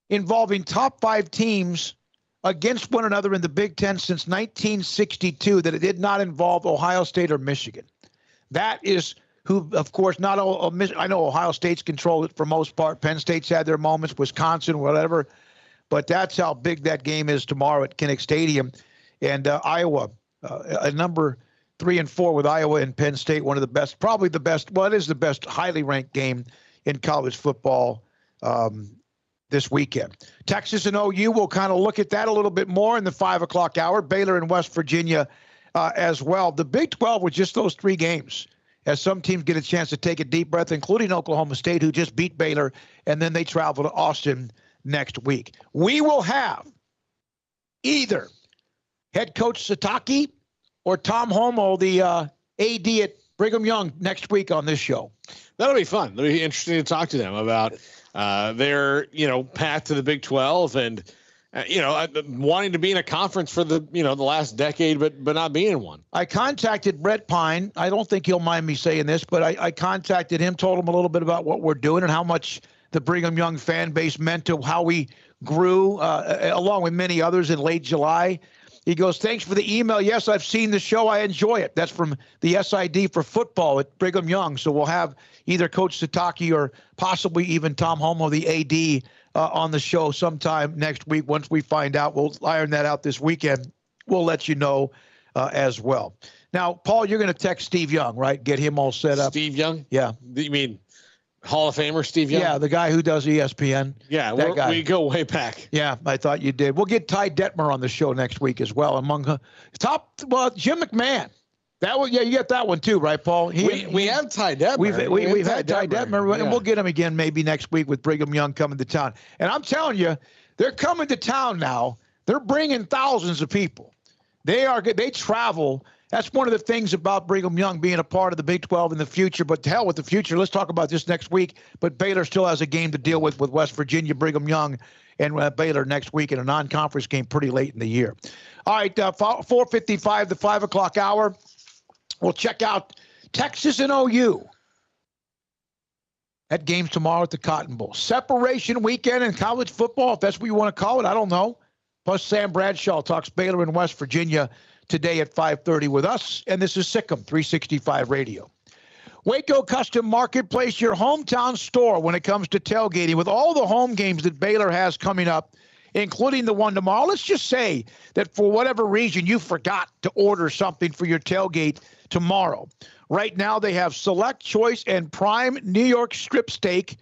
involving top 5 teams against one another in the Big Ten since 1962 that it did not involve Ohio State or Michigan. That is who, of course, not all. I know Ohio State's controlled it for most part. Penn State's had their moments, Wisconsin, whatever. But that's how big that game is tomorrow at Kinnick Stadium. And Iowa, a number 3 and 4 with Iowa and Penn State, one of the best, probably the best. Well, it is the best highly ranked game in college football this weekend. Texas and OU, will kind of look at that a little bit more in the 5 o'clock hour. Baylor and West Virginia as well. The Big 12 with just those 3 games, as some teams get a chance to take a deep breath, including Oklahoma State, who just beat Baylor, and then they travel to Austin next week. We will have either head coach Sataki or Tom Homo, the AD at Brigham Young, next week on this show. That'll be fun. It'll be interesting to talk to them about their, path to the Big 12 and, wanting to be in a conference for the last decade, but not being in one. I contacted Brett Pine. I don't think he'll mind me saying this, but I contacted him, told him a little bit about what we're doing and how much the Brigham Young fan base meant to how we grew, along with many others in late July. He goes, thanks for the email. Yes, I've seen the show. I enjoy it. That's from the SID for football at Brigham Young. So we'll have either Coach Sataki or possibly even Tom Homo, the AD, on the show sometime next week. Once we find out, we'll iron that out this weekend. We'll let you know as well. Now, Paul, you're going to text Steve Young, right? Get him all set up. Steve Young? Yeah. You mean Hall of Famer Steve Young? Yeah, the guy who does ESPN. Yeah, that guy. We go way back. Yeah, I thought you did. We'll get Ty Detmer on the show next week as well. Among Jim McMahon. That one, yeah, you get that one too, right, Paul? We have Ty Detmer. We've had Ty Detmer, and we'll get him again maybe next week with Brigham Young coming to town. And I'm telling you, they're coming to town now. They're bringing thousands of people. They travel. That's one of the things about Brigham Young being a part of the Big 12 in the future. But to hell with the future. Let's talk about this next week. But Baylor still has a game to deal with West Virginia, Brigham Young, and Baylor next week in a non-conference game pretty late in the year. All right, 4:55, the 5 o'clock hour. We'll check out Texas and OU. That game's tomorrow at the Cotton Bowl. Separation weekend in college football, if that's what you want to call it. I don't know. Plus, Sam Bradshaw talks Baylor and West Virginia today at 5:30 with us, and this is Sikkim 365 Radio. Waco Custom Marketplace, your hometown store when it comes to tailgating, with all the home games that Baylor has coming up, including the one tomorrow. Let's just say that for whatever reason you forgot to order something for your tailgate tomorrow. Right now they have Select, Choice, and Prime New York strip steak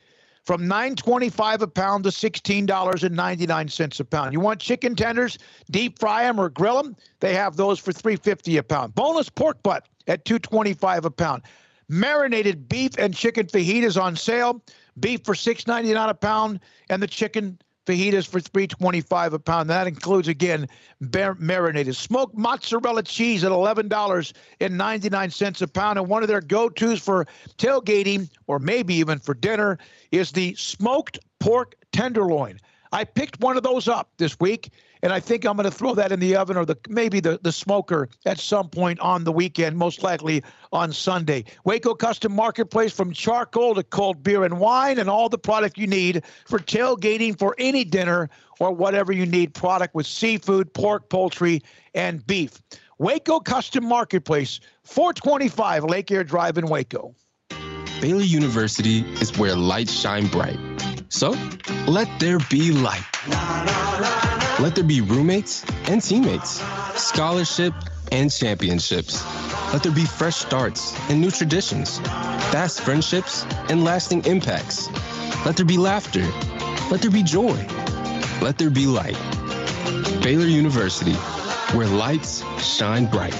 from $9.25 a pound to $16.99 a pound. You want chicken tenders, deep fry them or grill them? They have those for $3.50 a pound. Boneless pork butt at $2.25 a pound. Marinated beef and chicken fajitas on sale. Beef for $6.99 a pound, and the chicken fajitas for $3.25 a pound. That includes, again, marinated smoked mozzarella cheese at $11.99 a pound. And one of their go-tos for tailgating, or maybe even for dinner, is the smoked pork tenderloin. I picked one of those up this week, and I think I'm going to throw that in the oven or maybe the smoker at some point on the weekend, most likely on Sunday. Waco Custom Marketplace, from charcoal to cold beer and wine, and all the product you need for tailgating for any dinner or whatever you need. Product with seafood, pork, poultry, and beef. Waco Custom Marketplace, 425 Lake Air Drive in Waco. Baylor University is where lights shine bright. So, let there be light. Let there be roommates and teammates, scholarship and championships. Let there be fresh starts and new traditions, fast friendships and lasting impacts. Let there be laughter. Let there be joy. Let there be light. Baylor University, where lights shine bright.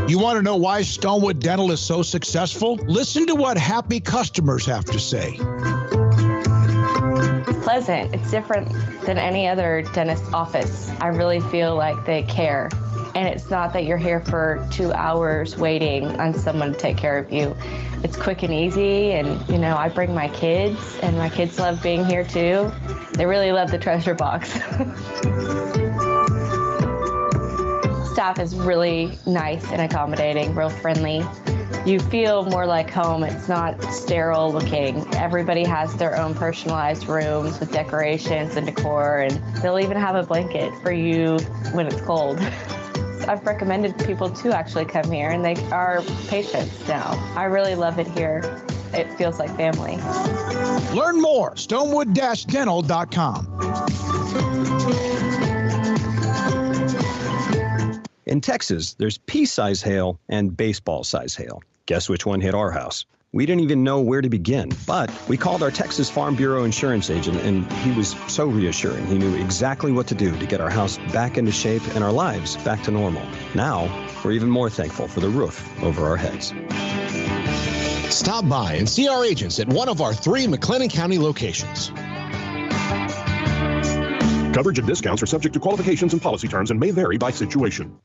You want to know why Stonewood Dental is so successful? Listen to what happy customers have to say. pleasant. It's different than any other dentist office. I really feel like they care. And it's not that you're here for 2 hours waiting on someone to take care of you. It's quick and easy, and I bring my kids, and my kids love being here too. They really love the treasure box. Staff is really nice and accommodating, real friendly. You feel more like home. It's not sterile looking. Everybody has their own personalized rooms with decorations and decor, and they'll even have a blanket for you when it's cold. I've recommended people to actually come here, and they are patients now. I really love it here. It feels like family. Learn more, stonewood-dental.com. In Texas, there's pea-size hail and baseball-size hail. Guess which one hit our house? We didn't even know where to begin, but we called our Texas Farm Bureau insurance agent, and he was so reassuring. He knew exactly what to do to get our house back into shape and our lives back to normal. Now, we're even more thankful for the roof over our heads. Stop by and see our agents at one of our 3 McLennan County locations. Coverage and discounts are subject to qualifications and policy terms and may vary by situation.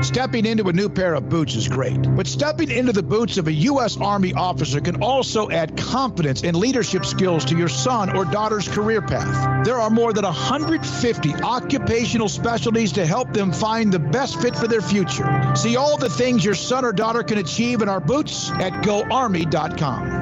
Stepping into a new pair of boots is great, but stepping into the boots of a U.S. Army officer can also add confidence and leadership skills to your son or daughter's career path. There are more than 150 occupational specialties to help them find the best fit for their future. See all the things your son or daughter can achieve in our boots at GoArmy.com.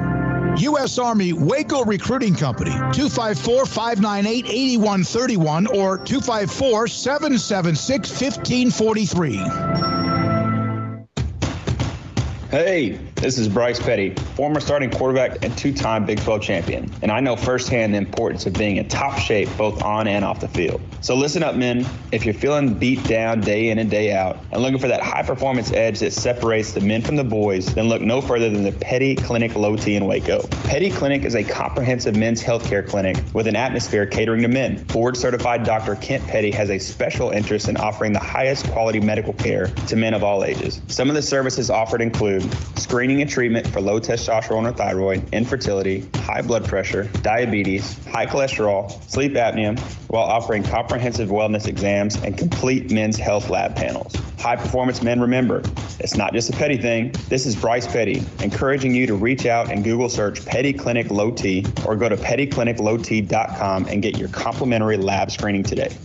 U.S. Army Waco Recruiting Company, 254-598-8131 or 254-776-1543. Hey, this is Bryce Petty, former starting quarterback and 2-time Big 12 champion. And I know firsthand the importance of being in top shape both on and off the field. So listen up, men. If you're feeling beat down day in and day out and looking for that high-performance edge that separates the men from the boys, then look no further than the Petty Clinic Low T in Waco. Petty Clinic is a comprehensive men's healthcare clinic with an atmosphere catering to men. Board-certified Dr. Kent Petty has a special interest in offering the highest quality medical care to men of all ages. Some of the services offered include screening and treatment for low testosterone or thyroid, infertility, high blood pressure, diabetes, high cholesterol, sleep apnea, while offering comprehensive wellness exams and complete men's health lab panels. High performance men, remember, it's not just a Petty thing. This is Bryce Petty, encouraging you to reach out and Google search Petty Clinic Low T or go to pettycliniclowt.com and get your complimentary lab screening today.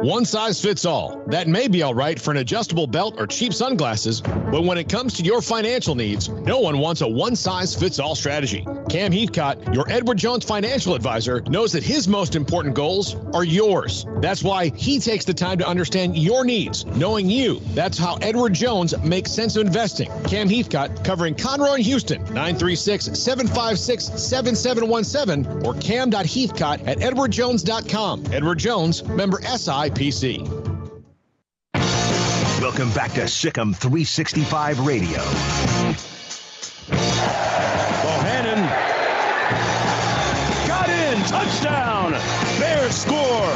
One size fits all. That may be all right for an adjustable belt or cheap sunglasses, but when it comes to your financial needs, no one wants a one-size-fits-all strategy. Cam Heathcott, your Edward Jones financial advisor, knows that his most important goals are yours. That's why he takes the time to understand your needs, knowing you. That's how Edward Jones makes sense of investing. Cam Heathcott, covering Conroe and Houston, 936-756-7717 or cam.heathcott@edwardjones.com. Edward Jones, member SIPC. Welcome back to Sikkim 365 Radio. Bohannon got in, touchdown, Bears score.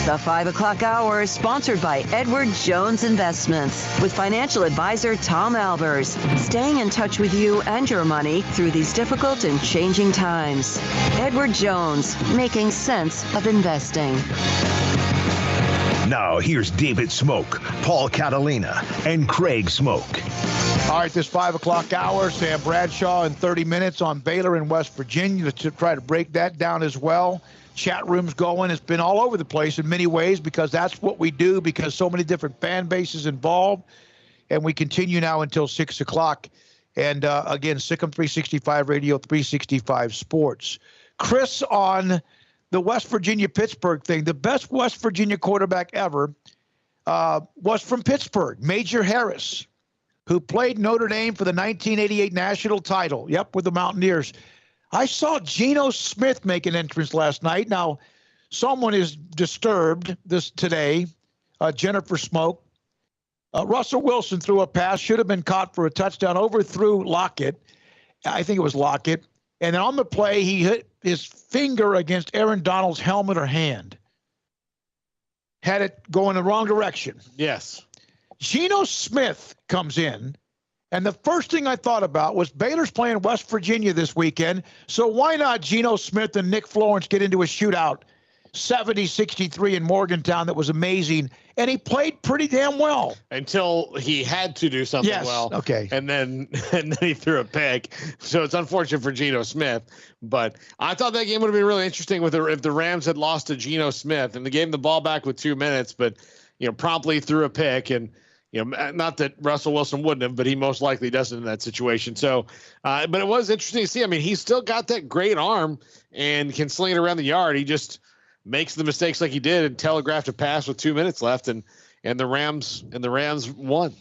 The 5 o'clock hour is sponsored by Edward Jones Investments with financial advisor Tom Albers, staying in touch with you and your money through these difficult and changing times. Edward Jones, making sense of investing. Now here's David Smoak, Paul Catalina, and Craig Smoak. All right, this 5 o'clock hour, Sam Bradshaw in 30 minutes on Baylor in West Virginia to try to break that down as well. Chat rooms going. It's been all over the place in many ways because that's what we do, because so many different fan bases involved. And we continue now until 6 o'clock. And again, Sikkim 365 Radio, 365 Sports. Chris, on the West Virginia-Pittsburgh thing, the best West Virginia quarterback ever was from Pittsburgh, Major Harris, who played Notre Dame for the 1988 national title. Yep, with the Mountaineers. I saw Geno Smith make an entrance last night. Now, someone is disturbed today, Jennifer Smoak. Russell Wilson threw a pass, should have been caught for a touchdown, overthrew Lockett. I think it was Lockett. And then on the play, he hit his finger against Aaron Donald's helmet or hand. Had it go in the wrong direction. Yes. Geno Smith comes in, And the first thing I thought about was Baylor's playing West Virginia this weekend, so why not Geno Smith and Nick Florence get into a shootout? 70-63 in Morgantown. That was amazing. And he played pretty damn well. Until he had to do something well. Okay. And then he threw a pick. So it's unfortunate for Geno Smith. But I thought that game would have been really interesting if the Rams had lost to Geno Smith and they gave him the ball back with 2 minutes, but promptly threw a pick. And not that Russell Wilson wouldn't have, but he most likely doesn't in that situation. So, but it was interesting to see. I mean, he's still got that great arm and can sling it around the yard. He just makes the mistakes like he did and telegraphed a pass with 2 minutes left, and the Rams won.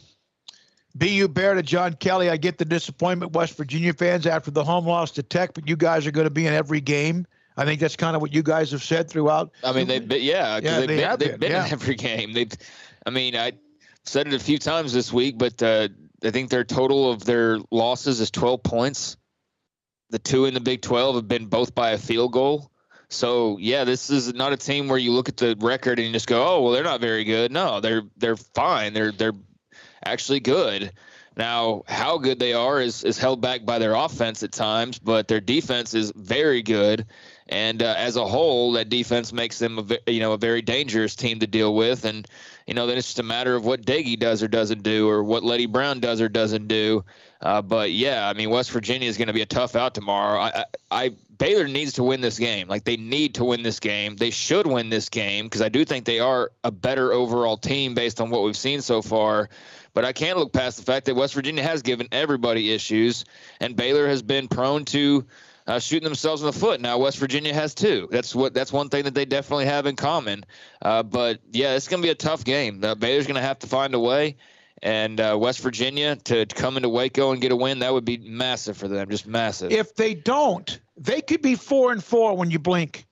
BU Bear to John Kelly. I get the disappointment, West Virginia fans, after the home loss to Tech, but you guys are going to be in every game. I think that's kind of what you guys have said throughout. I mean, they've been in every game. I said it a few times this week, but I think their total of their losses is 12 points. The 2 in the Big 12 have been both by a field goal. So, yeah, this is not a team where you look at the record and you just go, oh, well, they're not very good. No, they're fine. They're actually good. Now, how good they are is held back by their offense at times, but their defense is very good. And as a whole, that defense makes them a very dangerous team to deal with. And then it's just a matter of what Daggy does or doesn't do, or what Letty Brown does or doesn't do. But yeah, I mean, West Virginia is going to be a tough out tomorrow. Baylor needs to win this game. Like, they need to win this game. They should win this game because I do think they are a better overall team based on what we've seen so far. But I can't look past the fact that West Virginia has given everybody issues, and Baylor has been prone to shooting themselves in the foot. Now West Virginia has too. That's one thing that they definitely have in common. But yeah, it's going to be a tough game. Baylor's going to have to find a way. And West Virginia to come into Waco and get a win, that would be massive for them, just massive. If they don't, they could be 4-4 when you blink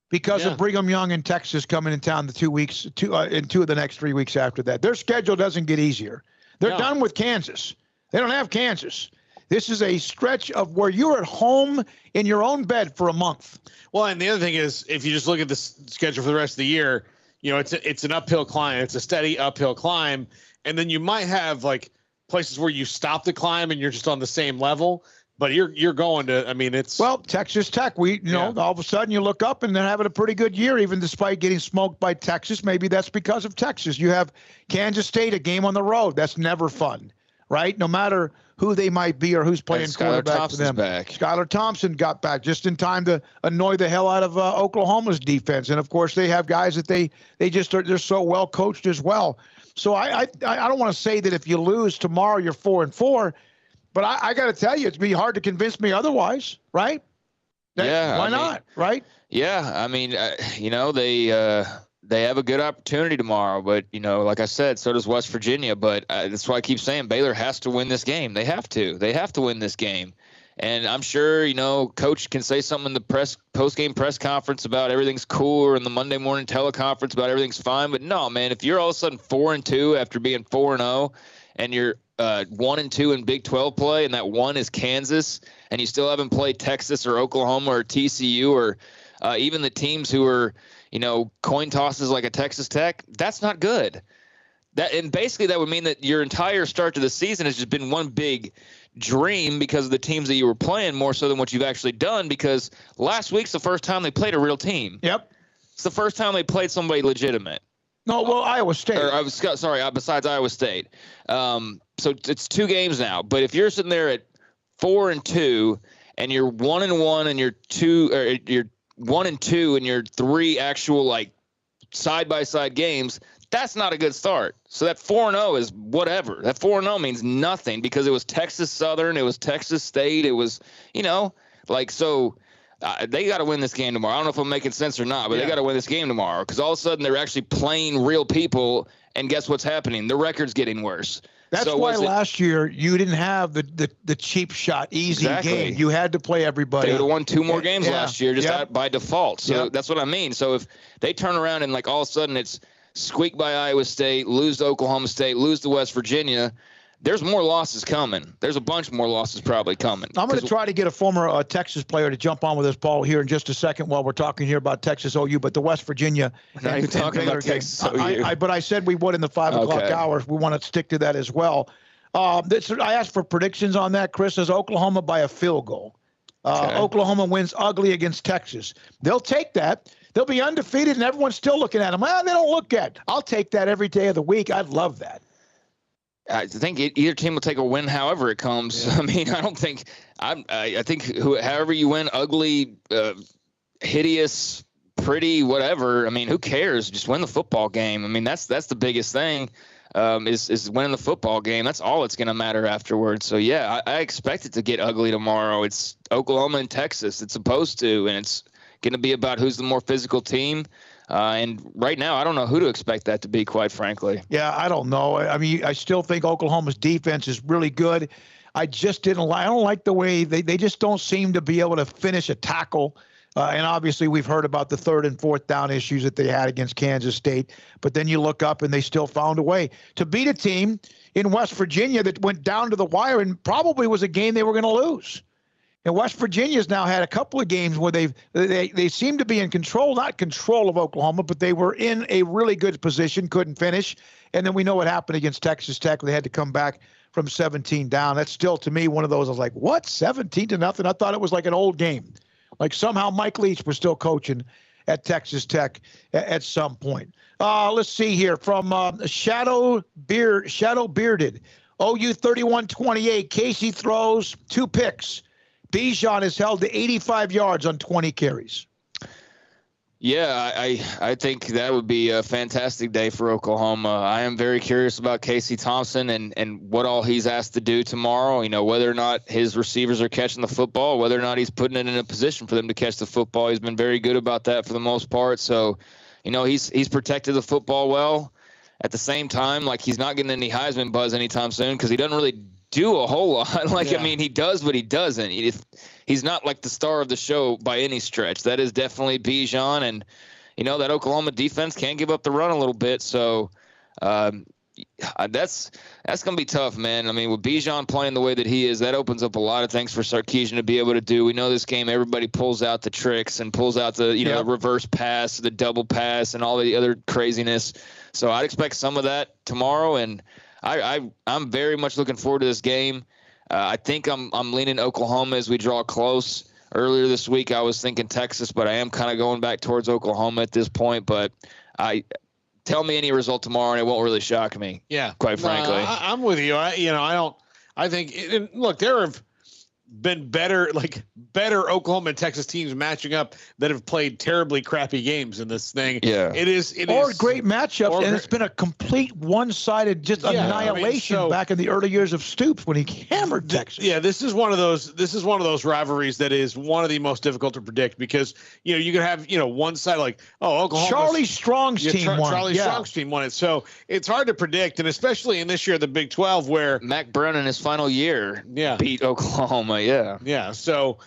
because of Brigham Young and Texas coming in town in 2 of the next 3 weeks after that. Their schedule doesn't get easier. They're done with Kansas. They don't have Kansas. This is a stretch of where you're at home in your own bed for a month. Well, and the other thing is, if you just look at the schedule for the rest of the year, it's an uphill climb. It's a steady uphill climb. And then you might have like places where you stop the climb and you're just on the same level, but you're going to, I mean, it's. Well, Texas Tech, all of a sudden you look up and they're having a pretty good year, even despite getting smoked by Texas. Maybe that's because of Texas. You have Kansas State, a game on the road. That's never fun, right? No matter who they might be or who's playing quarterback for them. Skylar Thompson got back just in time to annoy the hell out of Oklahoma's defense. And of course they have guys that they're so well coached as well. So I don't want to say that if you lose tomorrow you're 4-4, but I got to tell you, it's be hard to convince me otherwise, right? Why not, right? Yeah, I mean, they have a good opportunity tomorrow, but like I said, so does West Virginia. But that's why I keep saying Baylor has to win this game. They have to win this game. And I'm sure, Coach can say something in the post-game press conference about everything's cool, or in the Monday morning teleconference about everything's fine. But no, man, if you're all of a sudden 4-2 after being 4-0, and you're 1-2 in Big 12 play, and that one is Kansas, and you still haven't played Texas or Oklahoma or TCU or even the teams who are, coin tosses like a Texas Tech, that's not good. And basically that would mean that your entire start to the season has just been one big dream because of the teams that you were playing more so than what you've actually done, because last week's the first time they played a real team. Yep. It's the first time they played somebody legitimate. No, well, Iowa State. Besides Iowa State. So it's 2 games now. But if you're sitting there at 4-2 and you're 1-1 and you're 1-2 in your 3 actual side-by-side games, that's not a good start. So that 4-0 is whatever. That 4-0 means nothing because it was Texas Southern, it was Texas State, it was, they got to win this game tomorrow. I don't know if I'm making sense or not, but they got to win this game tomorrow because all of a sudden they're actually playing real people, and guess what's happening? The record's getting worse. That's why last year you didn't have the cheap shot, easy game. You had to play everybody. They would have won 2 more games last year just by default. So that's what I mean. So if they turn around and all of a sudden it's squeak by Iowa State, lose to Oklahoma State, lose to West Virginia, there's more losses coming. There's a bunch more losses probably coming. I'm going to try to get a former Texas player to jump on with us, Paul, here in just a second while we're talking here about Texas OU, but the West Virginia. Now you're talking about Texas OU. But I said we would in the 5 o'clock hours. We want to stick to that as well. I asked for predictions on that, Chris. Says Oklahoma by a field goal. Okay. Oklahoma wins ugly against Texas. They'll take that. They'll be undefeated, and everyone's still looking at them. Well, they don't look good. I'll take that every day of the week. I'd love that. I think either team will take a win however it comes. Yeah. I mean, I don't think I think however you win, ugly, hideous, pretty, whatever. I mean, who cares? Just win the football game. I mean, that's the biggest thing. Is winning the football game. That's all it's going to matter afterwards. So, yeah, I expect it to get ugly tomorrow. It's Oklahoma and Texas. It's supposed to, and it's going to be about who's the more physical team. And right now, I don't know who to expect that to be, quite frankly. Yeah, I don't know. I mean, I still think Oklahoma's defense is really good. I just I don't like the way they just don't seem to be able to finish a tackle. And obviously, we've heard about the 3rd and 4th down issues that they had against Kansas State. But then you look up and they still found a way to beat a team in West Virginia that went down to the wire and probably was a game they were going to lose. And West Virginia's now had a couple of games where they seem to be in control, not control of Oklahoma, but they were in a really good position, couldn't finish. And then we know what happened against Texas Tech. They had to come back from 17 down. That's still, to me, one of those. I was like, what, 17-0? I thought it was like an old game. Like somehow Mike Leach was still coaching at Texas Tech at some point. Let's see here from Shadow Bearded. OU 31-28. Casey throws 2 picks. Bijan is held to 85 yards on 20 carries. Yeah, I think that would be a fantastic day for Oklahoma. I am very curious about Casey Thompson and what all he's asked to do tomorrow. You know, whether or not his receivers are catching the football, whether or not he's putting it in a position for them to catch the football. He's been very good about that for the most part. So, you know, he's protected the football well. At the same time, like, he's not getting any Heisman buzz anytime soon because he doesn't really do a whole lot. Like, yeah. I mean, he does, but he doesn't. He's not like the star of the show by any stretch. That is definitely Bijan, and you know that Oklahoma defense can't give up the run a little bit. So that's gonna be tough, man. I mean, with Bijan playing the way that he is, that opens up a lot of things for Sarkisian to be able to do. We know this game, everybody pulls out the tricks and pulls out the the reverse pass, the double pass, and all the other craziness. So I'd expect some of that tomorrow, and I'm very much looking forward to this game. I think I'm leaning Oklahoma as we draw close. Earlier this week, I was thinking Texas, but I am kind of going back towards Oklahoma at this point. But tell me any result tomorrow, and it won't really shock me. Yeah, quite frankly, I'm with you. I think. And look, there have been better Oklahoma and Texas teams matching up that have played terribly crappy games in this thing. Yeah, it is great matchups, and it's been a complete one-sided annihilation back in the early years of Stoops when he hammered Texas. Yeah, this is one of those rivalries that is one of the most difficult to predict because you can have one side like Oklahoma. Charlie Strong's team won. Charlie Strong's team won it, so it's hard to predict, and especially in this year of the Big 12 where Mac Brown in his final year beat Oklahoma. Yeah. So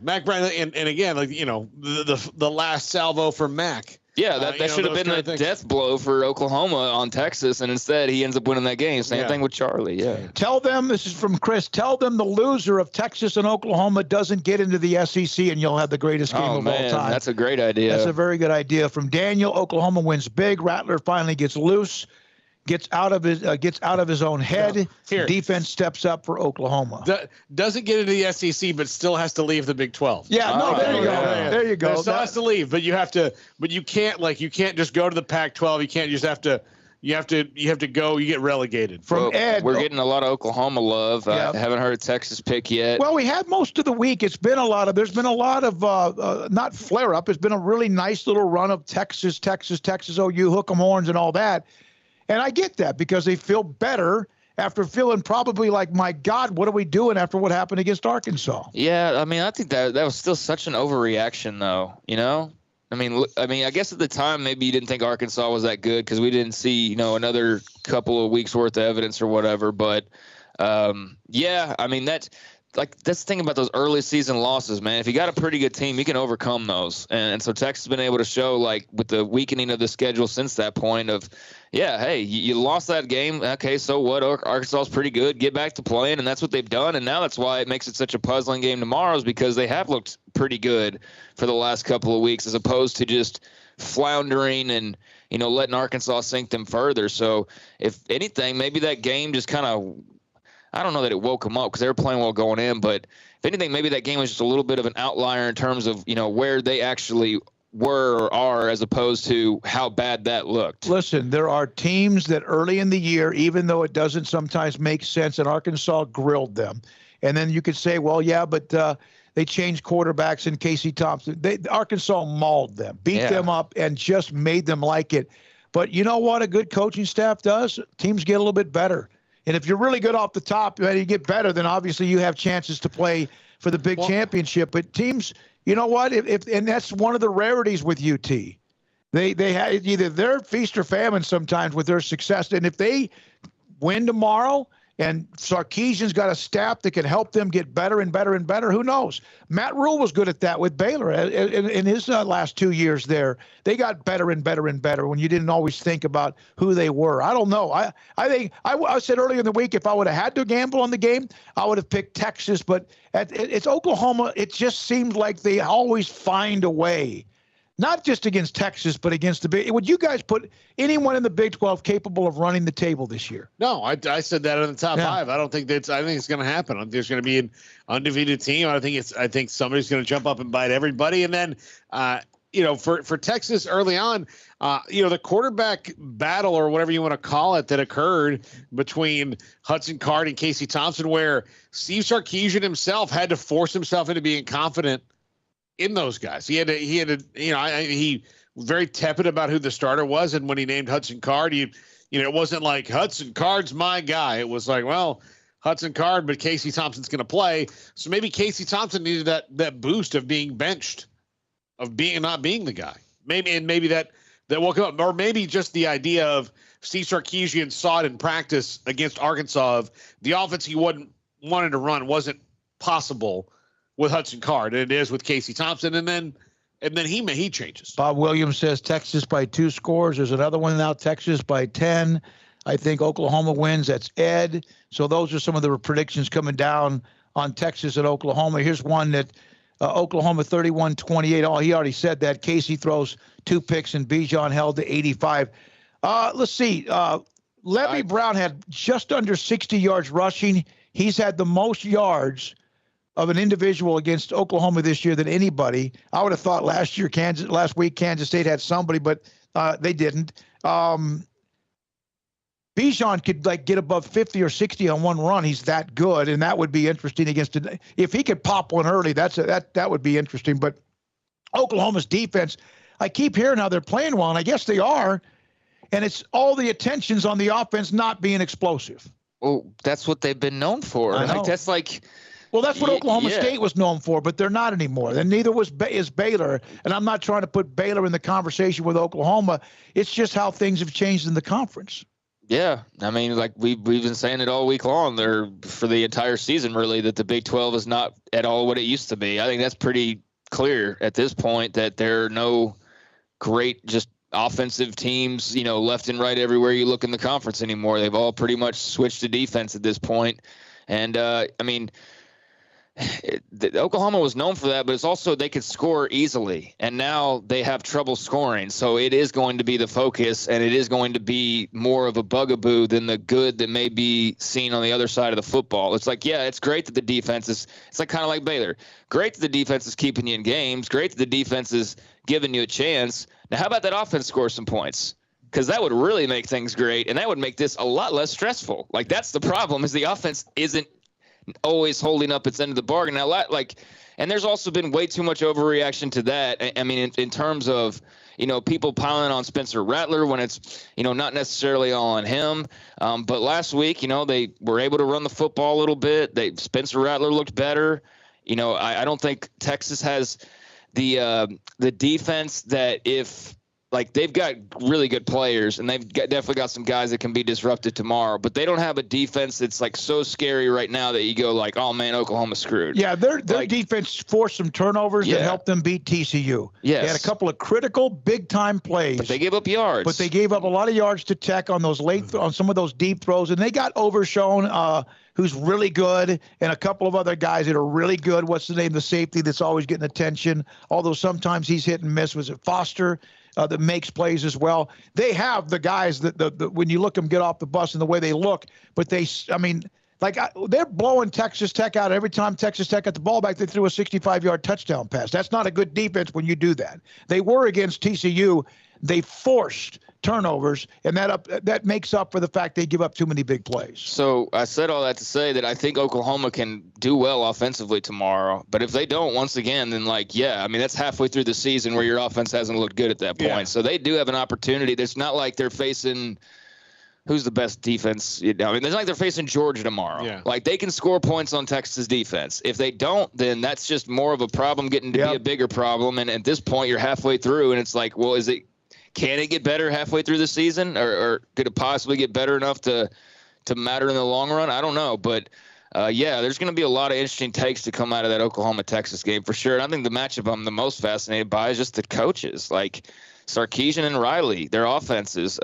Mac Brown, and again, like the last salvo for Mac. Yeah, that should have been a death blow for Oklahoma on Texas, and instead he ends up winning that game. Same thing with Charlie. Yeah. Tell them, this is from Chris. Tell them the loser of Texas and Oklahoma doesn't get into the SEC, and you'll have the greatest game of all time. That's a great idea. That's a very good idea. From Daniel, Oklahoma wins big. Rattler finally gets loose. Gets out of his own head. Yeah. Defense steps up for Oklahoma. Doesn't get into the SEC, but still has to leave the Big 12. Yeah, there you go. There you go. Still has to leave, but you can't just go to the Pac-12. You can't just have to. You have to go. You get relegated. Ed, we're getting a lot of Oklahoma love. I haven't heard a Texas pick yet. Well, we had most of the week. There's been a lot of not flare up. It's been a really nice little run of Texas, OU, hook 'em horns, and all that. And I get that because they feel better after feeling probably like, my God, what are we doing after what happened against Arkansas? Yeah, I mean, I think that was still such an overreaction, though. I mean, I guess at the time maybe you didn't think Arkansas was that good because we didn't see, another couple of weeks worth of evidence or whatever. But I mean that's the thing about those early season losses, man. If you got a pretty good team, you can overcome those. And so Texas has been able to show, like, with the weakening of the schedule since that point of, hey, you lost that game. Okay, so what? Arkansas is pretty good. Get back to playing, and that's what they've done. And now that's why it makes it such a puzzling game tomorrow is because they have looked pretty good for the last couple of weeks as opposed to just floundering and, letting Arkansas sink them further. So if anything, maybe that game just kind of I don't know that it woke them up because they were playing well going in, but if anything, maybe that game was just a little bit of an outlier in terms of, where they actually were or are as opposed to how bad that looked. Listen, there are teams that early in the year, even though it doesn't sometimes make sense, and Arkansas grilled them. And then you could say, well, yeah, but they changed quarterbacks in Casey Thompson. Arkansas mauled them, beat them up, and just made them like it. But you know what a good coaching staff does? Teams get a little bit better. And if you're really good off the top and you get better, then obviously you have chances to play for the big championship. But teams, you know what? And that's one of the rarities with UT. They have either they're feast or famine sometimes with their success. And if they win tomorrow and Sarkisian's got a staff that can help them get better and better and better, who knows? Matt Rule was good at that with Baylor in his last 2 years there. They got better and better and better when you didn't always think about who they were. I don't know. I think I said earlier in the week, if I would have had to gamble on the game, I would have picked Texas. But it's Oklahoma. It just seems like they always find a way. Not just against Texas, but against the Big. Would you guys put anyone in the Big 12 capable of running the table this year? No, I said that in the top five. I don't think I think it's going to happen. I think there's going to be an undefeated team. I think somebody's going to jump up and bite everybody. And then, for Texas early on, the quarterback battle or whatever you want to call it that occurred between Hudson Card and Casey Thompson, where Steve Sarkisian himself had to force himself into being confident in those guys. He was very tepid about who the starter was. And when he named Hudson Card, it wasn't like Hudson Card's my guy. It was like, well, Hudson Card, but Casey Thompson's going to play. So maybe Casey Thompson needed that boost of being benched, of not being the guy. Maybe that woke him up, or maybe just the idea of Steve Sarkisian saw it in practice against Arkansas of the offense he wanted to run wasn't possible with Hudson Card, and it is with Casey Thompson, and then he changes. Bob Williams says Texas by 2 scores. There's another one now, Texas by 10. I think Oklahoma wins. That's Ed. So those are some of the predictions coming down on Texas and Oklahoma. Here's one that Oklahoma 31-28. Oh, he already said that. Casey throws 2 picks and Bijan held to 85. Let's see. Levy Brown had just under 60 yards rushing. He's had the most yards of an individual against Oklahoma this year than anybody. I would have thought last week Kansas State had somebody, but they didn't. Bijan could get above 50 or 60 on one run. He's that good, and that would be interesting against if he could pop one early. That would be interesting. But Oklahoma's defense, I keep hearing how they're playing well, and I guess they are. And it's all the attention's on the offense not being explosive. Well, that's what they've been known for. Well, that's what Oklahoma State was known for, but they're not anymore. And neither is Baylor. And I'm not trying to put Baylor in the conversation with Oklahoma. It's just how things have changed in the conference. Yeah, I mean, like we've been saying it all week long there for the entire season, really, that the Big 12 is not at all what it used to be. I think that's pretty clear at this point that there are no great just offensive teams, left and right everywhere you look in the conference anymore. They've all pretty much switched to defense at this point. And, Oklahoma was known for that, but it's also they could score easily, and now they have trouble scoring. So it is going to be the focus, and it is going to be more of a bugaboo than the good that may be seen on the other side of the football. It's like, yeah, it's great that the defense is – it's like kind of like Baylor. Great that the defense is keeping you in games. Great that the defense is giving you a chance. Now, how about that offense score some points? Because that would really make things great, and that would make this a lot less stressful. Like, that's the problem is the offense isn't always holding up its end of the bargain. Now, and there's also been way too much overreaction to that. I mean, in terms of, people piling on Spencer Rattler when it's, not necessarily all on him. But last week, they were able to run the football a little bit. Spencer Rattler looked better. I don't think Texas has the defense that they've got really good players, and they've definitely got some guys that can be disrupted tomorrow. But they don't have a defense that's so scary right now that you go oh man, Oklahoma's screwed. Yeah, their defense forced some turnovers that helped them beat TCU. Yes. They had a couple of critical, big-time plays. But they gave up yards. But they gave up a lot of yards to Tech on those on some of those deep throws, and they got Overshown, who's really good, and a couple of other guys that are really good. What's the name? The safety that's always getting attention, although sometimes he's hit and miss. Was it Foster? That makes plays as well. They have the guys that when you look them get off the bus and the way they look, but They're blowing Texas Tech out every time Texas Tech got the ball back. They threw a 65-yard touchdown pass. That's not a good defense when you do that. They were against TCU. They forced turnovers, and that makes up for the fact they give up too many big plays. So I said all that to say that I think Oklahoma can do well offensively tomorrow. But if they don't, once again, then that's halfway through the season where your offense hasn't looked good at that point. Yeah. So they do have an opportunity. It's not like they're facing – who's the best defense? It's not like they're facing Georgia tomorrow. Yeah. Like, they can score points on Texas defense. If they don't, then that's just more of a problem getting to be a bigger problem. And at this point, you're halfway through, and it's like, well, can it get better halfway through the season, or could it possibly get better enough to matter in the long run? I don't know, but there's going to be a lot of interesting takes to come out of that Oklahoma-Texas game for sure. And I think the matchup I'm the most fascinated by is just the coaches, like Sarkisian and Riley, their offenses.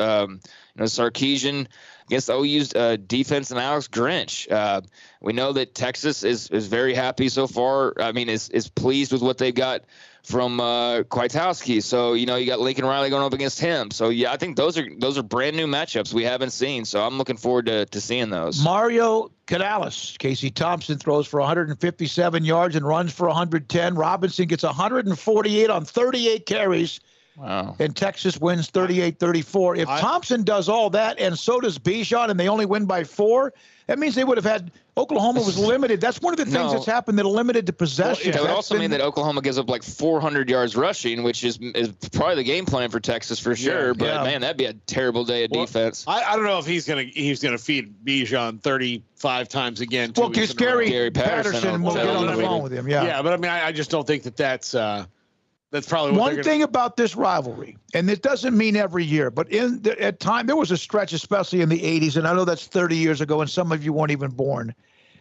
Sarkisian against OU's defense and Alex Grinch. We know that Texas is very happy so far. I mean, is pleased with what they got from Kwiatkowski. So, you got Lincoln Riley going up against him. So, I think those are brand new matchups we haven't seen. So I'm looking forward to seeing those. Mario Canales. Casey Thompson throws for 157 yards and runs for 110. Robinson gets 148 on 38 carries. Wow. And Texas wins 38-34. If Thompson does all that, and so does Bijan, and they only win by 4, that means they would have had – Oklahoma was limited. That's one of the things that's happened that are limited to possession. Well, it would also mean that Oklahoma gives up like 400 yards rushing, which is probably the game plan for Texas for sure. Yeah, but, man, that'd be a terrible day of defense. I don't know if he's gonna feed Bijan 35 times again. Well, because Gary Patterson will get on the phone with him. Yeah, but, I just don't think that's probably what one thing about this rivalry, and it doesn't mean every year, but at time there was a stretch, especially in the 80s, and I know that's 30 years ago, and some of you weren't even born.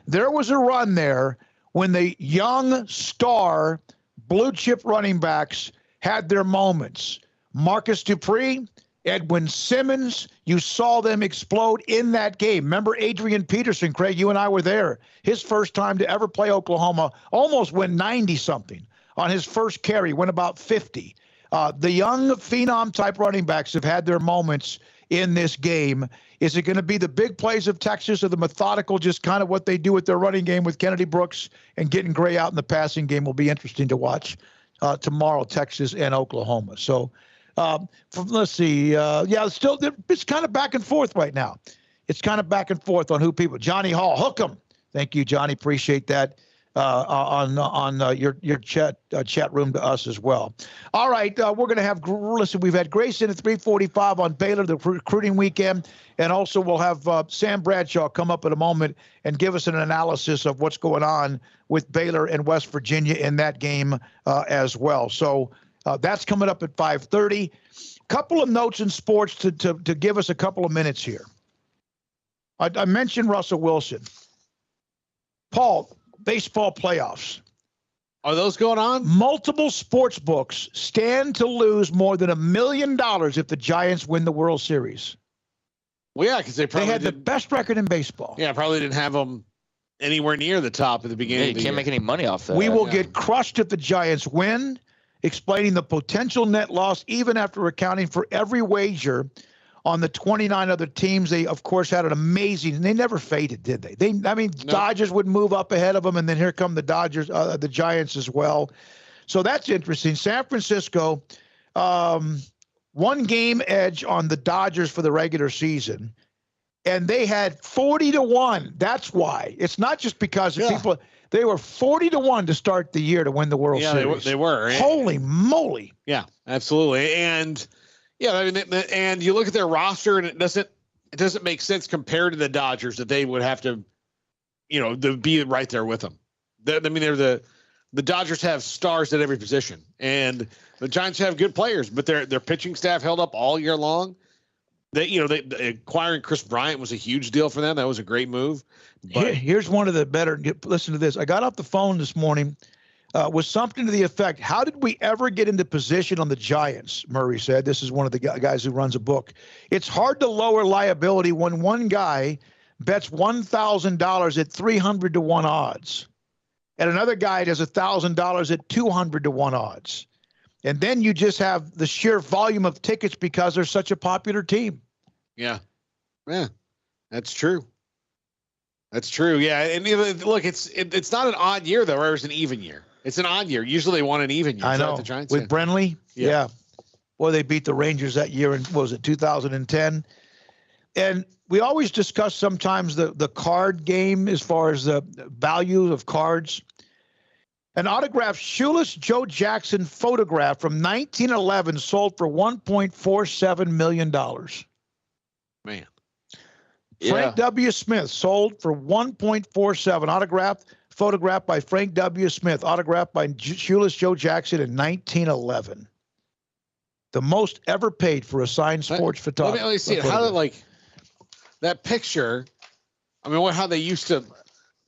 There was a run there when the young star blue chip running backs had their moments. Marcus Dupree, Edwin Simmons, you saw them explode in that game. Remember Adrian Peterson, Craig, you and I were there. His first time to ever play Oklahoma, almost went 90-something. On his first carry, went about 50. The young phenom-type running backs have had their moments in this game. Is it going to be the big plays of Texas or the methodical, just kind of what they do with their running game with Kennedy Brooks and getting Gray out in the passing game will be interesting to watch tomorrow, Texas and Oklahoma. So let's see. Still, it's kind of back and forth right now. It's kind of back and forth on who people. Johnny Hall, hook 'em. Thank you, Johnny. Appreciate that. On your chat room to us as well. All right, we're going to have we've had Grayson at 3:45 on Baylor, the recruiting weekend, and also we'll have Sam Bradshaw come up in a moment and give us an analysis of what's going on with Baylor and West Virginia in that game as well. So that's coming up at 5:30. Couple of notes in sports to give us a couple of minutes here. I mentioned Russell Wilson. Paul. Baseball playoffs. Are those going on? Multiple sports books stand to lose more than $1 million if the Giants win the World Series. Well, yeah, because they had the best record in baseball. Yeah, probably didn't have them anywhere near the top at the beginning. Yeah, you can't make any money off that. We will get crushed if the Giants win, explaining the potential net loss even after accounting for every wager on the 29 other teams. They, of course, had an amazing, and they never faded, did they? Dodgers would move up ahead of them, and then here come the Dodgers, the Giants as well. So that's interesting. San Francisco, 1 game edge on the Dodgers for the regular season, and they had 40-1. That's why. It's not just because of people. They were 40-1 to start the year to win the World Series. They were. Holy moly. Yeah, absolutely. And yeah, and you look at their roster, and it doesn't make sense compared to the Dodgers that they would have to, be right there with them. The Dodgers have stars at every position, and the Giants have good players, but their pitching staff held up all year long. They acquiring Chris Bryant was a huge deal for them. That was a great move. But here's one of the better. Listen to this. I got off the phone this morning. Was something to the effect, how did we ever get into position on the Giants? Murray said. This is one of the guys who runs a book. It's hard to lower liability when one guy bets $1,000 at 300-1 odds, and another guy does $1,000 at 200-1 odds. And then you just have the sheer volume of tickets because they're such a popular team. Yeah, that's true. That's true. Yeah, and look, it's not an odd year though, or it's an even year. It's an odd year. Usually they want an even year. I know. The Giants with Brenly. Yeah. Boy, they beat the Rangers that year in, what was it, 2010? And we always discuss sometimes the card game as far as the value of cards. An autographed shoeless Joe Jackson photograph from 1911 sold for $1.47 million. Man. Frank W. Smith sold for $1.47. Autographed, photographed by Frank W. Smith, autographed by shoeless Joe Jackson in 1911. The most ever paid for a signed sports photography. Let me see it. How did, like, that picture, I mean, how they used to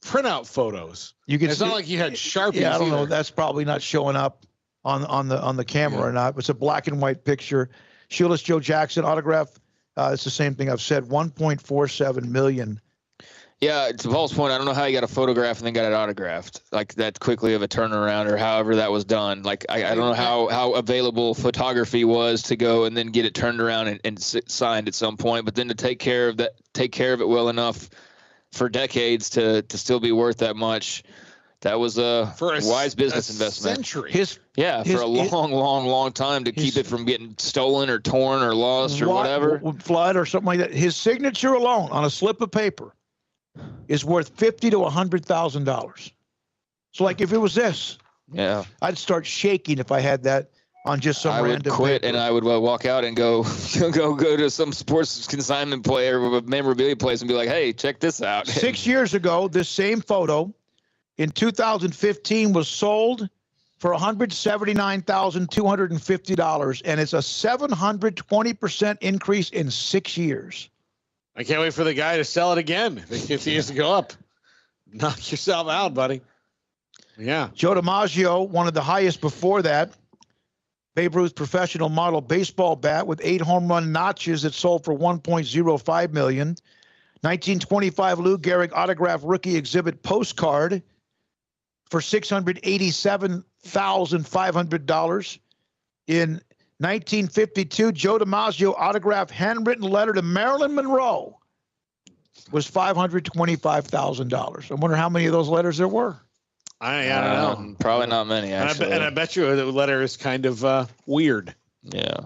print out photos. It's not like you had Sharpies. Yeah, I don't know. either. That's probably not showing up on the camera or not. It's a black and white picture. Shoeless Joe Jackson autograph. It's the same thing I've said. $1.47 million. Yeah, to Paul's point, I don't know how you got a photograph and then got it autographed like that quickly of a turnaround, or however that was done. Like I don't know how available photography was to go and then get it turned around and signed at some point, but then to take care of it well enough for decades to still be worth that much. That was a wise business investment. Century. For a long time to keep it from getting stolen or torn or lost or whatever. Flood or something like that. His signature alone on a slip of paper is worth $50,000 to $100,000. So, like, if it was this, I'd start shaking if I had that on just some random I would quit paper. and I would walk out and go to some sports consignment player or memorabilia place and be like, hey, check this out. 6 years ago, this same photo in 2015 was sold for $179,250, and it's a 720% increase in 6 years. I can't wait for the guy to sell it again. It continues to go up. Knock yourself out, buddy. Yeah. Joe DiMaggio, one of the highest before that. Babe Ruth's professional model baseball bat with 8 home run notches that sold for $1.05 million. 1925 Lou Gehrig autographed rookie exhibit postcard for $687,500. In 1952, Joe DiMaggio autographed handwritten letter to Marilyn Monroe was $525,000. I wonder how many of those letters there were. I don't know. Probably not many, actually. And I bet you the letter is kind of weird. Yeah.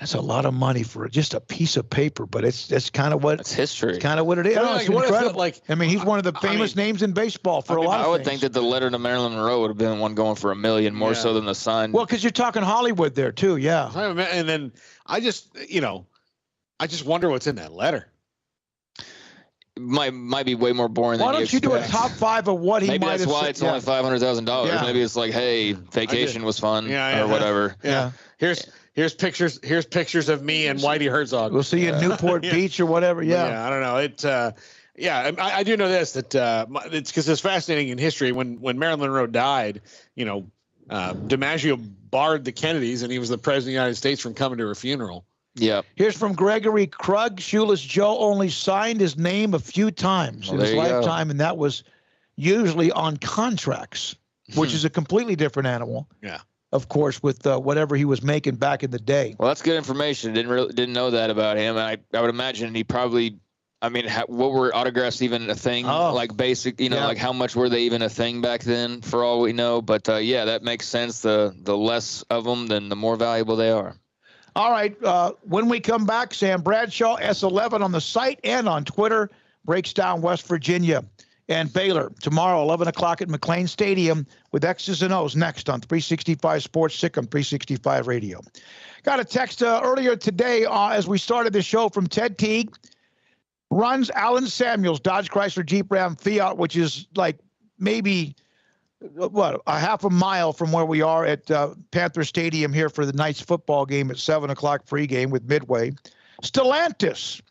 That's a lot of money for just a piece of paper, but it's kind of what it's history. It's kind of what it is. Like, it's incredible. I mean, he's one of the famous names in baseball for a lot of I would things. think that the letter to Marilyn Monroe would have been one going for $1 million more so than the sign. Well, because you're talking Hollywood there too, yeah. And then I just wonder what's in that letter. Might be way more boring than Why don't you do a top 5 of what he Maybe might have that's why it's only $500,000. Yeah. Maybe it's like, hey, vacation was fun or whatever. Yeah. Here's pictures of me and Whitey Herzog. We'll see you in Newport Beach or whatever. Yeah. I don't know. I do know this, that it's because it's fascinating in history. When Marilyn Monroe died, DiMaggio barred the Kennedys, and he was the president of the United States from coming to her funeral. Yeah. Here's from Gregory Krug. Shoeless Joe only signed his name a few times in his lifetime, and that was usually on contracts, which is a completely different animal. Yeah. Of course, with whatever he was making back in the day. Well, that's good information. Didn't know that about him. And I would imagine he probably. I mean, what were autographs even a thing? Like basic, like how much were they even a thing back then? For all we know, but that makes sense. The less of them, then the more valuable they are. All right. When we come back, Sam Bradshaw, S11 on the site and on Twitter, breaks down West Virginia and Baylor tomorrow, 11 o'clock at McLean Stadium with X's and O's next on 365 Sports, Sick on 365 Radio. Got a text earlier today as we started the show from Ted Teague. Runs Allen Samuels, Dodge Chrysler Jeep Ram Fiat, which is like maybe a half a mile from where we are at Panther Stadium here for the Knights football game at 7 o'clock pregame with Midway. Stellantis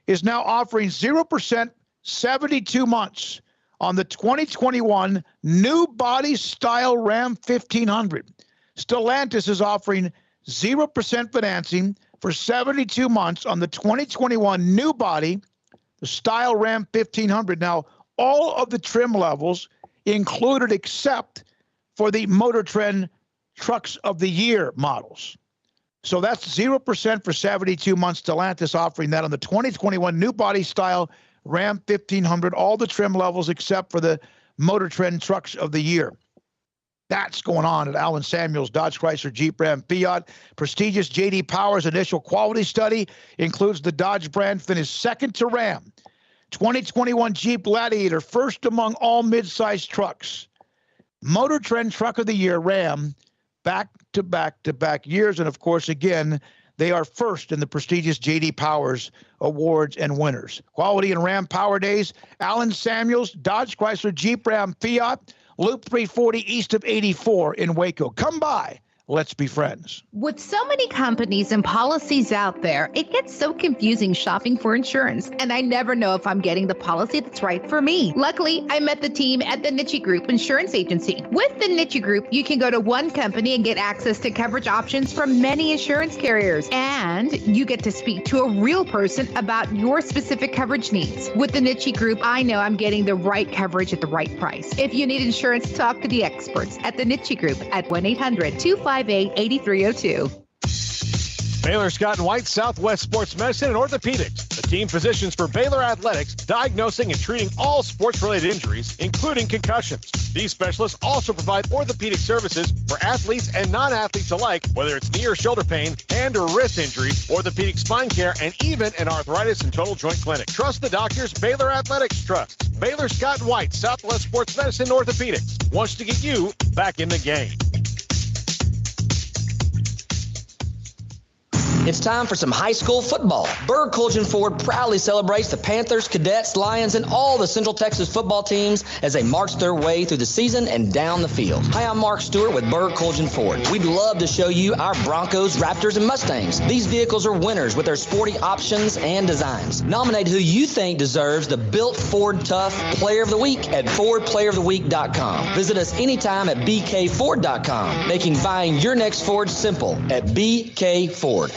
is now offering 0% 72 months on the 2021 new body style Ram 1500. Stellantis is offering 0% financing for 72 months on the 2021 new body, the style Ram 1500. Now, all of the trim levels included except for the Motor Trend Trucks of the Year models. So that's 0% for 72 months. Stellantis offering that on the 2021 new body style Ram 1500, all the trim levels except for the Motor Trend Trucks of the Year. That's going on at Allen Samuels, Dodge, Chrysler, Jeep, Ram, Fiat. Prestigious J.D. Power's initial quality study includes the Dodge brand finished second to Ram. 2021 Jeep Gladiator, first among all mid-sized trucks. Motor Trend Truck of the Year, Ram, back-to-back years. And, of course, again, they are first in the prestigious J.D. Powers awards and winners. Quality and Ram Power Days, Allen Samuels, Dodge, Chrysler, Jeep, Ram, Fiat, Loop 340 east of 84 in Waco. Come by. Let's be friends. With so many companies and policies out there, it gets so confusing shopping for insurance, and I never know if I'm getting the policy that's right for me. Luckily, I met the team at the Niche Group Insurance Agency. With the Niche Group, you can go to one company and get access to coverage options from many insurance carriers, and you get to speak to a real person about your specific coverage needs. With the Niche Group, I know I'm getting the right coverage at the right price. If you need insurance, talk to the experts at the Niche Group at 1-800-258-8302. Baylor Scott and White, Southwest Sports Medicine and Orthopedics. The team physicians for Baylor Athletics, diagnosing and treating all sports-related injuries, including concussions. These specialists also provide orthopedic services for athletes and non-athletes alike, whether it's knee or shoulder pain, hand or wrist injury, orthopedic spine care, and even an arthritis and total joint clinic. Trust the doctors Baylor Athletics trusts. Baylor Scott and White, Southwest Sports Medicine and Orthopedics wants to get you back in the game. It's time for some high school football. Berg Colgan Ford proudly celebrates the Panthers, Cadets, Lions, and all the Central Texas football teams as they march their way through the season and down the field. Hi, I'm Mark Stewart with Berg Colgan Ford. We'd love to show you our Broncos, Raptors, and Mustangs. These vehicles are winners with their sporty options and designs. Nominate who you think deserves the Built Ford Tough Player of the Week at FordPlayerOfTheWeek.com. Visit us anytime at BKFord.com, making buying your next Ford simple at BK Ford.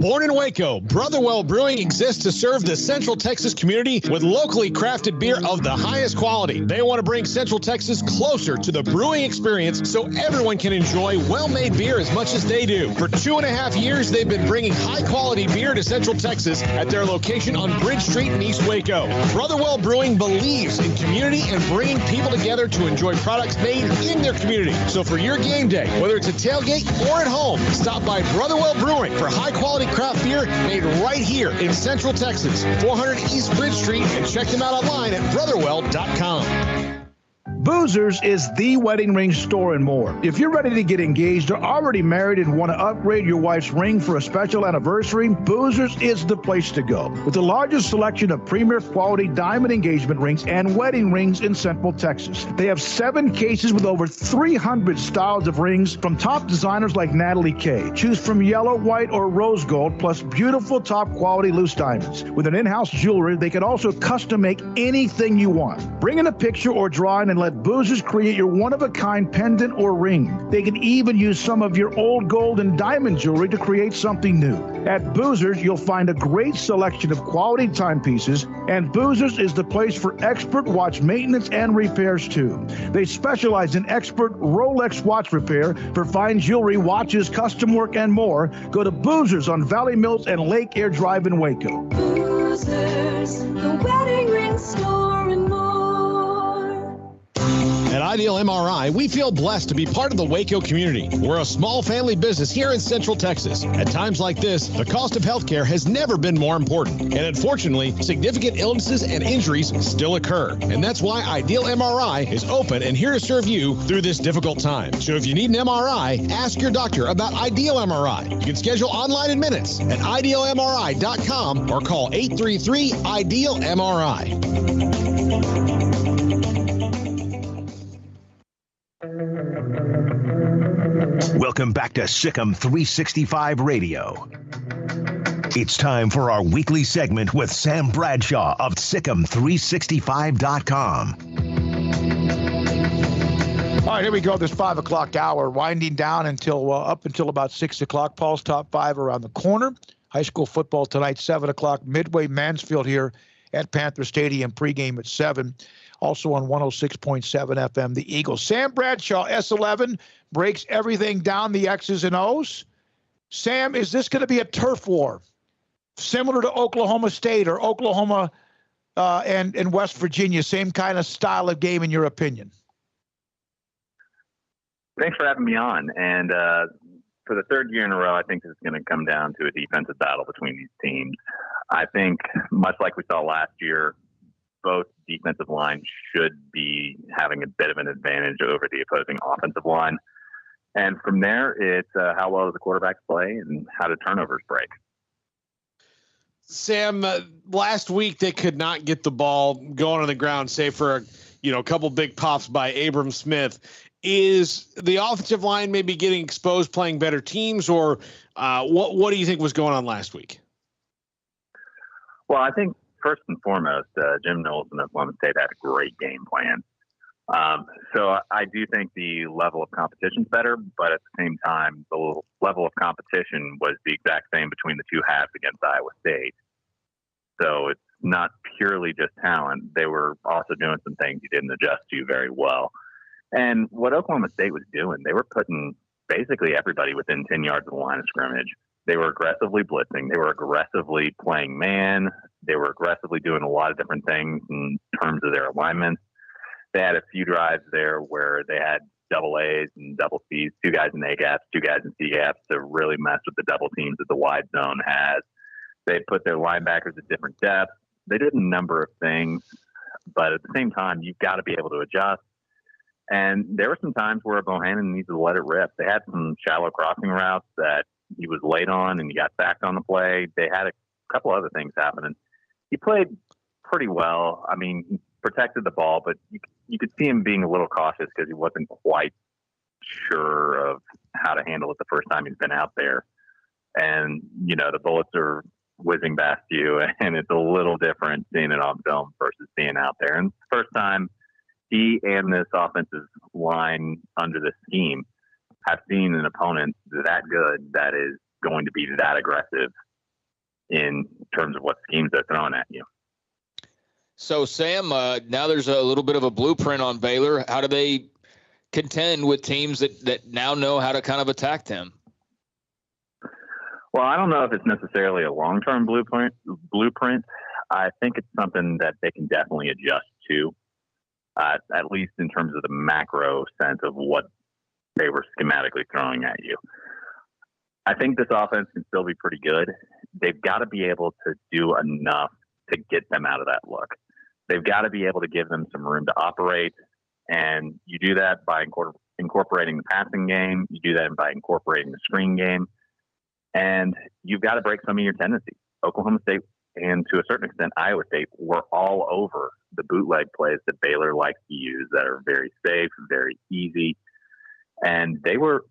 Born in Waco, Brotherwell Brewing exists to serve the Central Texas community with locally crafted beer of the highest quality. They want to bring Central Texas closer to the brewing experience so everyone can enjoy well-made beer as much as they do. For 2.5 years, they've been bringing high-quality beer to Central Texas at their location on Bridge Street in East Waco. Brotherwell Brewing believes in community and bringing people together to enjoy products made in their community. So for your game day, whether it's a tailgate or at home, stop by Brotherwell Brewing for high-quality craft beer made right here in Central Texas, 400 East Bridge Street, and check them out online at brotherwell.com. Boozers is the wedding ring store and more. If you're ready to get engaged or already married and want to upgrade your wife's ring for a special anniversary, Boozers is the place to go. With the largest selection of premier quality diamond engagement rings and wedding rings in Central Texas. They have 7 cases with over 300 styles of rings from top designers like Natalie Kay. Choose from yellow, white, or rose gold, plus beautiful top quality loose diamonds. With an in-house jewelry, they can also custom make anything you want. Bring in a picture or drawing and let Boozers create your one-of-a-kind pendant or ring. They can even use some of your old gold and diamond jewelry to create something new. At Boozers, you'll find a great selection of quality timepieces, and Boozers is the place for expert watch maintenance and repairs too. They specialize in expert Rolex watch repair for fine jewelry, watches, custom work, and more. Go to Boozers on Valley Mills and Lake Air Drive in Waco. Boozers, the wedding ring store and more. At Ideal MRI, we feel blessed to be part of the Waco community. We're a small family business here in Central Texas. At times like this, the cost of healthcare has never been more important. And unfortunately, significant illnesses and injuries still occur. And that's why Ideal MRI is open and here to serve you through this difficult time. So if you need an MRI, ask your doctor about Ideal MRI. You can schedule online in minutes at idealmri.com or call 833-IDEAL-MRI. Welcome back to Sikkim 365 Radio. It's time for our weekly segment with Sam Bradshaw of Sikkim365.com. All right, here we go. This 5 o'clock hour, winding down until up until about 6 o'clock. Paul's top 5 around the corner. High school football tonight, 7 o'clock. Midway Mansfield here at Panther Stadium. Pregame at 7. Also on 106.7 FM, the Eagles. Sam Bradshaw, S11, breaks everything down, the X's and O's. Sam, is this going to be a turf war? similar to Oklahoma State or Oklahoma and West Virginia, same kind of style of game in your opinion? Thanks for having me on. And for the third year in a row, I think this is going to come down to a defensive battle between these teams. I think, much like we saw last year, both defensive lines should be having a bit of an advantage over the opposing offensive line. And from there, it's how well does the quarterback play and how do turnovers break. Sam, last week they could not get the ball going on the ground, save for a couple big pops by Abram Smith. Is the offensive line maybe getting exposed playing better teams, or what do you think was going on last week? Well, I think first and foremost, Jim Knowles and Oklahoma State had a great game plan. So I do think the level of competition is better, but at the same time, the level of competition was the exact same between the two halves against Iowa State. So it's not purely just talent. They were also doing some things you didn't adjust to very well. And what Oklahoma State was doing, they were putting basically everybody within 10 yards of the line of scrimmage. They were aggressively blitzing. They were aggressively playing man. They were aggressively doing a lot of different things in terms of their alignments. They had a few drives there where they had double A's and double C's, 2 guys in A gaps, 2 guys in C gaps to really mess with the double teams that the wide zone has. They put their linebackers at different depths. They did a number of things, but at the same time, you've got to be able to adjust. And there were some times where Bohannon needed to let it rip. They had some shallow crossing routes that he was late on and he got sacked on the play. They had a couple other things happening. He played pretty well. I mean, he protected the ball, but you could see him being a little cautious because he wasn't quite sure of how to handle it the first time he's been out there. And, the bullets are whizzing past you, and it's a little different seeing it on film versus being out there. And the first time he and this offensive line under the scheme have seen an opponent that good that is going to be that aggressive in terms of what schemes they're throwing at you. So, Sam, now there's a little bit of a blueprint on Baylor. How do they contend with teams that now know how to kind of attack them? Well, I don't know if it's necessarily a long-term blueprint. I think it's something that they can definitely adjust to, at least in terms of the macro sense of what they were schematically throwing at you. I think this offense can still be pretty good. They've got to be able to do enough to get them out of that look. They've got to be able to give them some room to operate, and you do that by incorporating the passing game. You do that by incorporating the screen game, and you've got to break some of your tendencies. Oklahoma State and to a certain extent Iowa State were all over the bootleg plays that Baylor likes to use that are very safe, very easy, and they were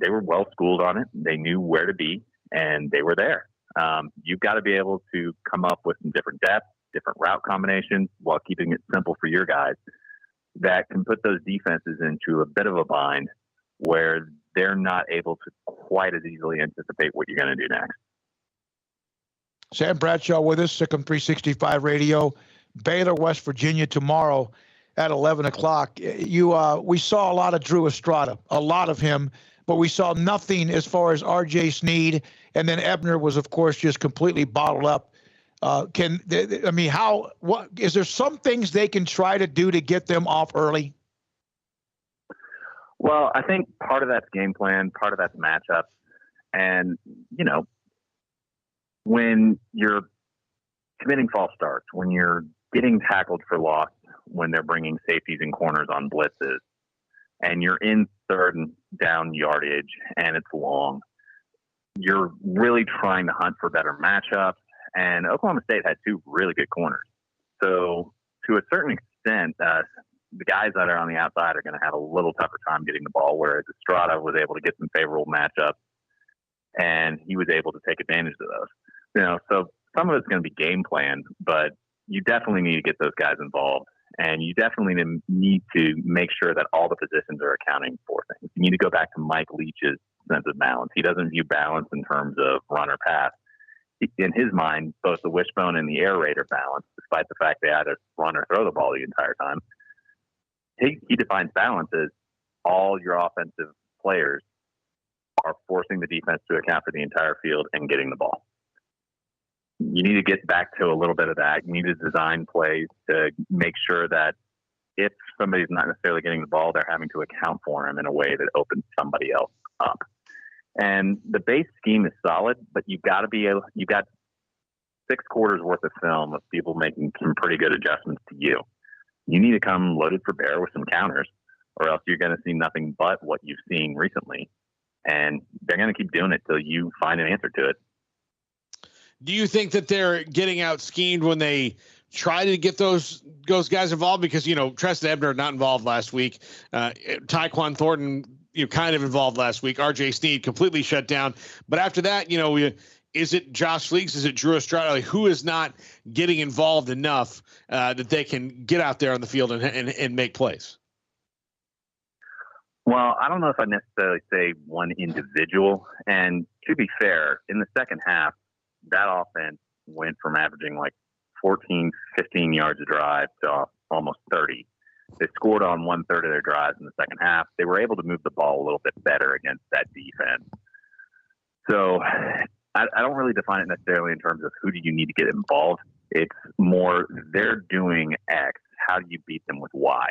well schooled on it. They knew where to be, and they were there. You've got to be able to come up with some different depth, different route combinations while keeping it simple for your guys that can put those defenses into a bit of a bind where they're not able to quite as easily anticipate what you're going to do next. Sam Bradshaw with us, Sikkim 365 Radio, Baylor, West Virginia tomorrow at 11 o'clock. We saw a lot of Drew Estrada, a lot of him, but we saw nothing as far as R.J. Sneed, and then Ebner was, of course, just completely bottled up. Is there some things they can try to do to get them off early? Well, I think part of that's game plan, part of that's matchup. And, when you're committing false starts, when you're getting tackled for loss, when they're bringing safeties and corners on blitzes, and you're in third down yardage and it's long, you're really trying to hunt for better matchups. And Oklahoma State had 2 really good corners. So to a certain extent, the guys that are on the outside are going to have a little tougher time getting the ball, whereas Estrada was able to get some favorable matchups, and he was able to take advantage of those. So some of it's going to be game plan, but you definitely need to get those guys involved, and you definitely need to make sure that all the positions are accounting for things. You need to go back to Mike Leach's sense of balance. He doesn't view balance in terms of run or pass. In his mind, both the wishbone and the air raid are balanced, despite the fact they had to run or throw the ball the entire time. He defines balance as all your offensive players are forcing the defense to account for the entire field and getting the ball. you need to get back to a little bit of that. You need to design plays to make sure that if somebody's not necessarily getting the ball, they're having to account for him in a way that opens somebody else up. And the base scheme is solid, but you've got 6 quarters worth of film of people making some pretty good adjustments to you. You need to come loaded for bear with some counters, or else you're going to see nothing but what you've seen recently. And they're going to keep doing it till you find an answer to it. Do you think that they're getting out schemed when they try to get those guys involved? Because, Treston Ebner not involved last week. Tyquan Thornton, kind of involved last week. RJ Sneed completely shut down. But after that, is it Josh Fleeks? Is it Drew Estrada? Who is not getting involved enough that they can get out there on the field and make plays? Well, I don't know if I necessarily say one individual. And to be fair, in the second half, that offense went from averaging like 14, 15 yards a drive to almost 30. They scored on 1/3 of their drives in the second half. They were able to move the ball a little bit better against that defense. So I don't really define it necessarily in terms of who do you need to get involved. It's more they're doing X. How do you beat them with Y?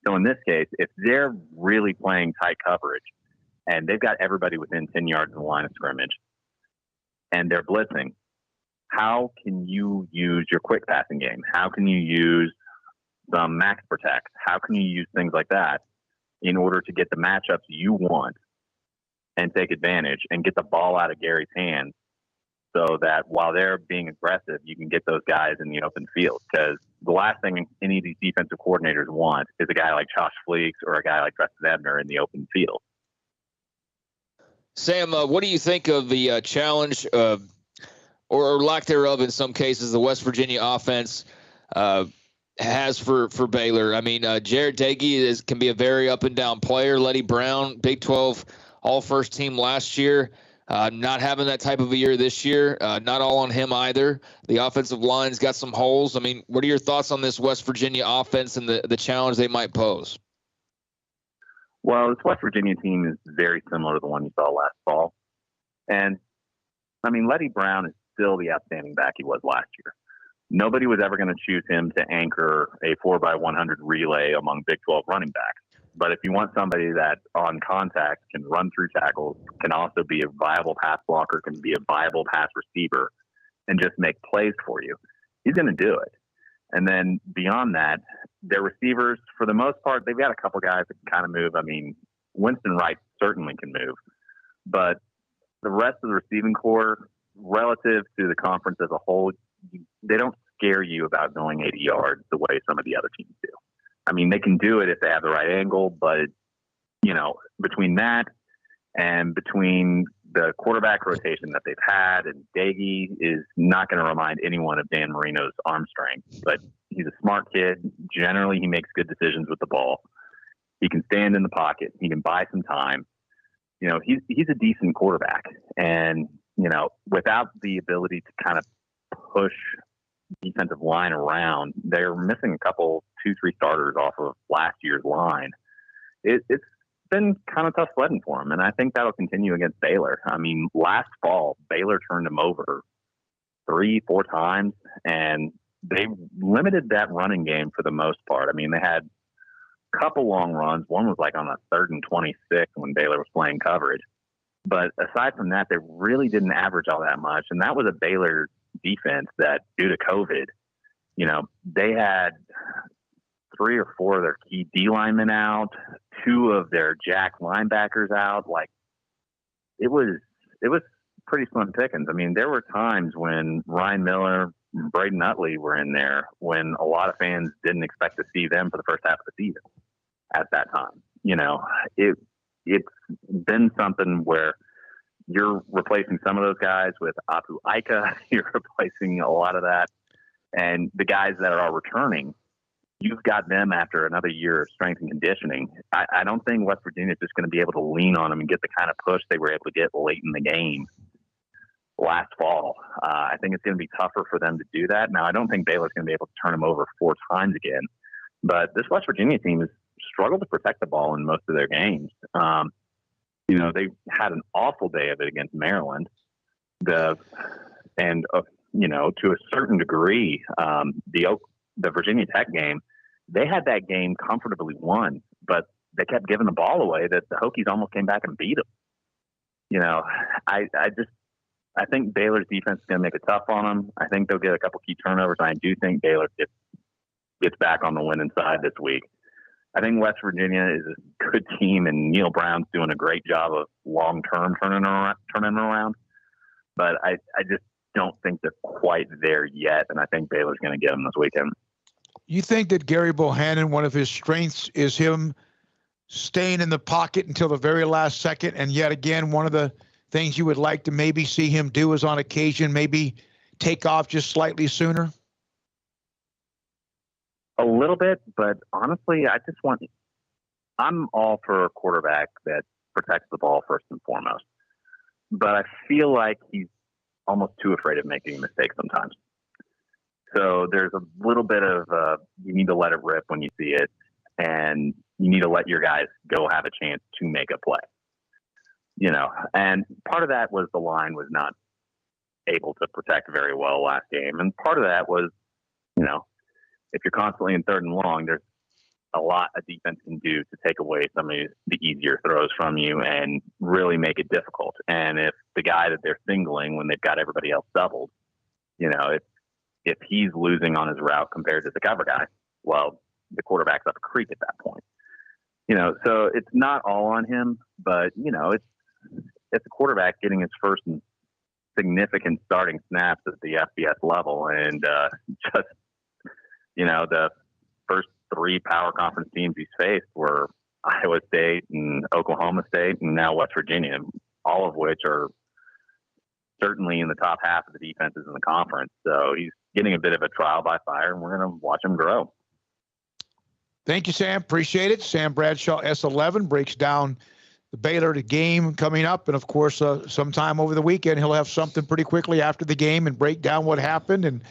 So in this case, if they're really playing tight coverage and they've got everybody within 10 yards of the line of scrimmage and they're blitzing, how can you use your quick passing game? How can you use some max protect? How can you use things like that in order to get the matchups you want and take advantage and get the ball out of Gary's hands so that while they're being aggressive, you can get those guys in the open field? Because the last thing any of these defensive coordinators want is a guy like Josh Fleeks or a guy like Treston Ebner in the open field. Sam, what do you think of the challenge or lack thereof in some cases the West Virginia offense has for Baylor? I mean, Jared Dagey can be a very up and down player. Letty Brown, Big 12 all-first team last year. Not having that type of a year this year. Not all on him either. The offensive line's got some holes. I mean, what are your thoughts on this West Virginia offense and the challenge they might pose? Well, this West Virginia team is very similar to the one you saw last fall. And, I mean, Letty Brown is still the outstanding back he was last year. Nobody was ever going to choose him to anchor a 4x100 relay among Big 12 running backs. But if you want somebody that on contact can run through tackles, can also be a viable pass blocker, can be a viable pass receiver, and just make plays for you, he's going to do it. And then beyond that, their receivers, for the most part, they've got a couple guys that can kind of move. I mean, Winston Wright certainly can move. But the rest of the receiving core, relative to the conference as a whole, they don't scare you about going 80 yards the way some of the other teams do. I mean, they can do it if they have the right angle, but, between that and between the quarterback rotation that they've had, and Dagey is not going to remind anyone of Dan Marino's arm strength, but he's a smart kid. Generally, he makes good decisions with the ball. He can stand in the pocket. He can buy some time. He's a decent quarterback. And, without the ability to kind of push defensive line around, they're missing a couple 2-3 starters off of last year's line. It's been kind of tough sledding for them, and I think that'll continue against Baylor. I mean, last fall, Baylor turned them over 3-4 times, and they limited that running game for the most part. I mean, they had a couple long runs. One was like on a 3rd and 26 when Baylor was playing coverage. But aside from that, they really didn't average all that much, and that was a Baylor defense that, due to COVID, they had 3 or 4 of their key D linemen out, 2 of their jack linebackers out. Like, it was pretty slim pickings. I mean, there were times when Ryan Miller, Braden Utley were in there when a lot of fans didn't expect to see them for the first half of the season at that time. It's been something where you're replacing some of those guys with Apu Ika. You're replacing a lot of that. And the guys that are returning, you've got them after another year of strength and conditioning. I don't think West Virginia is just going to be able to lean on them and get the kind of push they were able to get late in the game last fall. I think it's going to be tougher for them to do that. Now, I don't think Baylor's going to be able to turn them over 4 times again. But this West Virginia team has struggled to protect the ball in most of their games. They had an awful day of it against Maryland. to a certain degree, the Virginia Tech game, they had that game comfortably won, but they kept giving the ball away that the Hokies almost came back and beat them. I think Baylor's defense is going to make it tough on them. I think they'll get a couple key turnovers. I do think Baylor gets back on the winning side this week. I think West Virginia is a good team, and Neil Brown's doing a great job of long-term turning around. But I just don't think they're quite there yet, and I think Baylor's going to get them this weekend. You think that Gary Bohannon, one of his strengths is him staying in the pocket until the very last second, and yet again, one of the things you would like to maybe see him do is on occasion maybe take off just slightly sooner? A little bit, but honestly, I'm all for a quarterback that protects the ball first and foremost. But I feel like he's almost too afraid of making mistakes sometimes. So there's a little bit of you need to let it rip when you see it, and you need to let your guys go have a chance to make a play. And part of that was the line was not able to protect very well last game. And part of that was, if you're constantly in 3rd and long, there's a lot a defense can do to take away some of the easier throws from you and really make it difficult. And if the guy that they're singling when they've got everybody else doubled, if he's losing on his route compared to the cover guy, well, the quarterback's up a creek at that point. So it's not all on him, but, it's a quarterback getting his first significant starting snaps at the FBS level. And the first 3 power conference teams he's faced were Iowa State and Oklahoma State and now West Virginia, all of which are certainly in the top half of the defenses in the conference. So he's getting a bit of a trial by fire, and we're going to watch him grow. Thank you, Sam. Appreciate it. Sam Bradshaw, S11, breaks down the Baylor game coming up. And, of course, sometime over the weekend, he'll have something pretty quickly after the game and break down what happened. And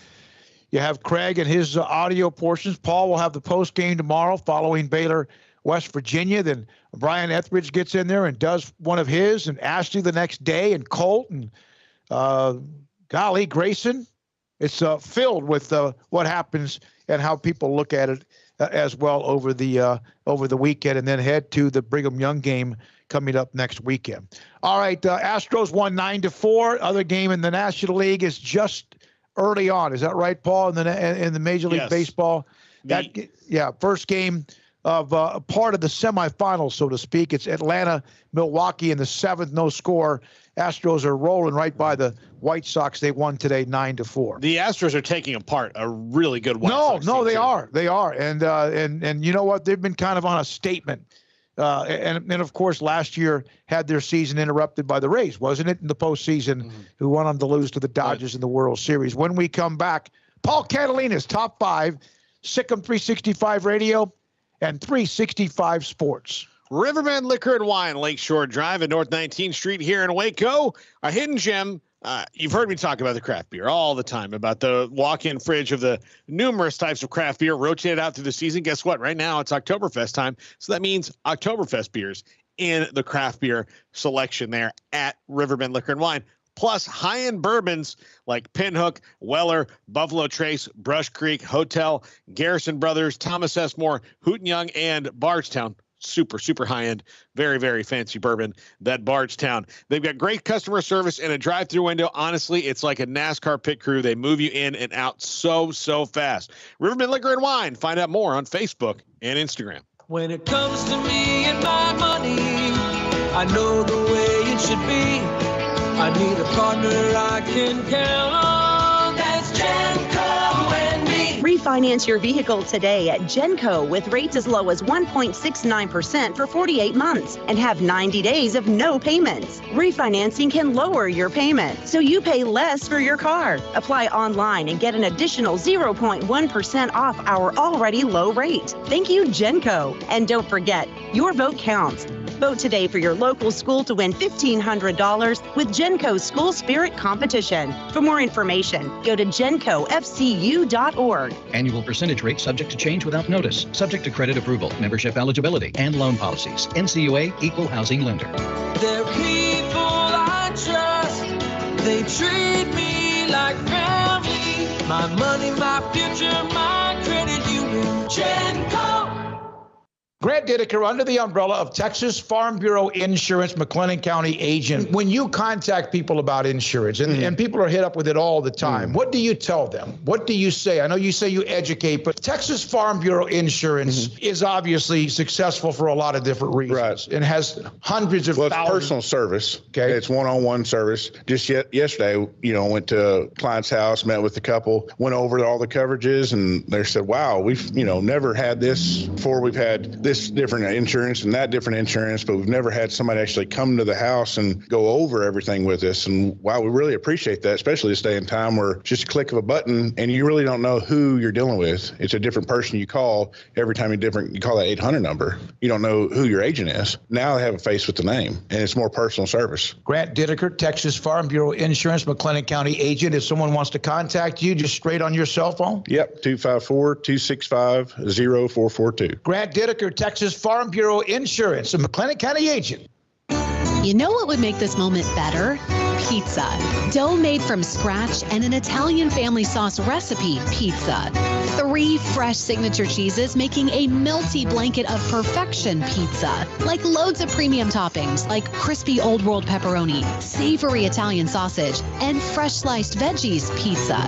you have Craig and his audio portions. Paul will have the post game tomorrow following Baylor, West Virginia. Then Brian Etheridge gets in there and does one of his, and Ashley the next day, and Colt, and golly, Grayson. It's filled with what happens and how people look at it as well over the weekend, and then head to the Brigham Young game coming up next weekend. All right, Astros won 9-4. Other game in the National League is just early on. Is that right, Paul? In the Major League Baseball, first game of part of the semifinals, so to speak. It's Atlanta, Milwaukee in the 7th, no score. Astros are rolling right by the White Sox. They won today 9-4. The Astros are taking apart a really good White Sox. No, they are. They are. And you know what? They've been kind of on a statement. And of course, last year had their season interrupted by the Rays, wasn't it, in the postseason, who won them to lose to the Dodgers in the World Series. When we come back, Paul Catalina's Top 5, Sikkim 365 Radio, and 365 Sports. Riverbend Liquor and Wine, Lakeshore Drive at North 19th Street here in Waco. A hidden gem. You've heard me talk about the craft beer all the time, about the walk-in fridge of the numerous types of craft beer rotated out through the season. Guess what? Right now it's Oktoberfest time. So that means Oktoberfest beers in the craft beer selection there at Riverbend Liquor and Wine. Plus high-end bourbons like Pinhook, Weller, Buffalo Trace, Brush Creek, Hotel, Garrison Brothers, Thomas S. More, Hooten Young, and Bardstown. Super, super high-end, very, very fancy bourbon, that Bardstown. They've got great customer service and a drive-through window. Honestly, it's like a NASCAR pit crew. They move you in and out so fast. Riverbend Liquor and Wine. Find out more on Facebook and Instagram. When it comes to me and my money, I know the way it should be. I need a partner I can count on. That's Genco and me. Refinance your vehicle today at Genco with rates as low as 1.69% for 48 months and have 90 days of no payments. Refinancing can lower your payment, so you pay less for your car. Apply online and get an additional 0.1% off our already low rate. Thank you, Genco. And don't forget, your vote counts. Vote today for your local school to win $1,500 with Genco's School Spirit Competition. For more information, go to gencofcu.org. Annual percentage rate subject to change without notice. Subject to credit approval, membership eligibility, and loan policies. NCUA Equal Housing Lender. They're people I trust. They treat me like family. My money, my future, my credit union. Genco. Grant Dideker, under the umbrella of Texas Farm Bureau Insurance, McLennan County agent. When you contact people about insurance, and people are hit up with it all the time, what do you tell them? What do you say? I know you say you educate, but Texas Farm Bureau Insurance is obviously successful for a lot of different reasons. It has hundreds of thousands. It's personal service. Okay. It's one-on-one service. Just yesterday, went to a client's house, met with the couple, went over all the coverages, and they said, wow, we've, never had this before. We've had this different insurance and that different insurance, but we've never had somebody actually come to the house and go over everything with us. And wow, we really appreciate that, especially this day and time where just a click of a button and you really don't know who you're dealing with. It's a different person you call every time you call that 800 number. You don't know who your agent is. Now they have a face with the name, and it's more personal service. Grant Dideker, Texas Farm Bureau Insurance, McLennan County agent. If someone wants to contact you, just straight on your cell phone? Yep, 254-265-0442. Grant Dideker, Texas Farm Bureau Insurance, a McLennan County agent. You know what would make this moment better? Pizza. Dough made from scratch and an Italian family sauce recipe pizza. 3 fresh signature cheeses making a melty blanket of perfection pizza. Like loads of premium toppings like crispy Old World pepperoni, savory Italian sausage, and fresh sliced veggies pizza.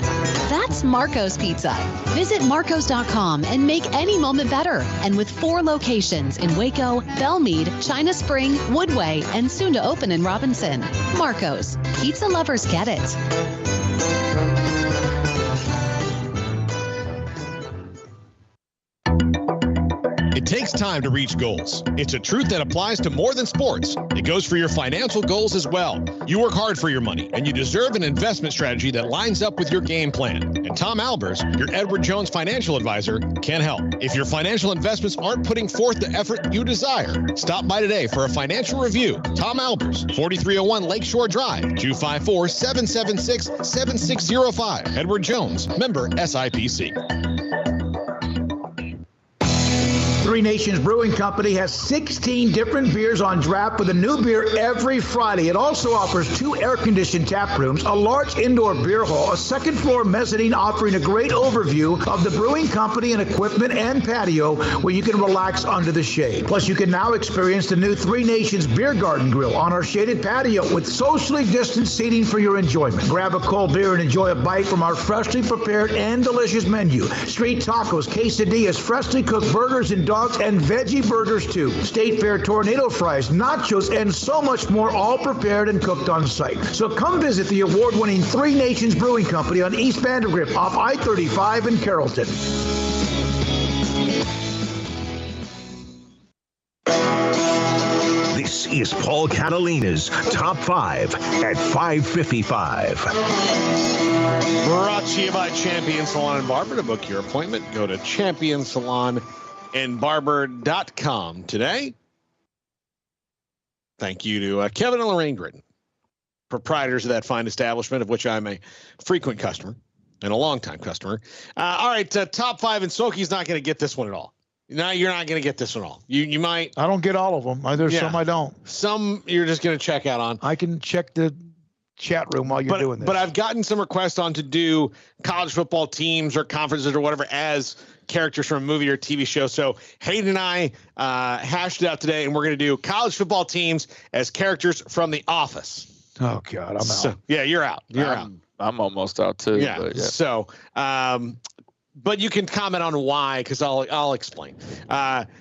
That's Marco's Pizza. Visit marcos.com and make any moment better. And with 4 locations in Waco, Belmead, China Spring, Woodway, and soon to open in Robinson. Marco's. Pizza lovers get it. It takes time to reach goals. It's a truth that applies to more than sports. It goes for your financial goals as well. You work hard for your money, and you deserve an investment strategy that lines up with your game plan. And Tom Albers, your Edward Jones financial advisor, can help. If your financial investments aren't putting forth the effort you desire, stop by today for a financial review. Tom Albers, 4301 Lakeshore Drive, 254-776-7605. Edward Jones, member SIPC. Three Nations Brewing Company has 16 different beers on draft with a new beer every Friday. It also offers 2 air-conditioned tap rooms, a large indoor beer hall, a second-floor mezzanine offering a great overview of the brewing company and equipment and patio where you can relax under the shade. Plus, you can now experience the new Three Nations Beer Garden Grill on our shaded patio with socially distanced seating for your enjoyment. Grab a cold beer and enjoy a bite from our freshly prepared and delicious menu. Street tacos, quesadillas, freshly cooked burgers and dogs and veggie burgers too. State Fair tornado fries, nachos, and so much more, all prepared and cooked on site. So come visit the award-winning Three Nations Brewing Company on East Vandergrift off I-35 in Carrollton. This is Paul Catalina's Top 5 at 5:55. Brought to you by Champion Salon and Barber. To book your appointment, go to championsalonandbarber.com today. Thank you to Kevin and Lorraine Gritton, proprietors of that fine establishment, of which I'm a frequent customer and a longtime customer. All right, top 5, and Smokey's not going to get this one at all. No, you're not going to get this one all. You might. I don't get all of them. There's some I don't. Some you're just going to check out on. I can check the chat room while you're doing this. But I've gotten some requests on to do college football teams or conferences or whatever as characters from a movie or TV show. So Hayden and I hashed it out today, and we're going to do college football teams as characters from The Office. Oh, God, I'm out. So, yeah, you're out. You're out. I'm almost out, too. Yeah. But yeah. So, but you can comment on why, because I'll explain.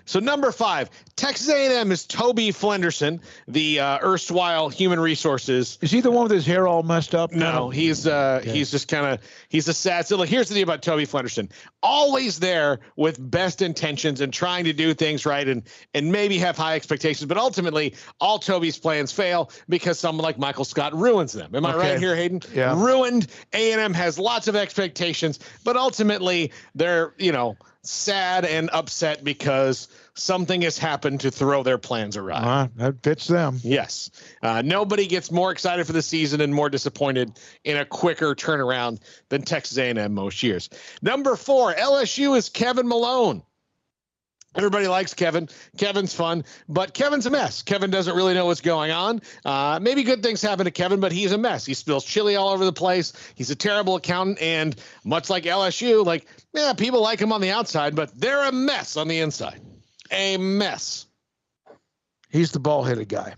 So number 5, Texas A&M is Toby Flenderson, the erstwhile human resources. Is he the one with his hair all messed up? No, he's just kind of, he's a sad. So look, here's the thing about Toby Flenderson. Always there with best intentions and trying to do things right and maybe have high expectations, but ultimately all Toby's plans fail because someone like Michael Scott ruins them. Am I right here, Hayden? Yeah. Ruined. A&M has lots of expectations, but ultimately they're, sad and upset because something has happened to throw their plans awry. That fits them. Yes. Nobody gets more excited for the season and more disappointed in a quicker turnaround than Texas A&M most years. Number 4, LSU is Kevin Malone. Everybody likes Kevin. Kevin's fun, but Kevin's a mess. Kevin doesn't really know what's going on. Maybe good things happen to Kevin, but he's a mess. He spills chili all over the place. He's a terrible accountant, and much like LSU, people like him on the outside, but they're a mess on the inside. A mess. He's the bald-headed guy.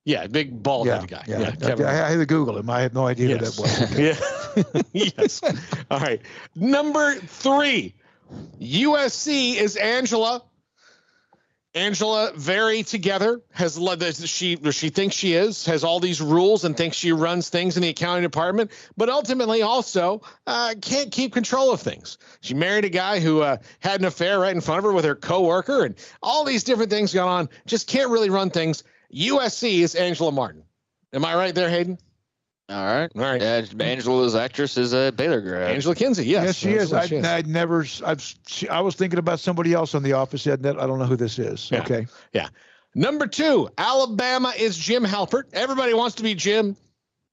Yeah, big bald-headed guy. Yeah. I had to Google him. I had no idea who that was. Okay. Yeah. Yes. All right. Number 3. USC is Angela. Angela, very together, has led this. She thinks she has all these rules and thinks she runs things in the accounting department, but ultimately also can't keep control of things. She married a guy who had an affair right in front of her with her coworker, and all these different things going on. Just can't really run things. USC is Angela Martin. Am I right there, Hayden? All right. Angela's actress is a Baylor grad. Angela Kinsey, yes. Yes, she is. I was thinking about somebody else on The Office. I don't know who this is. Yeah. Okay. Yeah. Number 2, Alabama is Jim Halpert. Everybody wants to be Jim.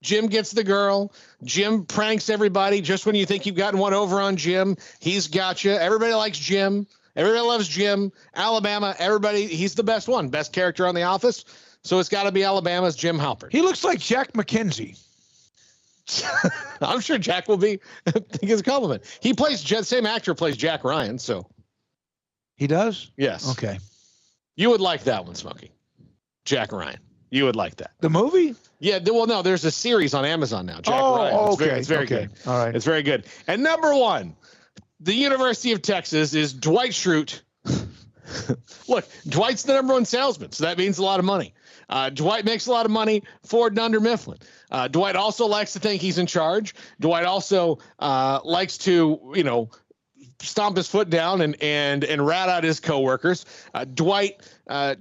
Jim gets the girl. Jim pranks everybody. Just when you think you've gotten one over on Jim, he's got you. Everybody likes Jim. Everybody loves Jim. Alabama, he's the best one. Best character on The Office. So it's got to be Alabama's Jim Halpert. He looks like Jack McKenzie. I'm sure Jack will be. I think it's a compliment. He plays same actor plays Jack Ryan, so he does. Yes. Okay. You would like that one, Smokey. Jack Ryan. You would like that. The movie? Yeah. Well, no. There's a series on Amazon now. Jack Ryan. It's very good. All right. It's very good. And number 1, the University of Texas is Dwight Schrute. Look, Dwight's the number 1 salesman, so that means a lot of money. Dwight makes a lot of money for Dunder Mifflin. Dwight also likes to think he's in charge. Dwight also likes to, stomp his foot down and rat out his coworkers. Dwight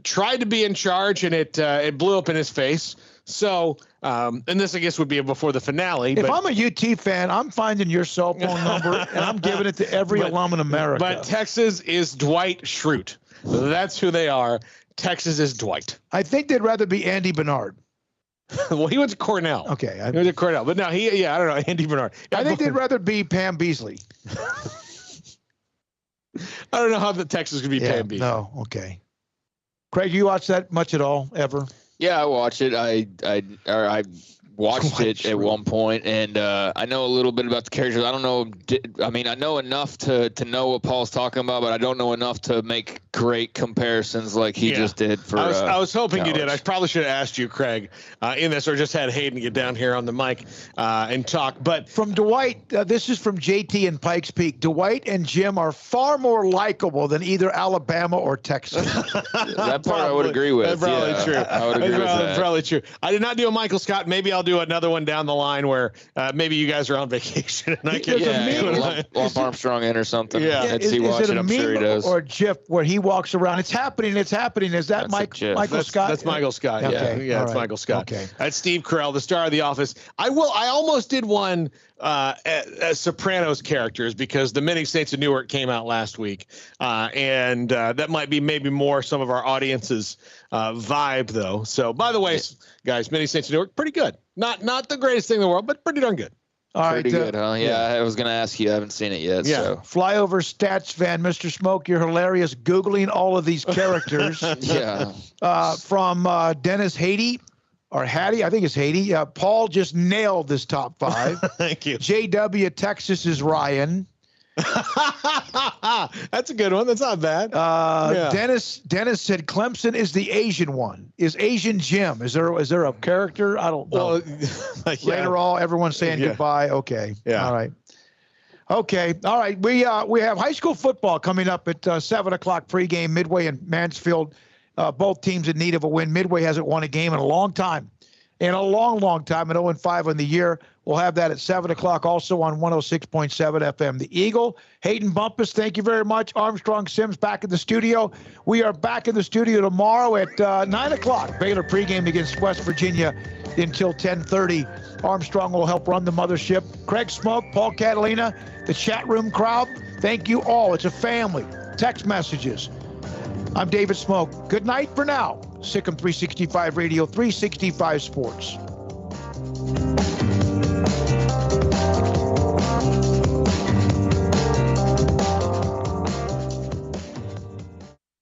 tried to be in charge, and it blew up in his face. So, and this, I guess, would be before the finale. If I'm a UT fan, I'm finding your cell phone number, and I'm giving it to every alum in America. But Texas is Dwight Schrute. That's who they are. Texas is Dwight. I think they'd rather be Andy Bernard. Well, he went to Cornell. Okay. He went to Cornell. But no, I don't know, Andy Bernard. I think they'd rather be Pam Beasley. I don't know how the Texas could be Pam Beasley. No, okay. Craig, you watch that much at all, ever? Yeah, I watch it. I watched it at one point, and I know a little bit about the characters. I don't know. I know enough to know what Paul's talking about, but I don't know enough to make great comparisons like he just did for. I was hoping college. You did. I probably should have asked you, Craig, in this, or just had Hayden get down here on the mic and talk. But from Dwight, this is from JT and Pikes Peak. Dwight and Jim are far more likable than either Alabama or Texas. That part I would agree with. That's probably true. I would agree with that. That's probably true. I did not do a Michael Scott. Maybe I'll do another one down the line where maybe you guys are on vacation and I can lump Armstrong in or something. Yeah. Is he watching? I'm sure he does. Or GIF where he walks around. It's happening. It's happening. Is that Michael Scott? That's Michael Scott. Okay. Yeah, that's right. Michael Scott. Okay. That's Steve Carell, the star of The Office. I almost did one as Sopranos characters because The Many Saints of Newark came out last week, and that might be maybe more some of our audience's vibe though. So by the way, guys, Many Saints of Newark, pretty good. Not the greatest thing in the world, but pretty darn good. All right, pretty good, huh? Yeah, I was going to ask you. I haven't seen it yet. Yeah. So. Flyover stats fan, Mr. Smoak, you're hilarious Googling all of these characters. Yeah. From Dennis Haiti, or Hattie, I think it's Haiti. Paul just nailed this top 5. Thank you. JW, Texas is Ryan. That's a good one. That's not bad. Dennis said Clemson is the Asian one. Is Asian Jim? Is there a character? I don't know. Well, Later on, everyone's saying goodbye. Okay. Yeah. All right. Okay. All right. We have high school football coming up at 7:00 pregame. Midway and Mansfield, both teams in need of a win. Midway hasn't won a game in a long time. In a long, long time, at 0-5 on the year. We'll have that at 7:00 also on 106.7 FM. The Eagle, Hayden Bumpus, thank you very much. Armstrong Sims back in the studio. We are back in the studio tomorrow at 9:00. Baylor pregame against West Virginia until 10:30. Armstrong will help run the mothership. Craig Smoak, Paul Catalina, the chat room crowd, thank you all. It's a family. Text messages. I'm David Smoak. Good night for now. Sikkim 365 Radio, 365 Sports.